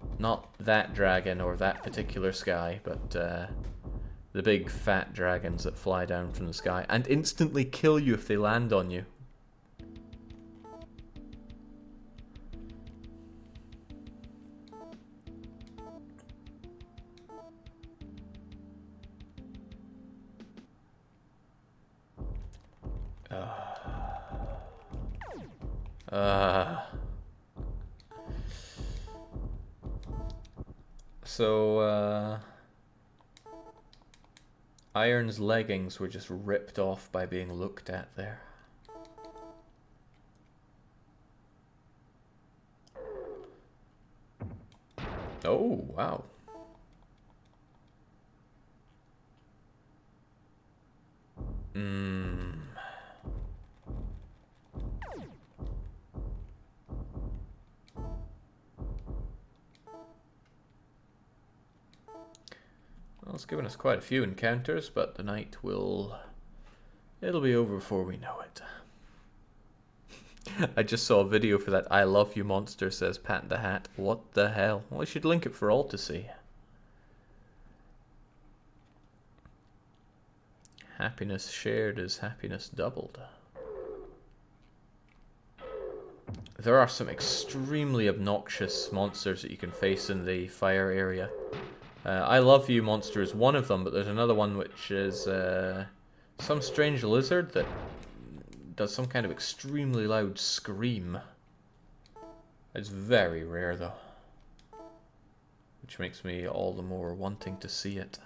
that dragon or that particular sky, but the big fat dragons that fly down from the sky and instantly kill you if they land on you. So, Iron's leggings were just ripped off by being looked at there. Oh, wow. Well, it's given us quite a few encounters, but the night will... it'll be over before we know it. I just saw a video for that I Love You monster, says Pat the Hat. What the hell? Well, I should link it for all to see. Happiness shared is happiness doubled. There are some extremely obnoxious monsters that you can face in the fire area. I Love You monster is one of them, but there's another one which is some strange lizard that does some kind of extremely loud scream. It's very rare though, which makes me all the more wanting to see it.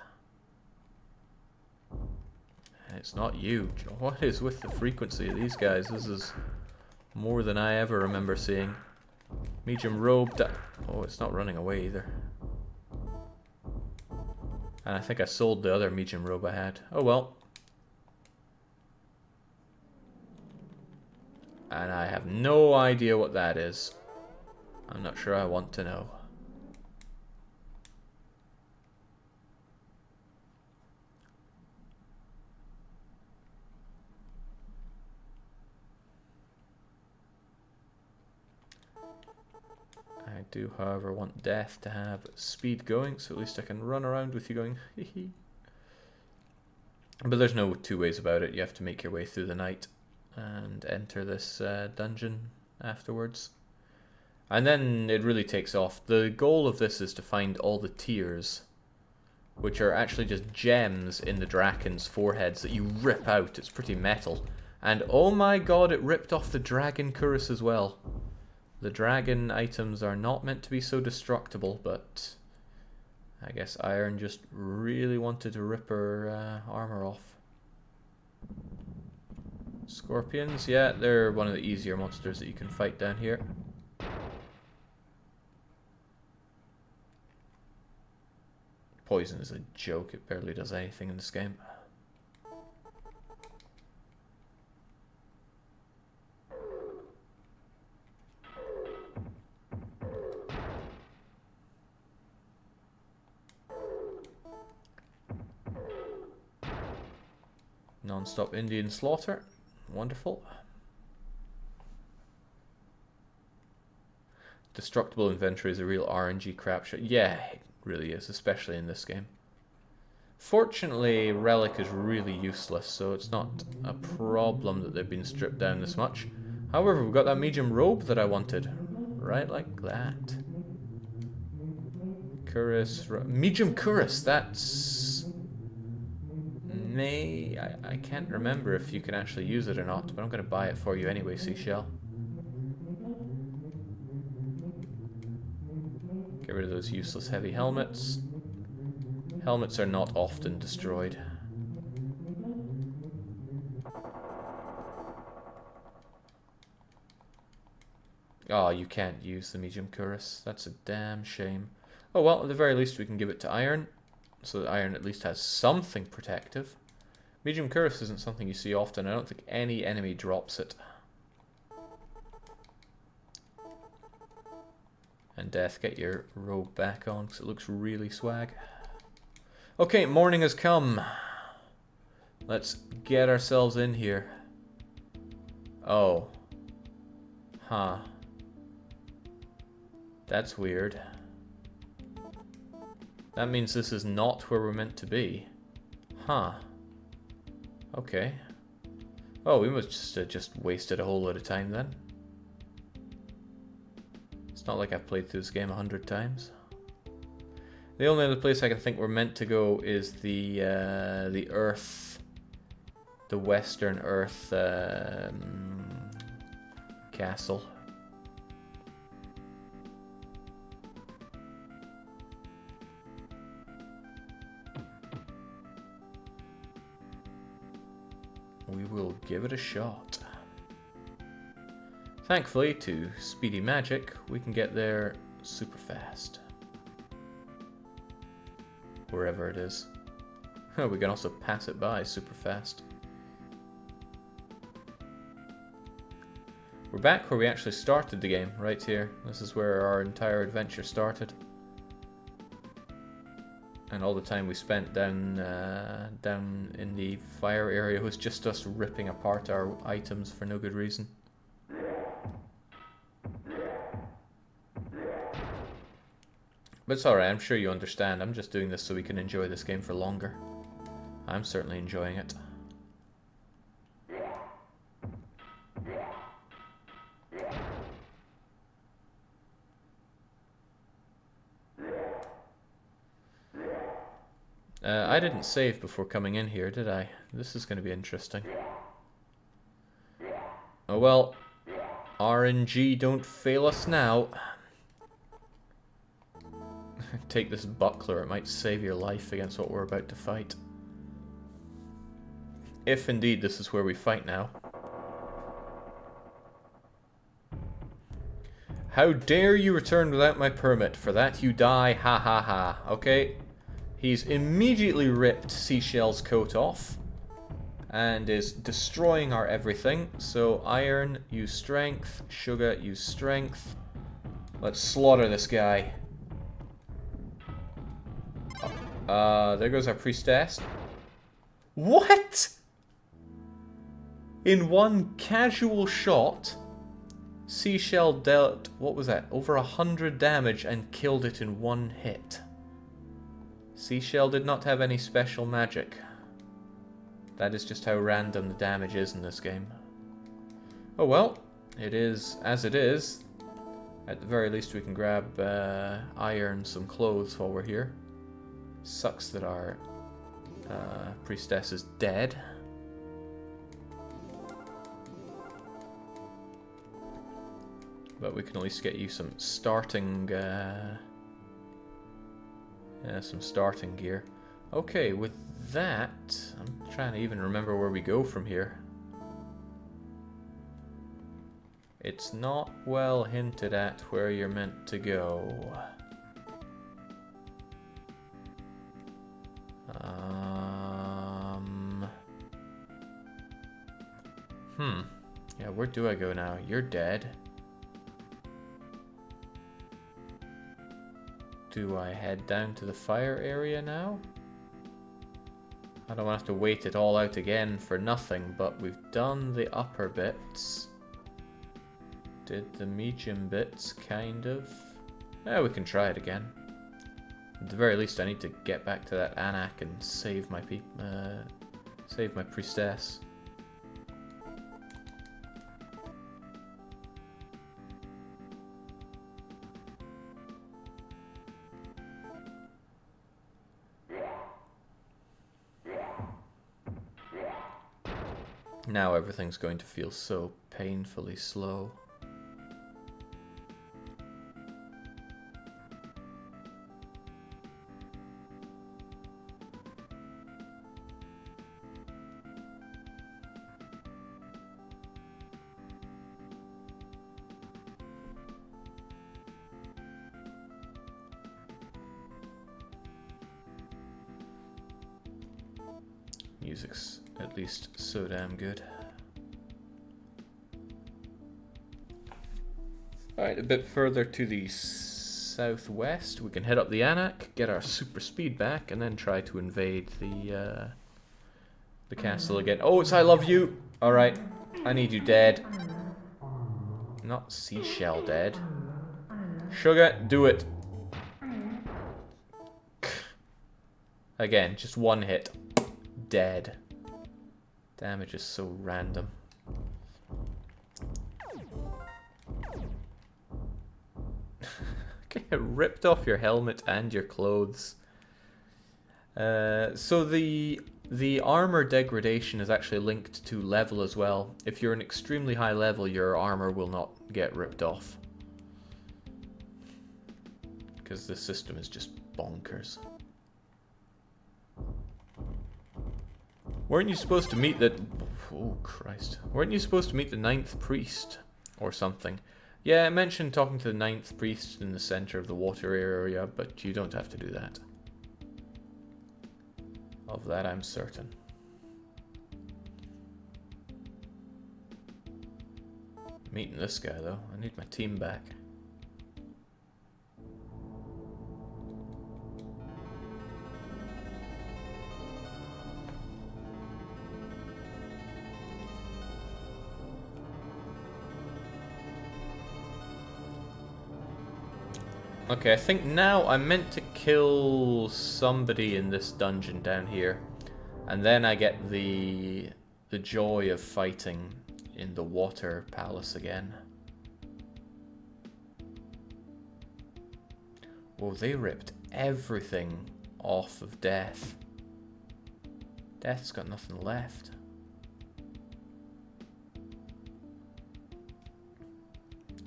And it's not you. What is with the frequency of these guys? This is more than I ever remember seeing. Medium robe. Oh, it's not running away either. And I think I sold the other medium robe I had. Oh well. And I have no idea what that is. I'm not sure I want to know. I do, however, want Death to have speed going, so at least I can run around with you going, hee hee. But there's no two ways about it. You have to make your way through the night and enter this dungeon afterwards. And then it really takes off. The goal of this is to find all the tears, which are actually just gems in the Draken's foreheads that you rip out. It's pretty metal. And oh my god, it ripped off the dragon cuirass as well. The dragon items are not meant to be so destructible, but I guess Iron just really wanted to rip her armor off. Scorpions, yeah, they're one of the easier monsters that you can fight down here. Poison is a joke, it barely does anything in this game. Non-stop Indian slaughter. Wonderful. Destructible inventory is a real RNG crap shot. Yeah, Really is, especially in this game. Fortunately, Relic is really useless, so it's not a problem that they've been stripped down this much. However, we've got that medium robe that I wanted. Right like that. Medium Cuirass, that's... I can't remember if you can actually use it or not, but I'm going to buy it for you anyway, Seashell. Get rid of those useless heavy helmets. Helmets are not often destroyed. Oh, you can't use the medium cuirass. That's a damn shame. Oh well, at the very least we can give it to Iron, so that Iron at least has something protective. Medium cuirass isn't something you see often. I don't think any enemy drops it. And Death, get your robe back on, because it looks really swag. Okay, morning has come. Let's get ourselves in here. Oh. Huh. That's weird. That means this is not where we're meant to be. Huh. Okay. Oh, we must just wasted a whole lot of time then. It's not like I've played through this game 100 times. The only other place I can think we're meant to go is the Earth, the Western Earth castle. We will give it a shot. Thankfully, to speedy magic, we can get there super fast. Wherever it is. We can also pass it by super fast. We're back where we actually started the game, right here. This is where our entire adventure started. And all the time we spent down in the fire area was just us ripping apart our items for no good reason. But it's alright, I'm sure you understand. I'm just doing this so we can enjoy this game for longer. I'm certainly enjoying it. I didn't save before coming in here, did I? This is going to be interesting. Oh well, RNG, don't fail us now. Take this buckler, it might save your life against what we're about to fight. If indeed this is where we fight now. How dare you return without my permit? For that you die, ha ha ha. Okay. He's immediately ripped Seashell's coat off and is destroying our everything. So Iron, use strength. Sugar, use strength. Let's slaughter this guy. There goes our priestess. What? In one casual shot, Seashell dealt, what was that, over 100 damage and killed it in one hit. Seashell did not have any special magic. That is just how random the damage is in this game. Oh well, it is as it is. At the very least we can grab Iron some clothes while we're here. Sucks that our priestess is dead. But we can at least get you some starting gear. Okay, with that, I'm trying to even remember where we go from here. It's not well hinted at where you're meant to go. Yeah, where do I go now? You're dead. Do I head down to the fire area now? I don't want to have to wait it all out again for nothing, but we've done the upper bits. Did the medium bits, kind of. Yeah, we can try it again. At the very least, I need to get back to that Anak and save my save my priestess. Now everything's going to feel so painfully slow. Music's at least so damn good. Alright, a bit further to the southwest, we can head up the Anak, get our super speed back, and then try to invade the castle again. Oh, it's I love you! Alright, I need you dead. Not seashell dead. Sugar, do it. Again, just one hit. Dead. Damage is so random. Get ripped off your helmet and your clothes. So the armor degradation is actually linked to level as well. If you're an extremely high level, your armor will not get ripped off. Because the system is just bonkers. Weren't you supposed to meet the... Oh, Christ. Weren't you supposed to meet the 9th priest? Or something? Yeah, I mentioned talking to the 9th priest in the center of the water area, but you don't have to do that. Of that I'm certain. Meeting this guy, though. I need my team back. Okay, I think now I'm meant to kill somebody in this dungeon down here. And then I get the joy of fighting in the water palace again. Oh, they ripped everything off of Death. Death's got nothing left.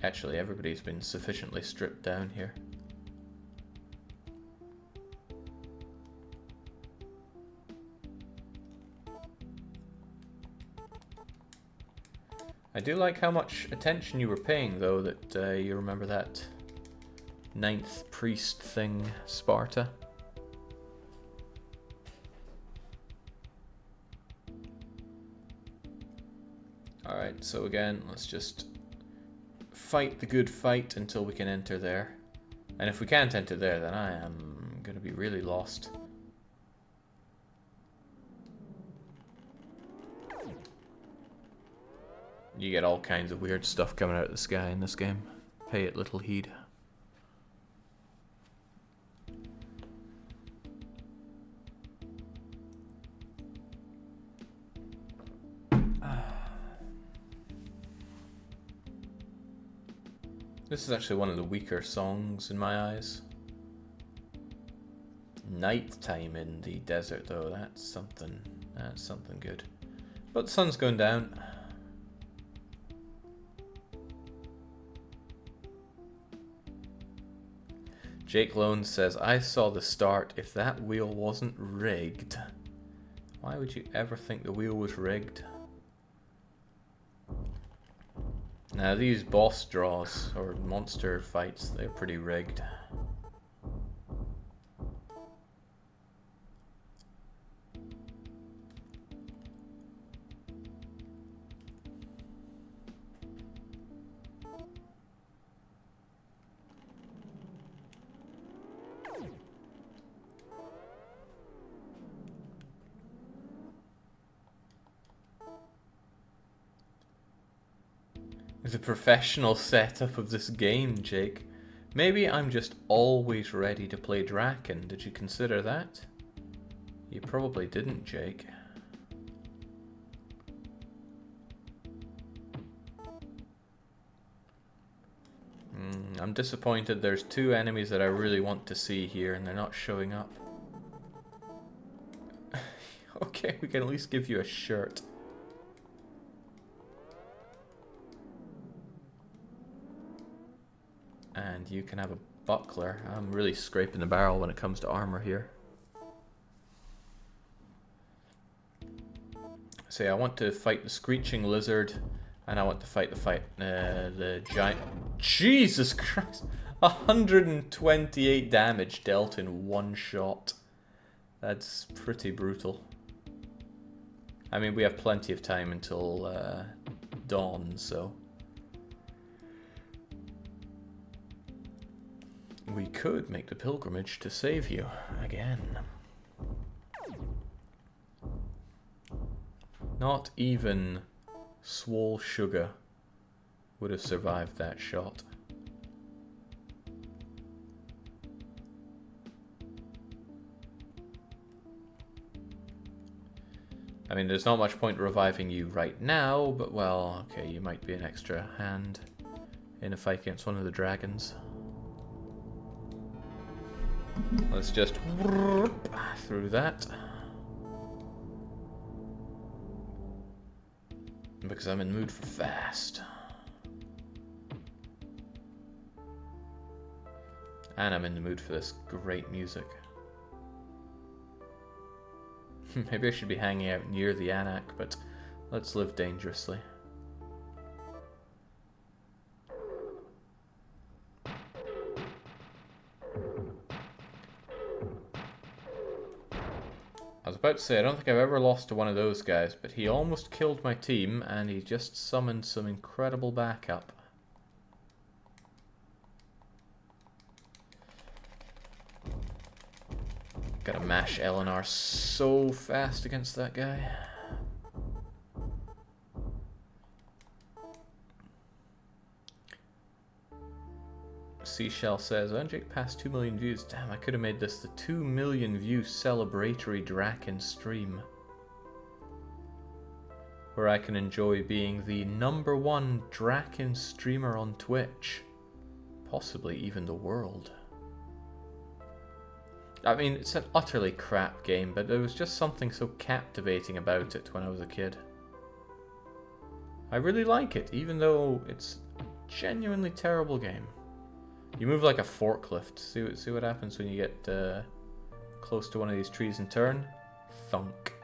Actually, everybody's been sufficiently stripped down here. I do like how much attention you were paying, though, that you remember that 9th priest thing, Sparta. Alright, so again, let's just fight the good fight until we can enter there. And if we can't enter there, then I am going to be really lost. You get all kinds of weird stuff coming out of the sky in this game. Pay it little heed. This is actually one of the weaker songs in my eyes. Nighttime in the desert, though, that's something good. But the sun's going down. Jake Lone says, I saw the start. If that wheel wasn't rigged. Why would you ever think the wheel was rigged? Now these boss draws, or monster fights, they're pretty rigged. The professional setup of this game, Jake. Maybe I'm just always ready to play Draken. Did you consider that? You probably didn't, Jake. I'm disappointed. There's two enemies that I really want to see here and they're not showing up. Okay, we can at least give you a shirt. And you can have a buckler. I'm really scraping the barrel when it comes to armor here. So yeah, I want to fight the screeching lizard, and I want to fight the giant. Jesus Christ! 128 damage dealt in one shot. That's pretty brutal. I mean, we have plenty of time until dawn, so we could make the pilgrimage to save you again. Not even Swole Sugar would have survived that shot. I mean, there's not much point reviving you right now, but well, okay, you might be an extra hand in a fight against one of the dragons. Let's just through that. Because I'm in the mood for fast. And I'm in the mood for this great music. Maybe I should be hanging out near the Anak, but let's live dangerously. I was about to say, I don't think I've ever lost to one of those guys, but he almost killed my team, and he just summoned some incredible backup. Gotta mash Eleanor so fast against that guy. Seashell says, Jake passed 2 million views. Damn, I could have made this the 2 million view celebratory Draken stream. Where I can enjoy being the #1 Draken streamer on Twitch. Possibly even the world. I mean, it's an utterly crap game, but there was just something so captivating about it when I was a kid. I really like it, even though it's a genuinely terrible game. You move like a forklift. See what happens when you get close to one of these trees and turn? Thunk.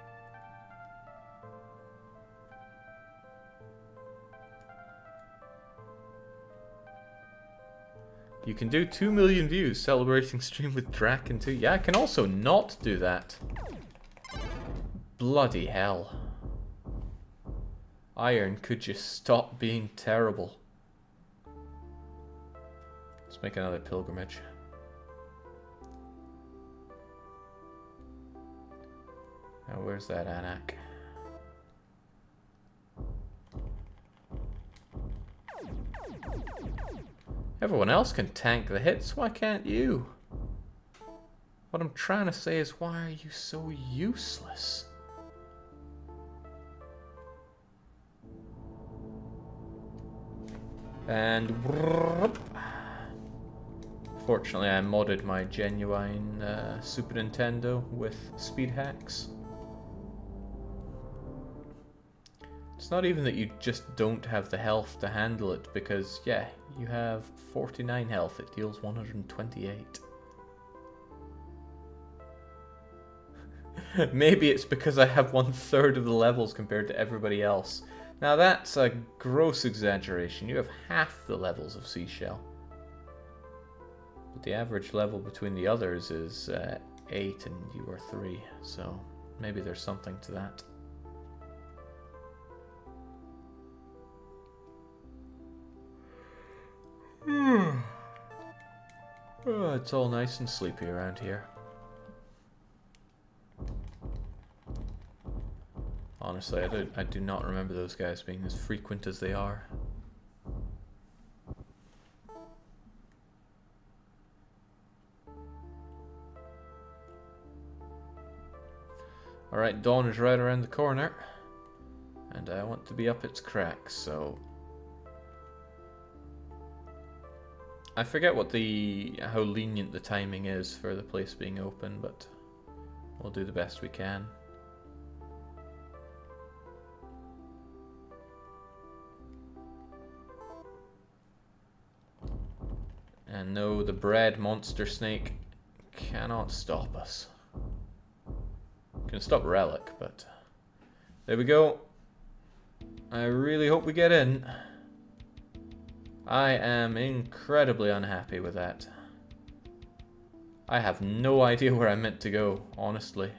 You can do 2 million views celebrating stream with Draken 2. Yeah, I can also not do that. Bloody hell. Iron, could you stop being terrible? Let's make another pilgrimage. Now, where's that Anak? Everyone else can tank the hits, why can't you? What I'm trying to say is, why are you so useless? And fortunately I modded my genuine Super Nintendo with speed hacks. It's not even that you just don't have the health to handle it, because yeah, you have 49 health, it deals 128. Maybe it's because I have 1/3 of the levels compared to everybody else. Now that's a gross exaggeration. You have half the levels of Seashell. But the average level between the others is 8 and you are 3, so maybe there's something to that. Oh, it's all nice and sleepy around here. Honestly, I do not remember those guys being as frequent as they are. Alright, dawn is right around the corner. And I want to be up its crack, so... I forget what how lenient the timing is for the place being open, but we'll do the best we can. And no, the bread monster snake cannot stop us. Can stop Relic, but there we go. I really hope we get in. I am incredibly unhappy with that. I have no idea where I'm meant to go, honestly.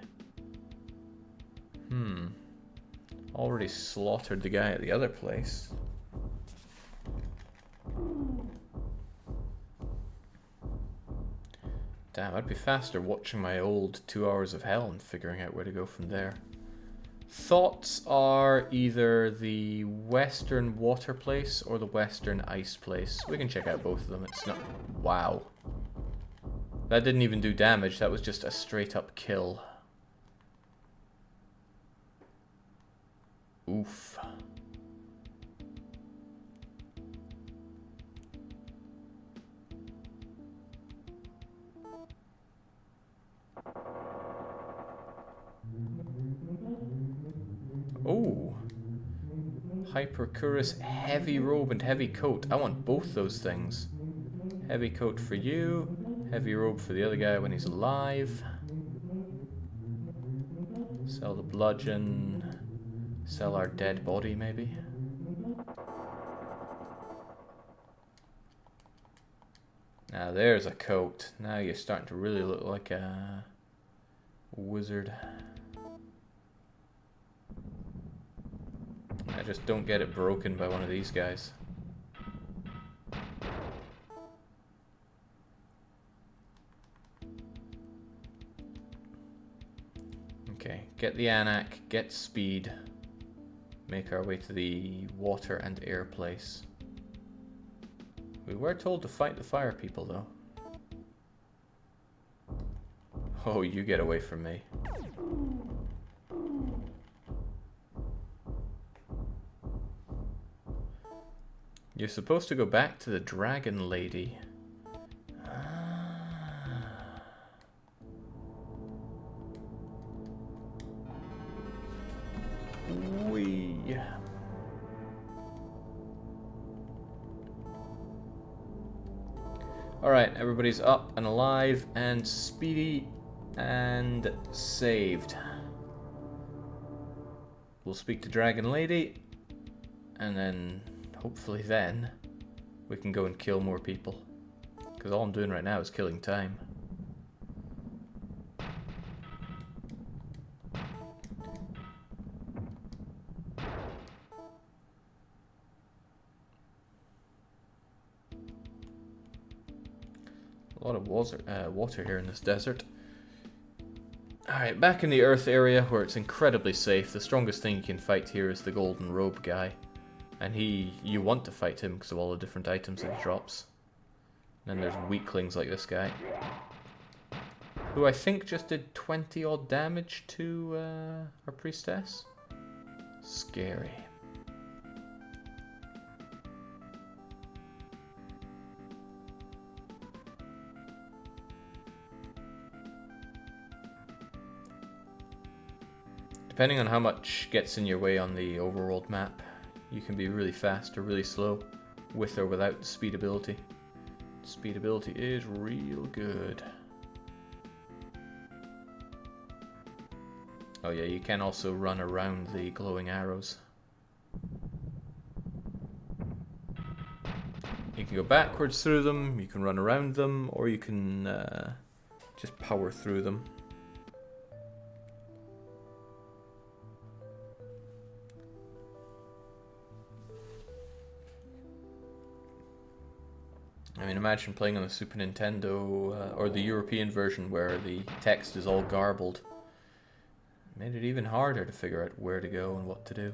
Already slaughtered the guy at the other place. Damn, I'd be faster watching my old 2 hours of hell and figuring out where to go from there. Thoughts are either the western water place or the western ice place. We can check out both of them. It's not... Wow. That didn't even do damage. That was just a straight up kill. Oof. Oh. Hypercurus heavy robe and heavy coat. I want both those things. Heavy coat for you. Heavy robe for the other guy when he's alive. Sell the bludgeon. Sell our dead body, maybe. Now there's a coat. Now you're starting to really look like a wizard. I just don't get it broken by one of these guys. Okay, get the Anak, get speed. Make our way to the water and air place. We were told to fight the fire people, though. Oh, you get away from me. You're supposed to go back to the Dragon Lady. Wee. Alright, everybody's up and alive and speedy and saved. We'll speak to Dragon Lady, and then hopefully then we can go and kill more people. Because all I'm doing right now is killing time. A lot of water here in this desert. Alright, back in the Earth area where it's incredibly safe. The strongest thing you can fight here is the golden robe guy. And you want to fight him because of all the different items that he drops. And then there's weaklings like this guy. Who I think just did 20 odd damage to our priestess. Scary. Depending on how much gets in your way on the overworld map, you can be really fast or really slow, with or without the speed ability. Speed ability is real good. Oh yeah, you can also run around the glowing arrows. You can go backwards through them, you can run around them, or you can just power through them. I mean, imagine playing on the Super Nintendo or the European version where the text is all garbled. It made it even harder to figure out where to go and what to do.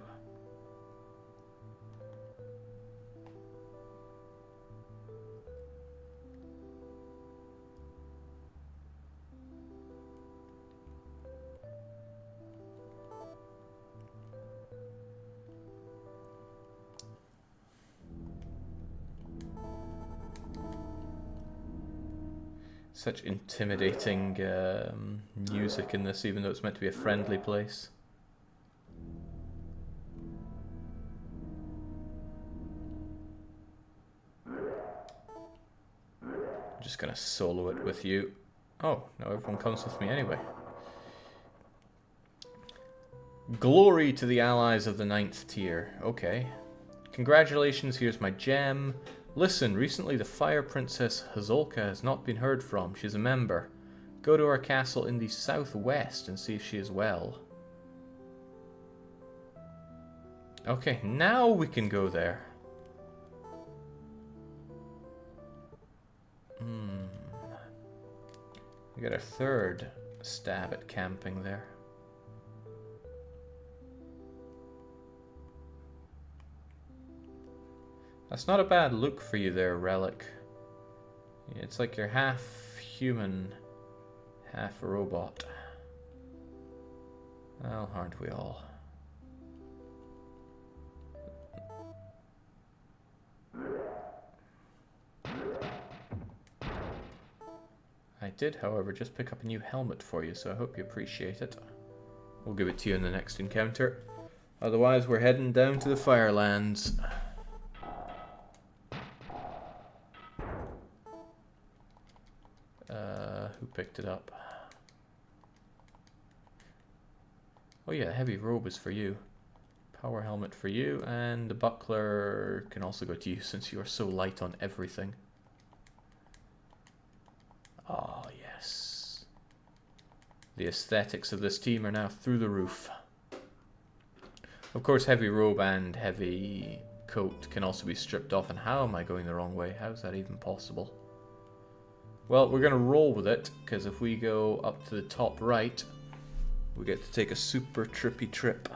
Such intimidating music in this, even though it's meant to be a friendly place. I'm just gonna solo it with you. Oh, now everyone comes with me anyway. Glory to the allies of the 9th tier. Okay. Congratulations, here's my gem. Listen, recently the Fire Princess Hazolka has not been heard from. She's a member. Go to her castle in the southwest and see if she is well. Okay, now we can go there. We got our third stab at camping there. That's not a bad look for you there, Relic. It's like you're half human, half robot. Well, aren't we all? I did, however, just pick up a new helmet for you, so I hope you appreciate it. We'll give it to you in the next encounter. Otherwise, we're heading down to the Firelands. Who picked it up? Oh yeah, heavy robe is for you. Power helmet for you, and the buckler can also go to you since you are so light on everything. Oh yes. The aesthetics of this team are now through the roof. Of course, heavy robe and heavy coat can also be stripped off, and how am I going the wrong way? How is that even possible? Well, we're going to roll with it, because if we go up to the top right, we get to take a super trippy trip.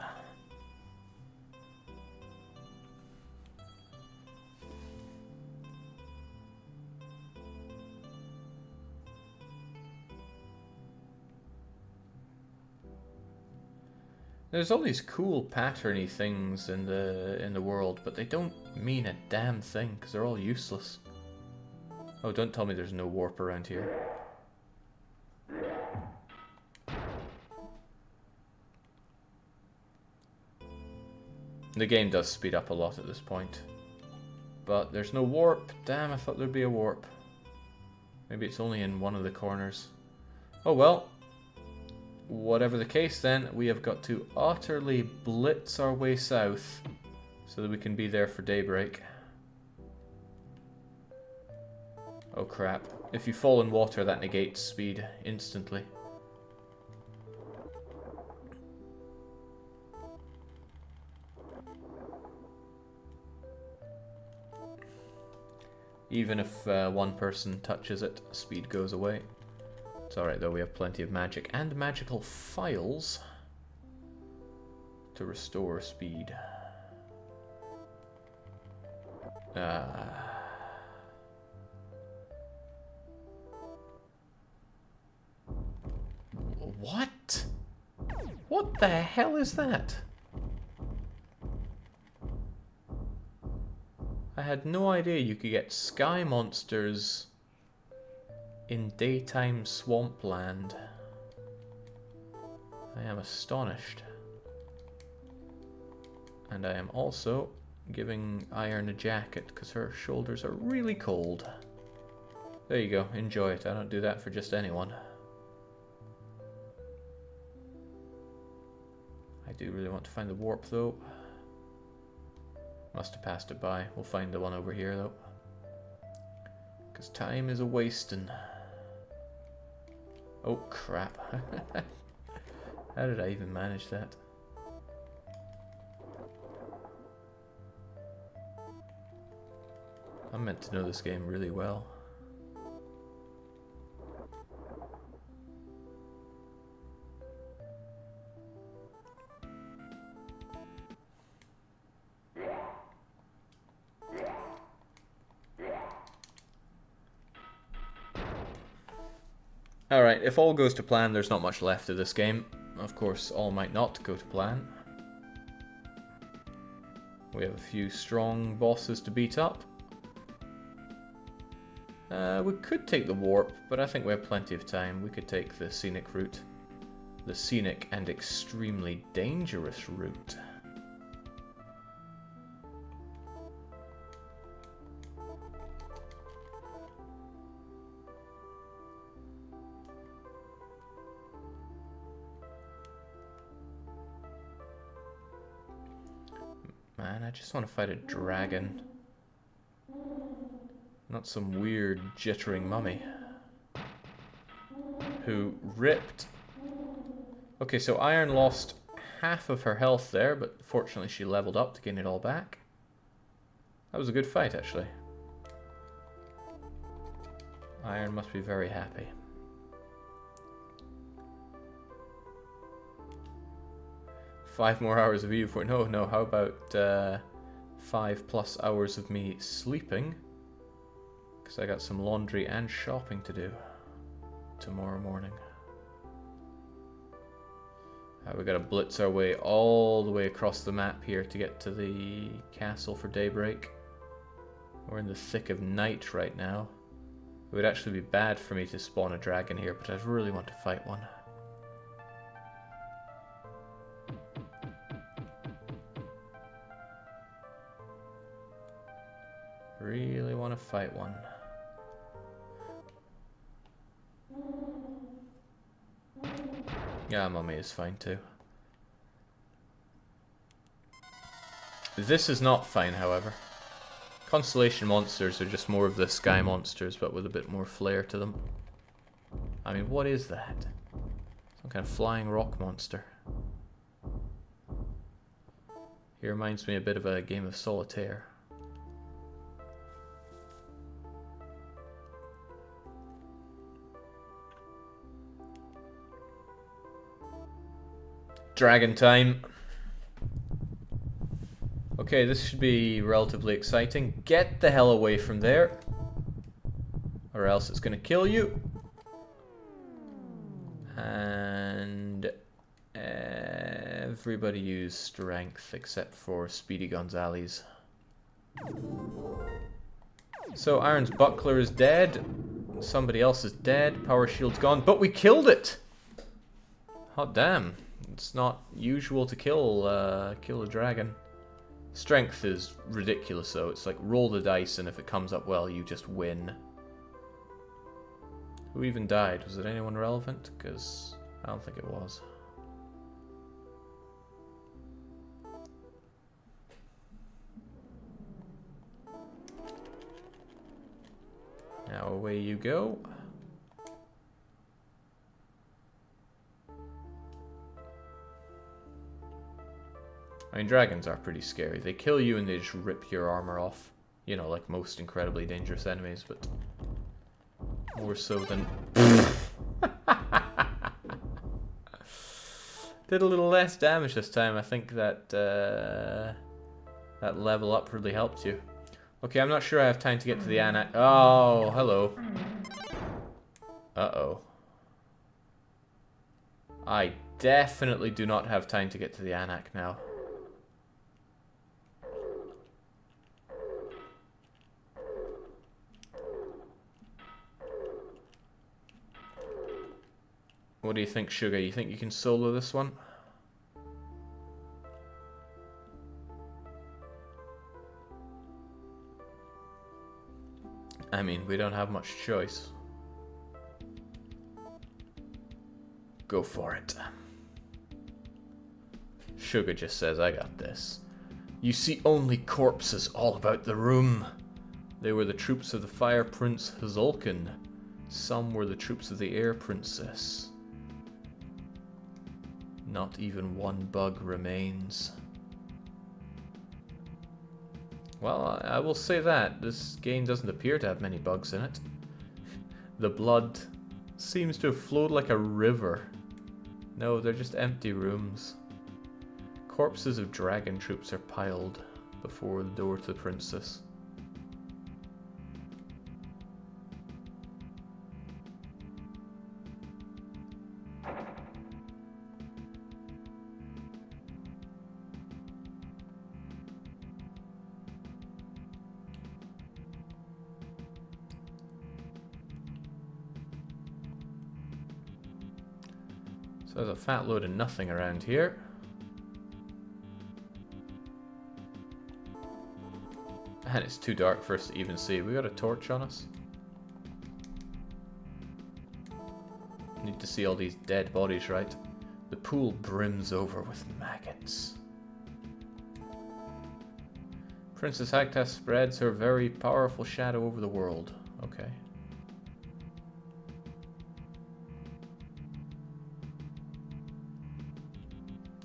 There's all these cool patterny things in the world, but they don't mean a damn thing, because they're all useless. Oh, don't tell me there's no warp around here. The game does speed up a lot at this point. But there's no warp. Damn, I thought there'd be a warp. Maybe it's only in one of the corners. Oh well. Whatever the case then, we have got to utterly blitz our way south so that we can be there for daybreak. Oh crap. If you fall in water, that negates speed instantly. Even if one person touches it, speed goes away. It's alright though, we have plenty of magic and magical files to restore speed. What? What the hell is that? I had no idea you could get sky monsters in daytime swampland. I am astonished. And I am also giving Iron a jacket because her shoulders are really cold. There you go, enjoy it. I don't do that for just anyone. I do really want to find the warp though. Must have passed it by. We'll find the one over here though. Because time is a-wasting. Oh crap. How did I even manage that? I'm meant to know this game really well. Alright, if all goes to plan, there's not much left of this game. Of course, all might not go to plan. We have a few strong bosses to beat up. We could take the warp, but I think we have plenty of time. We could take the scenic route. The scenic and extremely dangerous route. Man, I just want to fight a dragon. Not some weird jittering mummy. Who ripped... Okay, so Iron lost half of her health there, but fortunately she leveled up to gain it all back. That was a good fight, actually. Iron must be very happy. Five more hours of you for... No, how about 5+ hours of me sleeping? Because I got some laundry and shopping to do tomorrow morning. We gotta blitz our way all the way across the map here to get to the castle for daybreak. We're in the thick of night right now. It would actually be bad for me to spawn a dragon here, but I really want to fight one. Really want to fight one. Yeah, mummy is fine too. This is not fine, however. Constellation monsters are just more of the sky monsters, but with a bit more flair to them. I mean, what is that? Some kind of flying rock monster. He reminds me a bit of a game of solitaire. Dragon time. Okay, this should be relatively exciting. Get the hell away from there, or else it's gonna kill you. And everybody use strength except for Speedy Gonzales. So Iron's buckler is dead. Somebody else is dead. Power shield's gone, but we killed it. Hot damn. It's not usual to kill a dragon. Strength is ridiculous though. It's like roll the dice and if it comes up well, you just win. Who even died? Was it anyone relevant? Because I don't think it was. Now away you go. I mean, dragons are pretty scary. They kill you and they just rip your armor off. You know, like most incredibly dangerous enemies, but more so than... Did a little less damage this time. I think that that level up really helped you. Okay, I'm not sure I have time to get to the annex. Oh, hello. Uh-oh. I definitely do not have time to get to the annex now. What do you think, Sugar? You think you can solo this one? I mean, we don't have much choice. Go for it. Sugar just says, I got this. You see only corpses all about the room. They were the troops of the Fire Prince Hazulkin. Some were the troops of the Air Princess. Not even one bug remains. Well, I will say that. This game doesn't appear to have many bugs in it. The blood seems to have flowed like a river. No, they're just empty rooms. Corpses of dragon troops are piled before the door to the princess. So there's a fat load of nothing around here. And it's too dark for us to even see. We got a torch on us. Need to see all these dead bodies, right? The pool brims over with maggots. Princess Hagtas spreads her very powerful shadow over the world. Okay.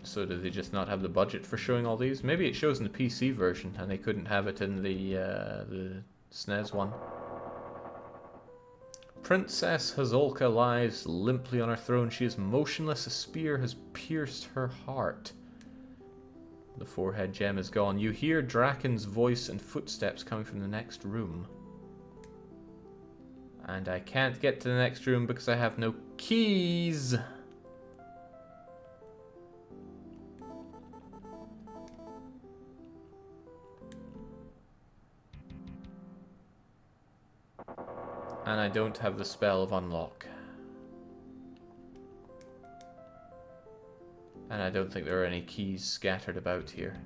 So do they just not have the budget for showing all these? Maybe it shows in the PC version and they couldn't have it in the SNES one. Princess Hazolka lies limply on her throne. She is motionless. A spear has pierced her heart. The forehead gem is gone. You hear Draken's voice and footsteps coming from the next room. And I can't get to the next room because I have no keys. And I don't have the spell of unlock. And I don't think there are any keys scattered about here.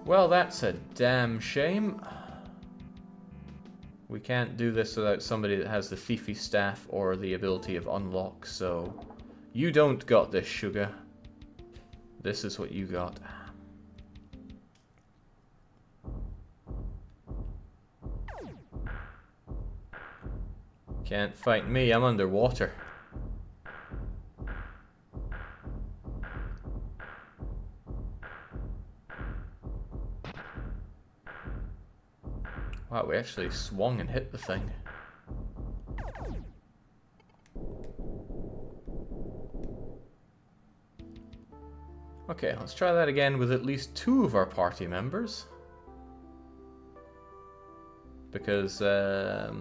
Well, that's a damn shame. We can't do this without somebody that has the thiefy staff or the ability of unlock, so... You don't got this, sugar. This is what you got. Can't fight me, I'm underwater. Wow, we actually swung and hit the thing. Okay, let's try that again with at least 2 of our party members. Because, oh,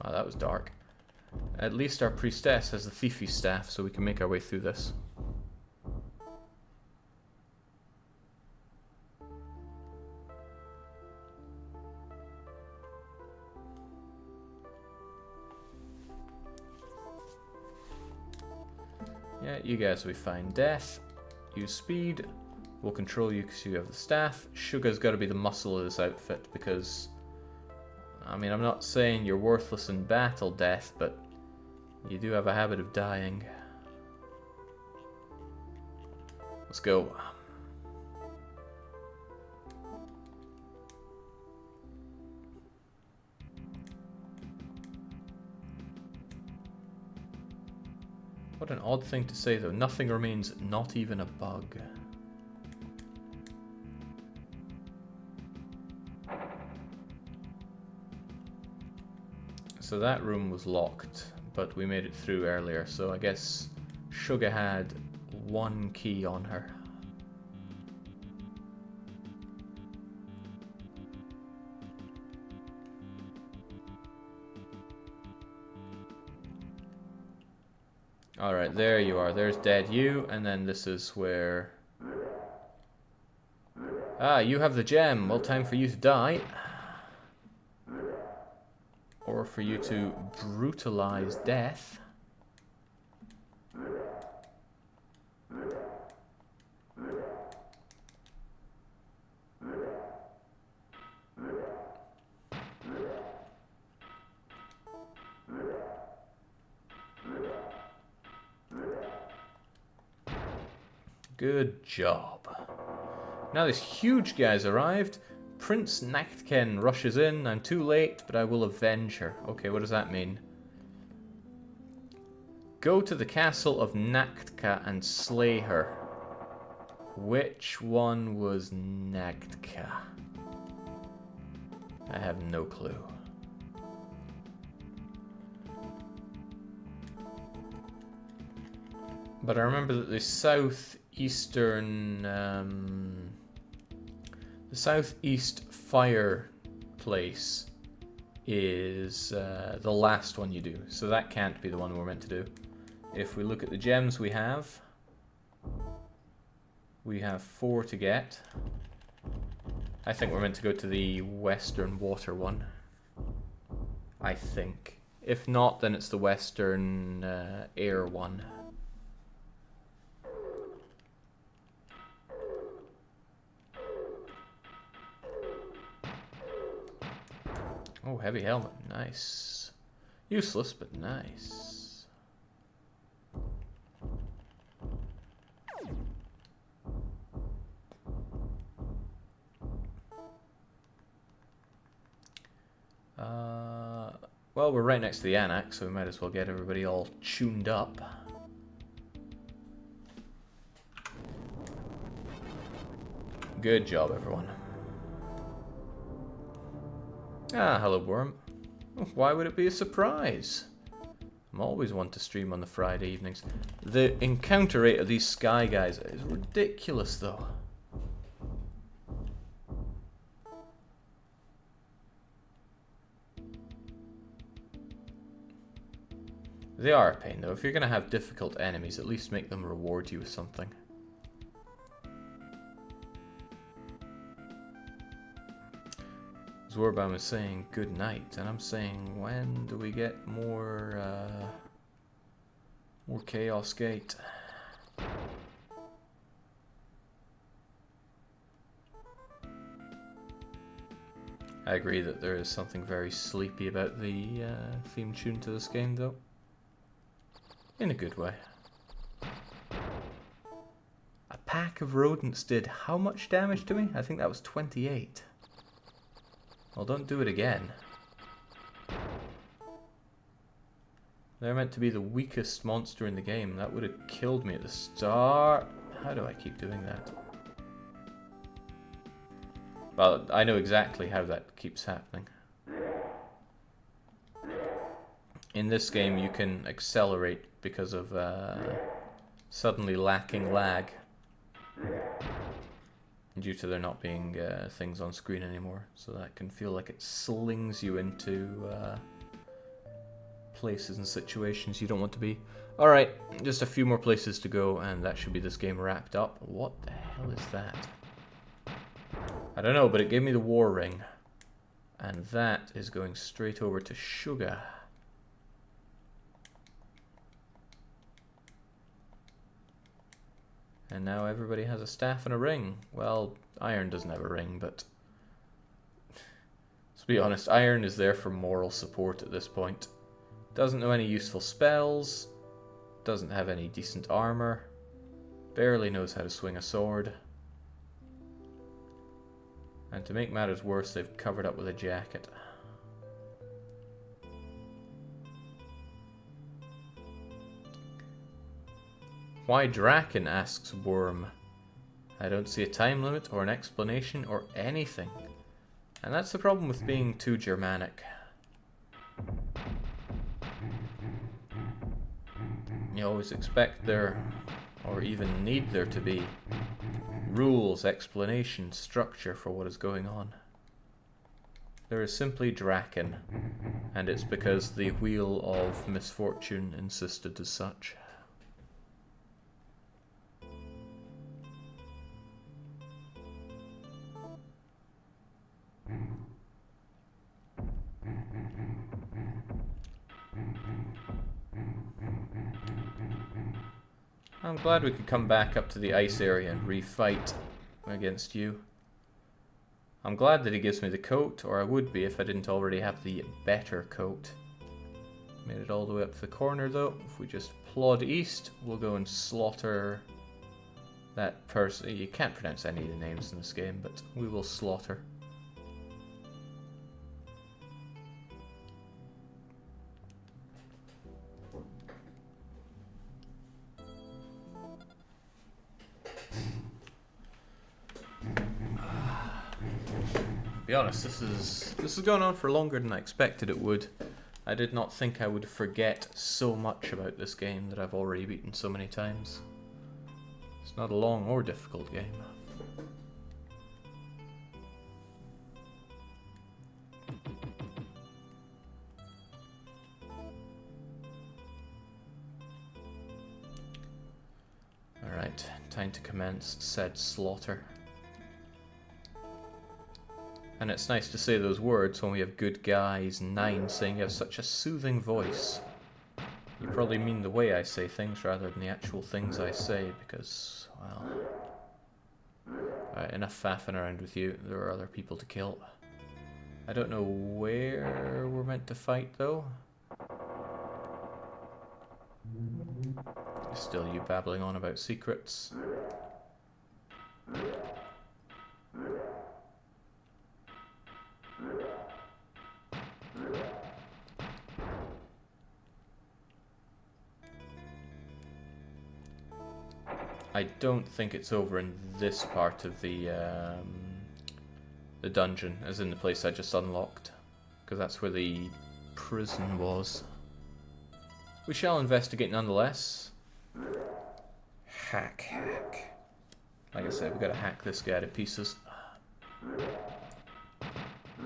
that was dark. At least our priestess has the thiefy staff, so we can make our way through this. Yeah, you guys will be fine. Death, use speed. We'll control you because you have the staff. Sugar's got to be the muscle of this outfit because... I mean, I'm not saying you're worthless in battle, Death, but you do have a habit of dying. Let's go. What an odd thing to say, though. Nothing remains, not even a bug. So that room was locked, but we made it through earlier, so I guess Sugar had 1 key on her. Alright, there you are. There's dead you, and then this is where... Ah, you have the gem. Well, time for you to die. Or for you to brutalize Death. Good job. Now this huge guy's arrived. Prince Nachtken rushes in. I'm too late, but I will avenge her. Okay, what does that mean? Go to the castle of Nachtka and slay her. Which one was Nachtka? I have no clue. But I remember that the southeast fireplace is the last one you do, so that can't be the one we're meant to do. If we look at the gems we have 4 to get. I think we're meant to go to the western water one. I think. If not, then it's the Western Air one. Oh, heavy helmet. Nice. Useless, but nice. Well, we're right next to the annex, so we might as well get everybody all tuned up. Good job, everyone. Ah, hello, Worm. Why would it be a surprise? I'm always one to stream on the Friday evenings. The encounter rate of these Sky guys is ridiculous, though. They are a pain, though. If you're going to have difficult enemies, at least make them reward you with something. Zorbam is saying good night, and I'm saying, when do we get more Chaos Gate? I agree that there is something very sleepy about the theme tune to this game, though. In a good way. A pack of rodents did how much damage to me? I think that was 28. Well, don't do it again. They're meant to be the weakest monster in the game. That would have killed me at the start. How do I keep doing that? Well, I know exactly how that keeps happening. In this game, you can accelerate because of suddenly lacking lag. Due to there not being things on screen anymore. So that can feel like it slings you into places and situations you don't want to be. Alright, just a few more places to go and that should be this game wrapped up. What the hell is that? I don't know, but it gave me the war ring. And that is going straight over to Sugar. And now everybody has a staff and a ring. Well, Iron doesn't have a ring, but let's be honest, Iron is there for moral support at this point. Doesn't know any useful spells, doesn't have any decent armor, barely knows how to swing a sword. And to make matters worse, they've covered up with a jacket. Why Draken, asks Worm. I don't see a time limit or an explanation or anything. And that's the problem with being too Germanic. You always expect there, or even need there to be, rules, explanation, structure for what is going on. There is simply Draken, and it's because the Wheel of Misfortune insisted as such. I'm glad we could come back up to the ice area and refight against you. I'm glad that he gives me the coat, or I would be if I didn't already have the better coat. Made it all the way up to the corner though. If we just plod east, we'll go and slaughter that person. You can't pronounce any of the names in this game, but we will slaughter. Be honest, this is going on for longer than I expected it would. I did not think I would forget so much about this game that I've already beaten so many times. It's not a long or difficult game. Alright, time to commence said slaughter. And it's nice to say those words when we have good guys 9 saying you have such a soothing voice. You probably mean the way I say things rather than the actual things I say, because, well... Alright, enough faffing around with you. There are other people to kill. I don't know where we're meant to fight, though. Still you babbling on about secrets. I don't think it's over in this part of the dungeon, as in the place I just unlocked, because that's where the prison was. We shall investigate nonetheless. Hack. Like I said, we've got to hack this guy to pieces.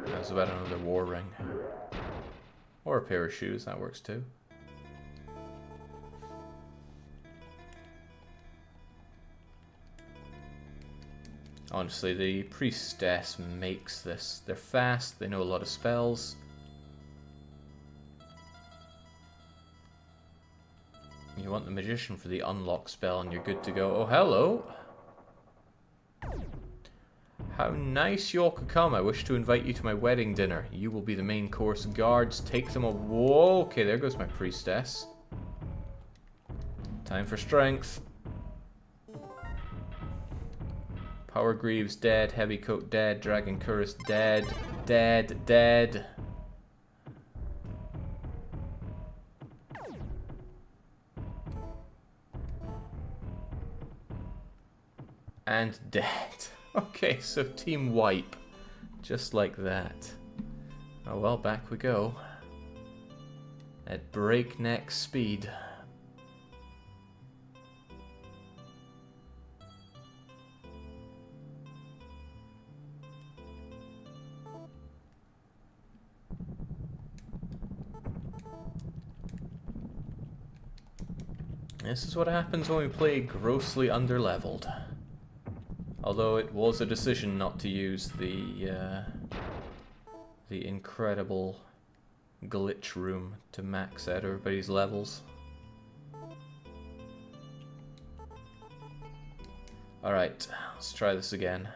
How's about another war ring? Or a pair of shoes, that works too. Honestly, the priestess makes this. They're fast, they know a lot of spells. You want the magician for the unlock spell and you're good to go. Oh, hello! How nice you all could come. I wish to invite you to my wedding dinner. You will be the main course. Guards, take them away. Whoa, okay, there goes my priestess. Time for strength. Power Greaves dead, Heavy Coat dead, Dragon Chorus dead, dead. And dead. Okay, so team wipe. Just like that. Oh well, back we go. At breakneck speed. This is what happens when we play grossly underleveled. Although it was a decision not to use the incredible glitch room to max out everybody's levels. Alright, let's try this again.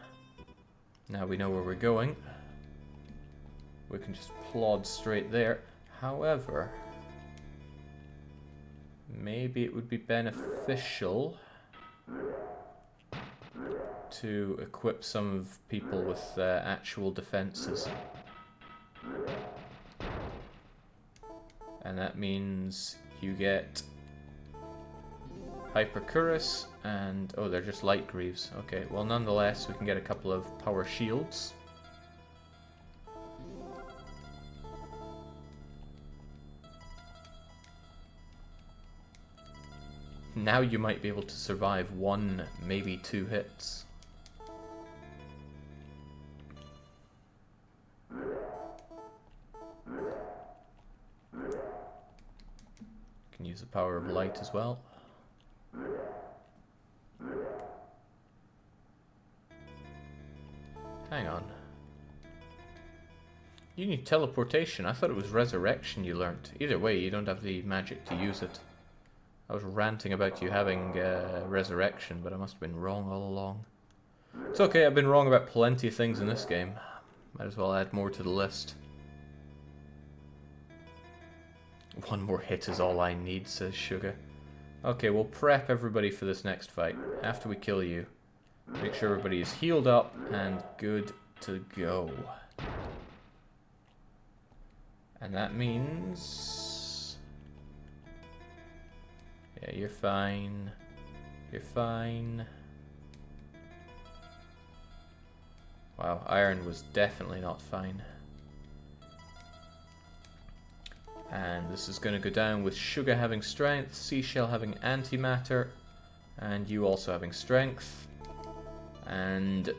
Now we know where we're going. We can just plod straight there. However, maybe it would be beneficial to equip some of people with actual defenses. And that means you get Hypercurus and... oh, they're just light greaves. Okay, well nonetheless we can get a couple of power shields. Now you might be able to survive 1, maybe 2 hits. Can use the power of light as well. Hang on. You need teleportation. I thought it was resurrection you learnt. Either way, you don't have the magic to use it. I was ranting about you having resurrection, but I must have been wrong all along. It's okay, I've been wrong about plenty of things in this game. Might as well add more to the list. 1 more hit is all I need, says Sugar. Okay, we'll prep everybody for this next fight. After we kill you, make sure everybody is healed up and good to go. And that means... yeah, you're fine. You're fine. Wow, Iron was definitely not fine. And this is going to go down with Sugar having strength, Seashell having antimatter, and you also having strength. And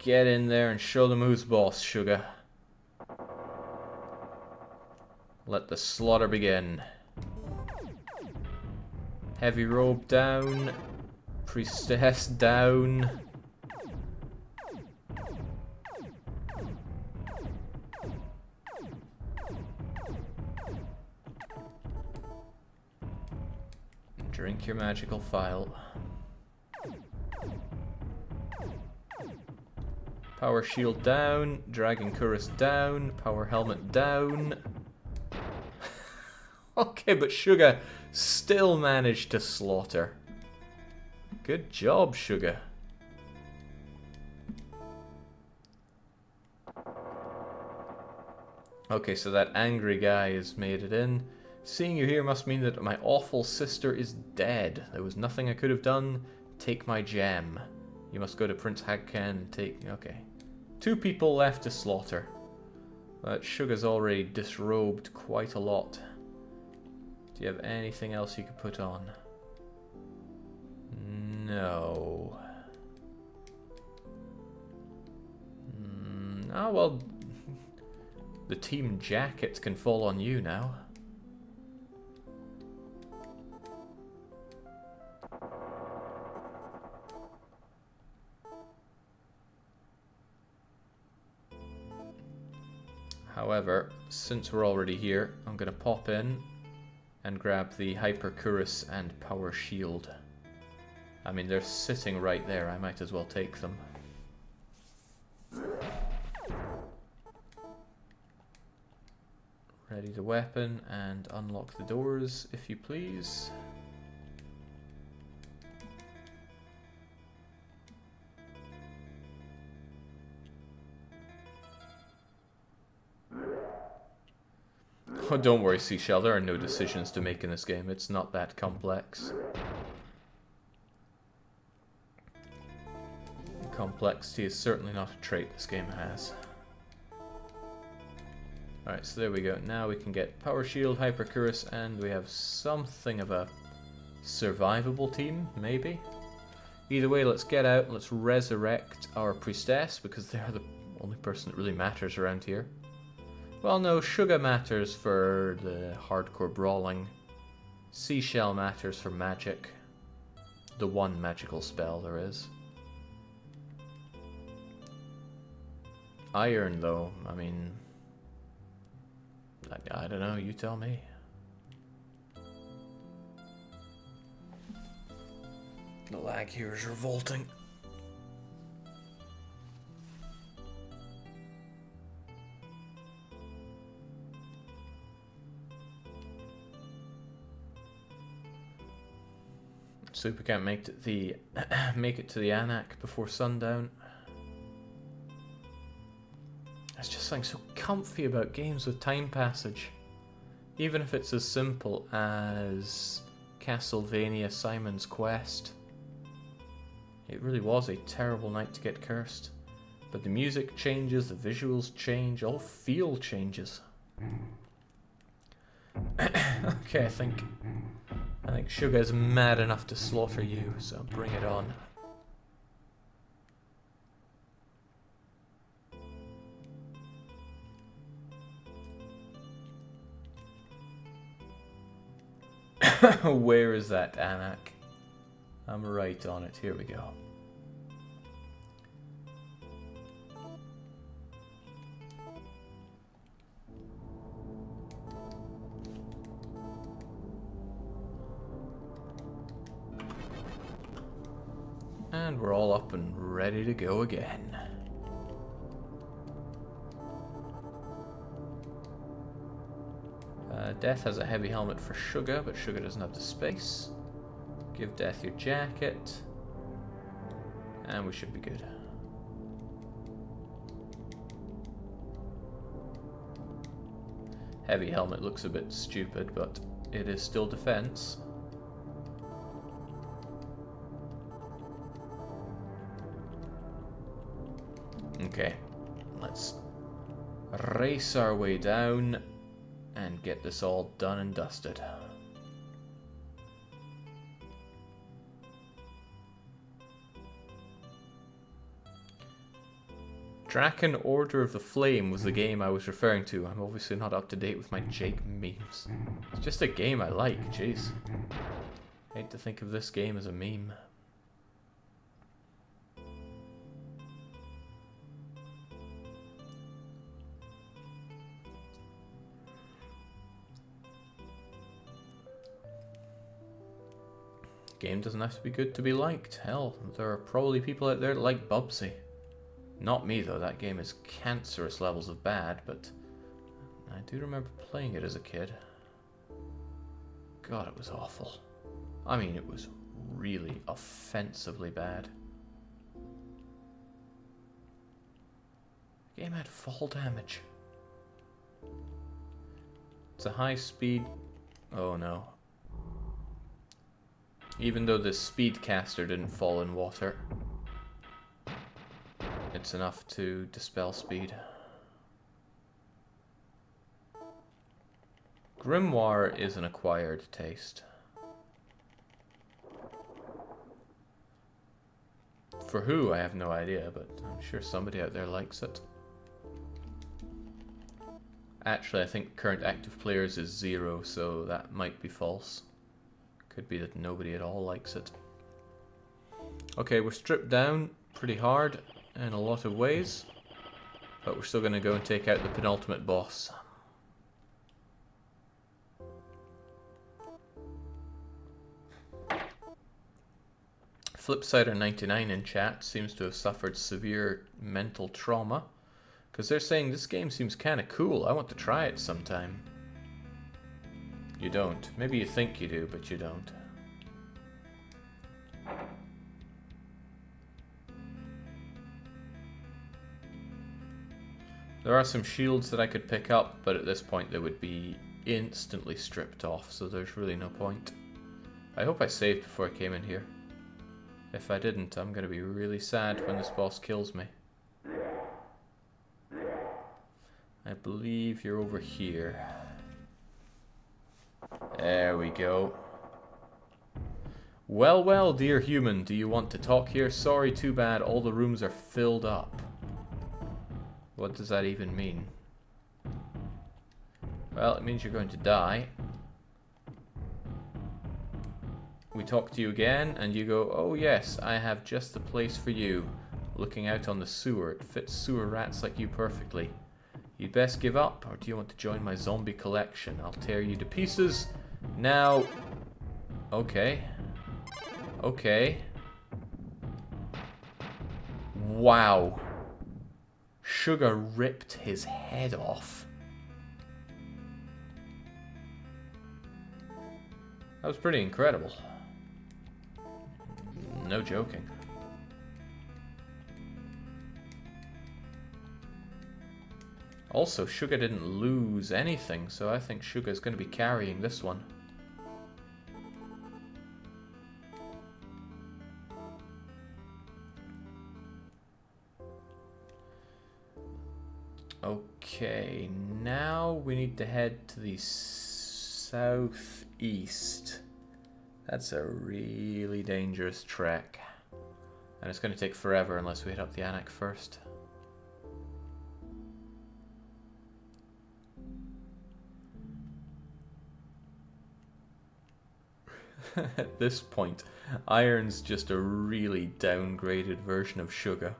get in there and show them who's boss, Sugar. Let the slaughter begin. Heavy robe down. Priestess down. Drink your magical file. Power shield down, Dragon Chorus down, power helmet down. Okay, but Sugar still managed to slaughter. Good job, Sugar. Okay, so that angry guy has made it in. Seeing you here must mean that my awful sister is dead. There was nothing I could have done. Take my gem. You must go to Prince Hagkan and take... Okay. 2 people left to slaughter. But Sugar's already disrobed quite a lot. Do you have anything else you could put on? No. Oh, well... The team jackets can fall on you now. However, since we're already here, I'm going to pop in and grab the Hyper Cuirass and Power Shield. I mean, they're sitting right there. I might as well take them. Ready to weapon and unlock the doors, if you please. Oh, don't worry, Seashell, there are no decisions to make in this game. It's not that complex. Complexity is certainly not a trait this game has. Alright, so there we go. Now we can get Power Shield, Hyper Cuirass, and we have something of a survivable team, maybe? Either way, let's get out, let's resurrect our Priestess, because they're the only person that really matters around here. Well, no, Sugar matters for the hardcore brawling. Seashell matters for magic. The one magical spell there is. Iron, though, I mean... I don't know, you tell me. The lag here is revolting. Super can't make it to the Anak before sundown. There's just something so comfy about games with time passage. Even if it's as simple as Castlevania Simon's Quest. It really was a terrible night to get cursed. But the music changes, the visuals change, all feel changes. Okay, I think Sugar's mad enough to slaughter you, so bring it on. Where is that Anak? I'm right on it. Here we go. And we're all up and ready to go again. Death has a heavy helmet for Sugar, but Sugar doesn't have the space. Give Death your jacket. And we should be good. Heavy helmet looks a bit stupid, but it is still defense. Okay, let's race our way down and get this all done and dusted. Draken Order of the Flame was the game I was referring to. I'm obviously not up to date with my Jake memes. It's just a game I like, jeez. Hate to think of this game as a meme. Game doesn't have to be good to be liked. Hell, there are probably people out there that like Bubsy. Not me though, that game is cancerous levels of bad, but I do remember playing it as a kid. God, it was awful. I mean, it was really offensively bad. The game had fall damage. It's a high speed... Oh no. Even though the speedcaster didn't fall in water, it's enough to dispel speed. Grimoire is an acquired taste. For who, I have no idea, but I'm sure somebody out there likes it. Actually, I think current active players is 0, so that might be false. Could be that nobody at all likes it. Okay, we're stripped down pretty hard in a lot of ways, but we're still going to go and take out the penultimate boss. Flipsider99 in chat seems to have suffered severe mental trauma, because they're saying this game seems kind of cool. I want to try it sometime. You don't. Maybe you think you do, but you don't. There are some shields that I could pick up, but at this point they would be instantly stripped off, so there's really no point. I hope I saved before I came in here. If I didn't, I'm going to be really sad when this boss kills me. I believe you're over here. There we go. Well, well, dear human, do you want to talk here? Sorry, too bad, all the rooms are filled up. What does that even mean? Well, it means you're going to die. We talk to you again, and you go, oh yes, I have just the place for you. Looking out on the sewer, it fits sewer rats like you perfectly. You'd best give up, or do you want to join my zombie collection? I'll tear you to pieces. Now... Okay. Okay. Wow. Sugar ripped his head off. That was pretty incredible. No joking. Also, Sugar didn't lose anything, so I think Sugar's going to be carrying this one. Okay, now we need to head to the southeast. That's a really dangerous trek. And it's going to take forever unless we hit up the Anak first. At this point, Iron's just a really downgraded version of Sugar.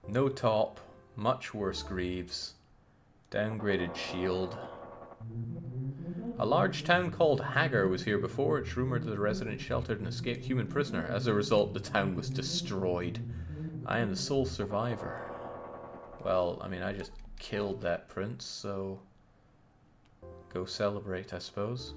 No top, much worse greaves, downgraded shield. A large town called Hagar was here before. It's rumored that the resident sheltered an escaped human prisoner. As a result, the town was destroyed. I am the sole survivor. Well, I mean, I just killed that prince, so go celebrate, I suppose.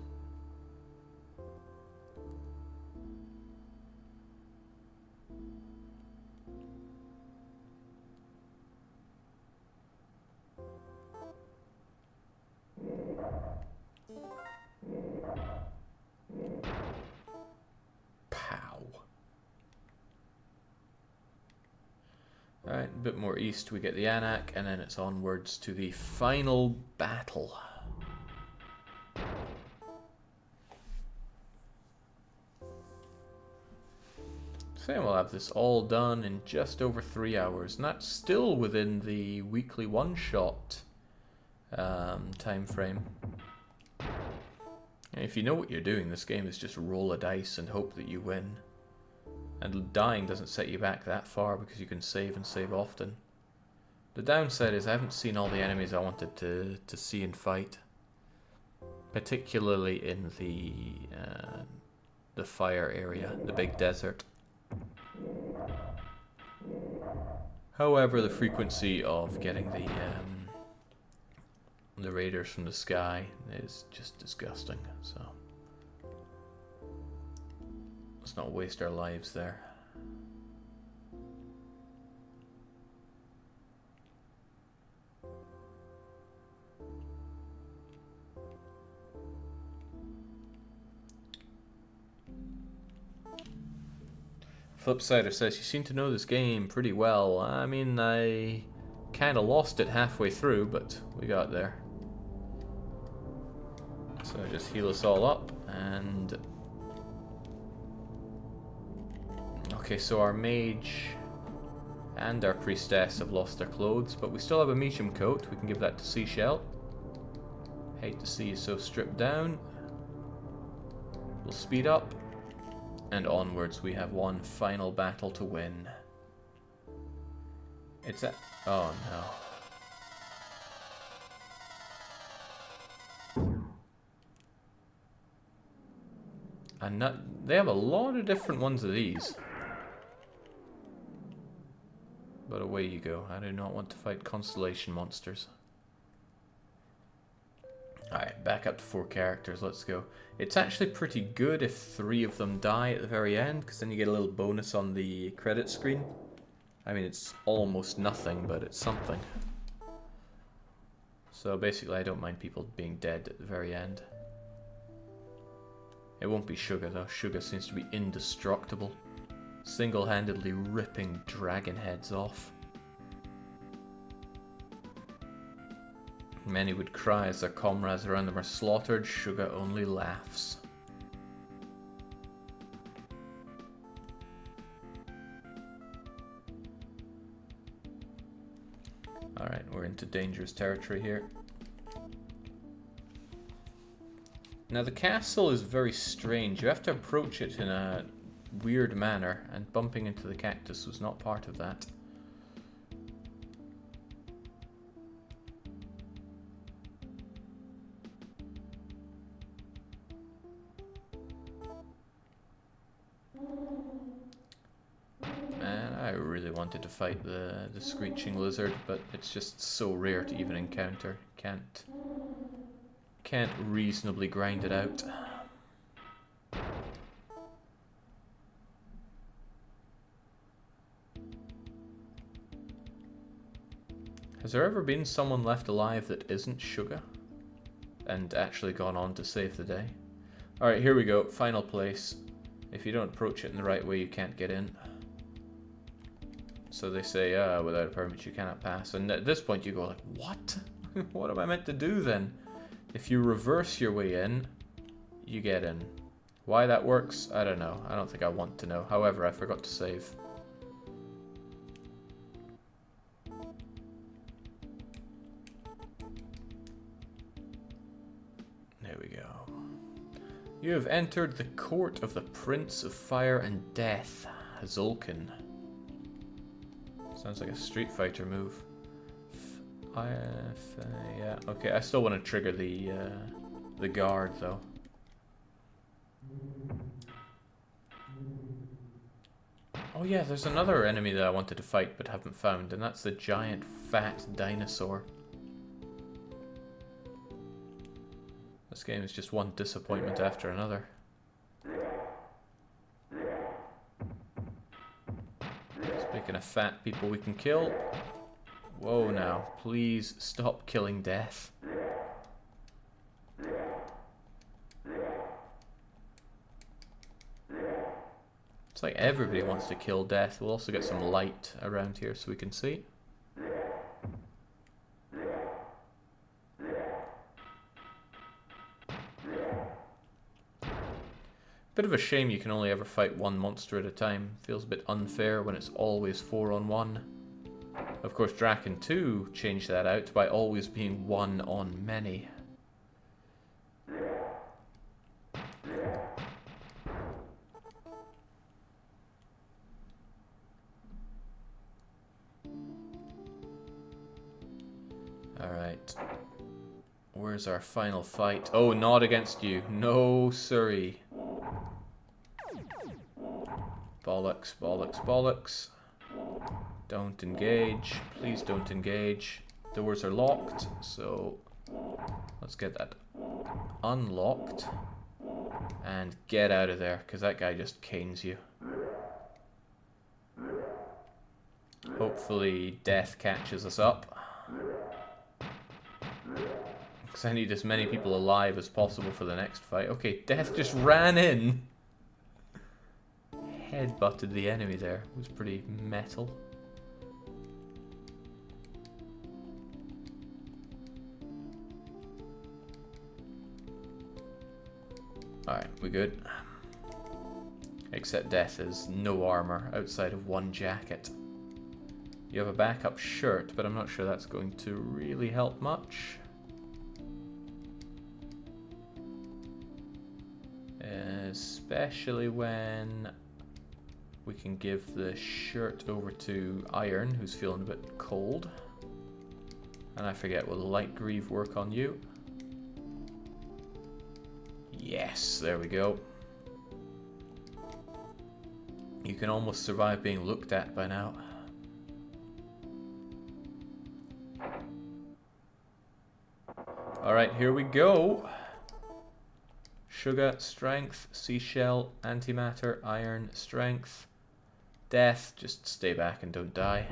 Alright, a bit more east we get the Anak, and then it's onwards to the final battle. So we'll have this all done in just over 3 hours, and that's still within the weekly one-shot time frame. And if you know what you're doing, this game is just roll a dice and hope that you win. And dying doesn't set you back that far because you can save and save often. The downside is I haven't seen all the enemies I wanted to see and fight. Particularly in the the fire area, the big desert. However, the frequency of getting the raiders from the sky is just disgusting, so let's not waste our lives there. Flipsider says, you seem to know this game pretty well. I mean, I kind of lost it halfway through, but we got there. So just heal us all up, and... Okay, so our mage and our priestess have lost their clothes, but we still have a medium coat. We can give that to Seashell. Hate to see you so stripped down. We'll speed up. And onwards, we have one final battle to win. It's a... Oh no. And they have a lot of different ones of these. But away you go. I do not want to fight constellation monsters. Alright, back up to 4 characters, let's go. It's actually pretty good if 3 of them die at the very end, because then you get a little bonus on the credit screen. I mean, it's almost nothing, but it's something. So basically, I don't mind people being dead at the very end. It won't be Sugar, though. Sugar seems to be indestructible. Single-handedly ripping dragon heads off. Many would cry as their comrades around them are slaughtered. Sugar only laughs. Alright, we're into dangerous territory here. Now the castle is very strange. You have to approach it in a weird manner, and bumping into the cactus was not part of that. Man, I really wanted to fight the screeching lizard, but it's just so rare to even encounter. Can't reasonably grind it out. Has there ever been someone left alive that isn't Sugar? And actually gone on to save the day? Alright, here we go. Final place. If you don't approach it in the right way, you can't get in. So they say, without a permit you cannot pass. And at this point you go like, what? What am I meant to do then? If you reverse your way in, you get in. Why that works, I don't know. I don't think I want to know. However, I forgot to save. There we go. You have entered the court of the Prince of Fire and Death, Hazulkin. Sounds like a Street Fighter move. Yeah, okay, I still want to trigger the guard, though. Oh yeah, there's another enemy that I wanted to fight but haven't found, and that's the giant fat dinosaur. This game is just one disappointment after another. Speaking of fat people we can kill. Whoa now, please stop killing death. It's like everybody wants to kill death. We'll also get some light around here so we can see. Bit of a shame you can only ever fight one monster at a time. Feels a bit unfair when it's always 4-on-1. Of course, Draken 2 changed that out by always being 1-on-many. Alright. Where's our final fight? Oh, not against you. No, siree. Bollocks, bollocks, bollocks. Don't engage. Please don't engage. Doors are locked, so let's get that unlocked and get out of there, because that guy just canes you. Hopefully death catches us up, because I need as many people alive as possible for the next fight. Okay, death just ran in. Headbutted the enemy there. It was pretty metal. Alright, we good. Except death has no armor outside of one jacket. You have a backup shirt, but I'm not sure that's going to really help much. Especially when we can give the shirt over to Iron, who's feeling a bit cold. And I forget, will the light greave work on you? Yes, there we go. You can almost survive being looked at by now. Alright, here we go. Sugar, strength, seashell, antimatter, iron, strength, death. Just stay back and don't die.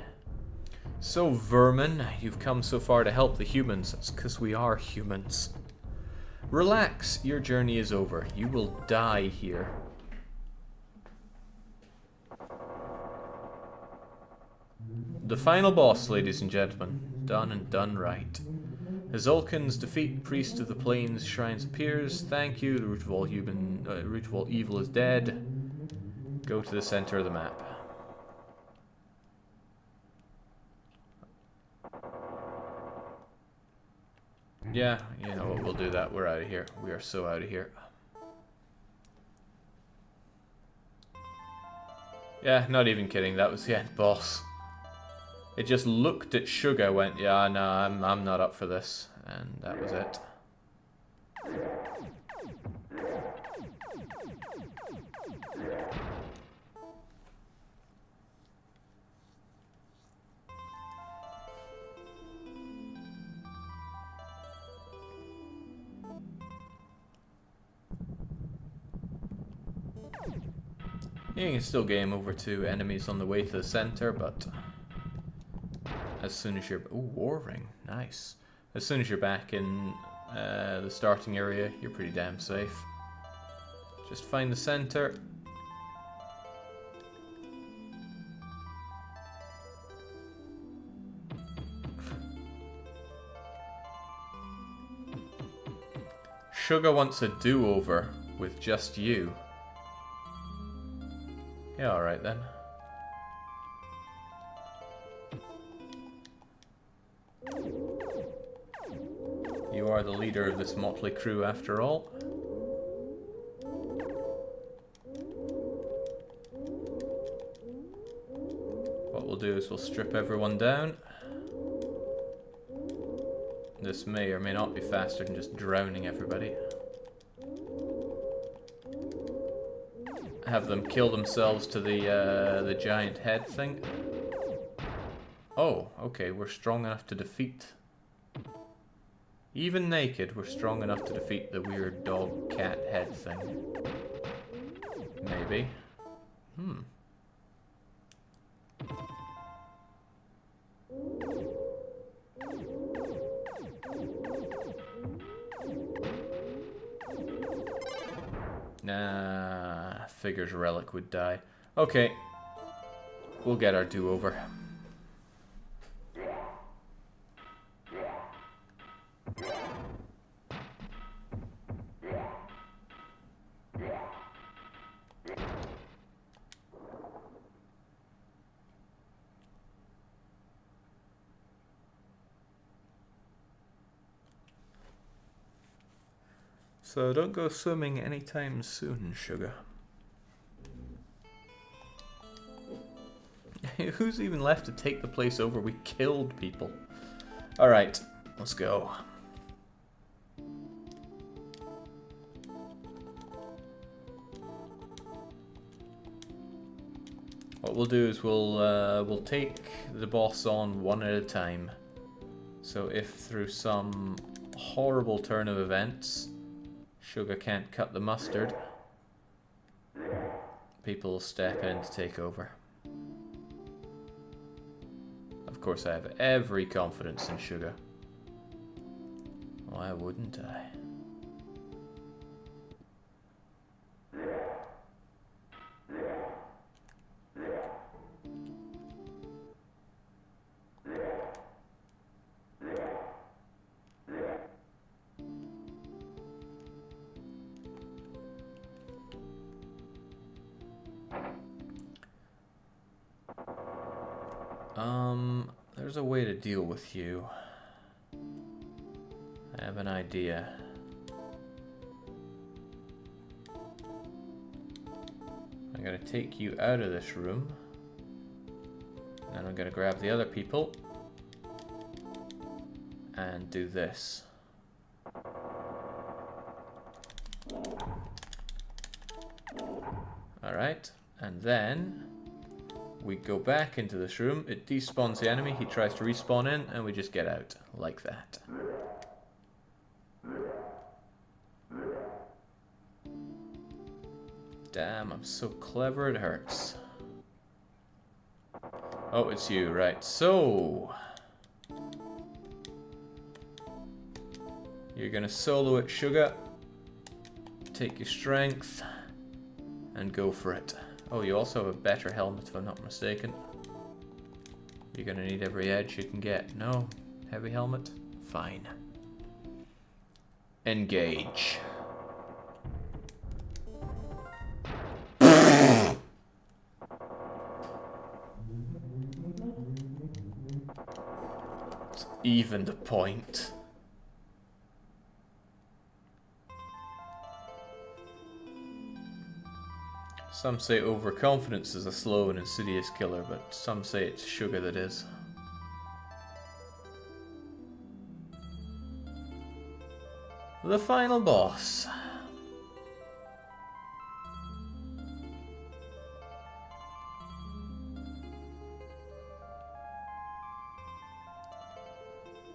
So, vermin, you've come so far to help the humans. That's because we are humans. Relax, your journey is over. You will die here. The final boss, ladies and gentlemen. Done and done right. As Ulkin's defeat, Priest of the Plains shrines appears. Thank you, the root of all evil is dead. Go to the center of the map. Yeah, you know what, we'll do that. We're out of here. We are so out of here. Yeah, not even kidding. That was the end boss. It just looked at Sugar, went, yeah, no, I'm not up for this. And that was it. You can still game over to enemies on the way to the center, but as soon as you're... Ooh, War Ring. Nice. As soon as you're back in the starting area, you're pretty damn safe. Just find the center. Sugar wants a do-over with just you. Yeah, alright then. You are the leader of this motley crew after all. What we'll do is we'll strip everyone down. This may or may not be faster than just drowning everybody. Have them kill themselves to the giant head thing. Oh, okay, we're strong enough to defeat... Even naked, we're strong enough to defeat the weird dog cat head thing. Maybe. Nah, figures Relic would die. Okay. We'll get our do-over. So don't go swimming anytime soon, Sugar. Who's even left to take the place over? We killed people. Alright, let's go. What we'll do is we'll take the boss on one at a time. So if through some horrible turn of events Sugar can't cut the mustard, people will step in to take over. Of course, I have every confidence in Sugar. Why wouldn't I? There's a way to deal with you. I have an idea. I'm gonna take you out of this room. And I'm gonna grab the other people and do this. Alright, and then we go back into this room, it despawns the enemy, he tries to respawn in, and we just get out, like that. Damn, I'm so clever it hurts. Oh, it's you, right. So you're gonna solo it, Sugar. Take your strength and go for it. Oh, you also have a better helmet, if I'm not mistaken. You're gonna need every edge you can get. No? Heavy helmet? Fine. Engage. It's even the point. Some say overconfidence is a slow and insidious killer, but some say it's Sugar that is. The final boss.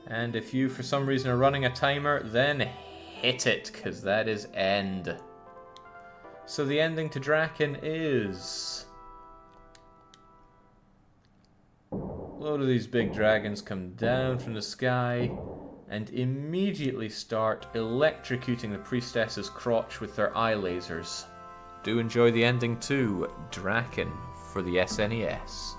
And if you for some reason are running a timer, then hit it, because that is end. So the ending to Draken is... a load of these big dragons come down from the sky and immediately start electrocuting the priestess's crotch with their eye lasers. Do enjoy the ending to Draken for the SNES.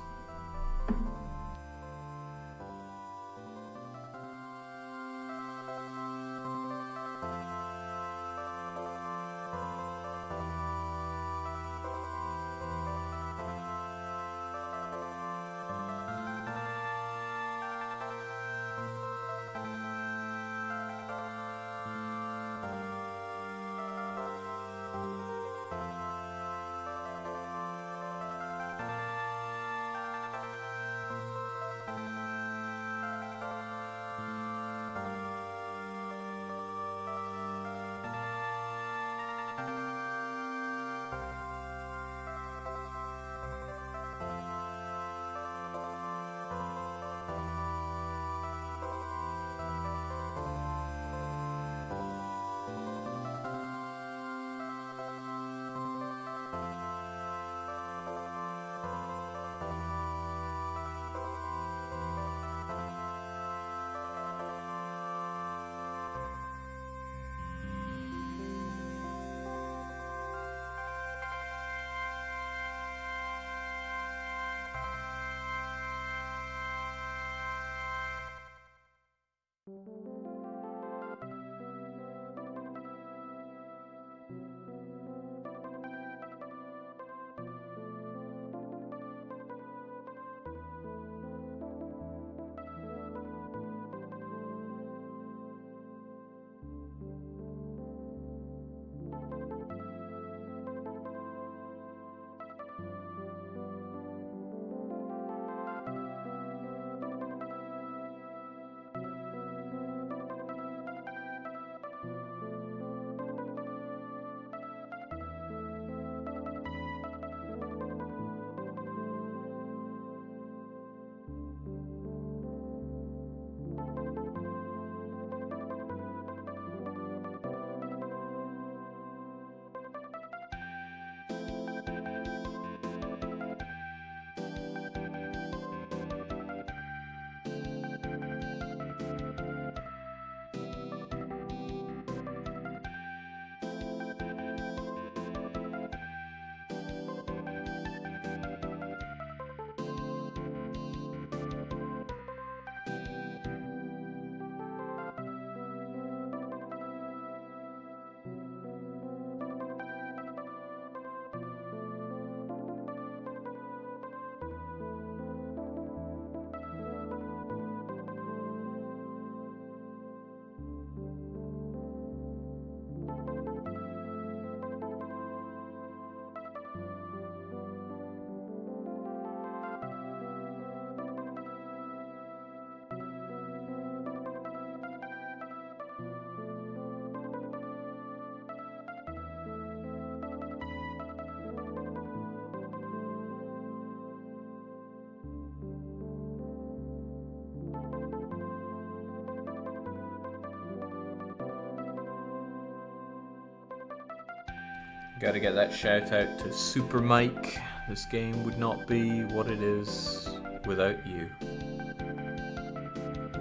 Gotta get that shout out to Super Mike. This game would not be what it is without you.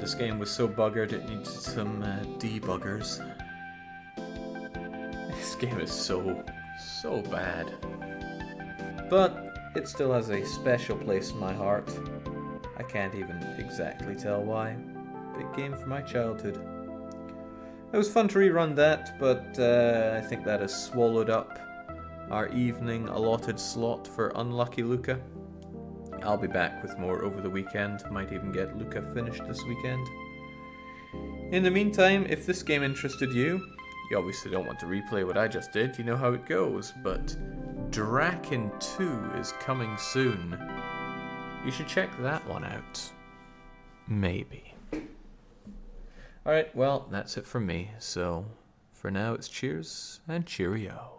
This game was so buggered it needed some debuggers. This game is so bad. But it still has a special place in my heart. I can't even exactly tell why. Big game from my childhood. It was fun to rerun that, but I think that has swallowed up our evening allotted slot for Unlucky Lucca. I'll be back with more over the weekend. Might even get Lucca finished this weekend. In the meantime, if this game interested you, you obviously don't want to replay what I just did, you know how it goes, but Draken 2 is coming soon. You should check that one out. Maybe. Alright, well, that's it from me, so for now it's cheers and cheerio.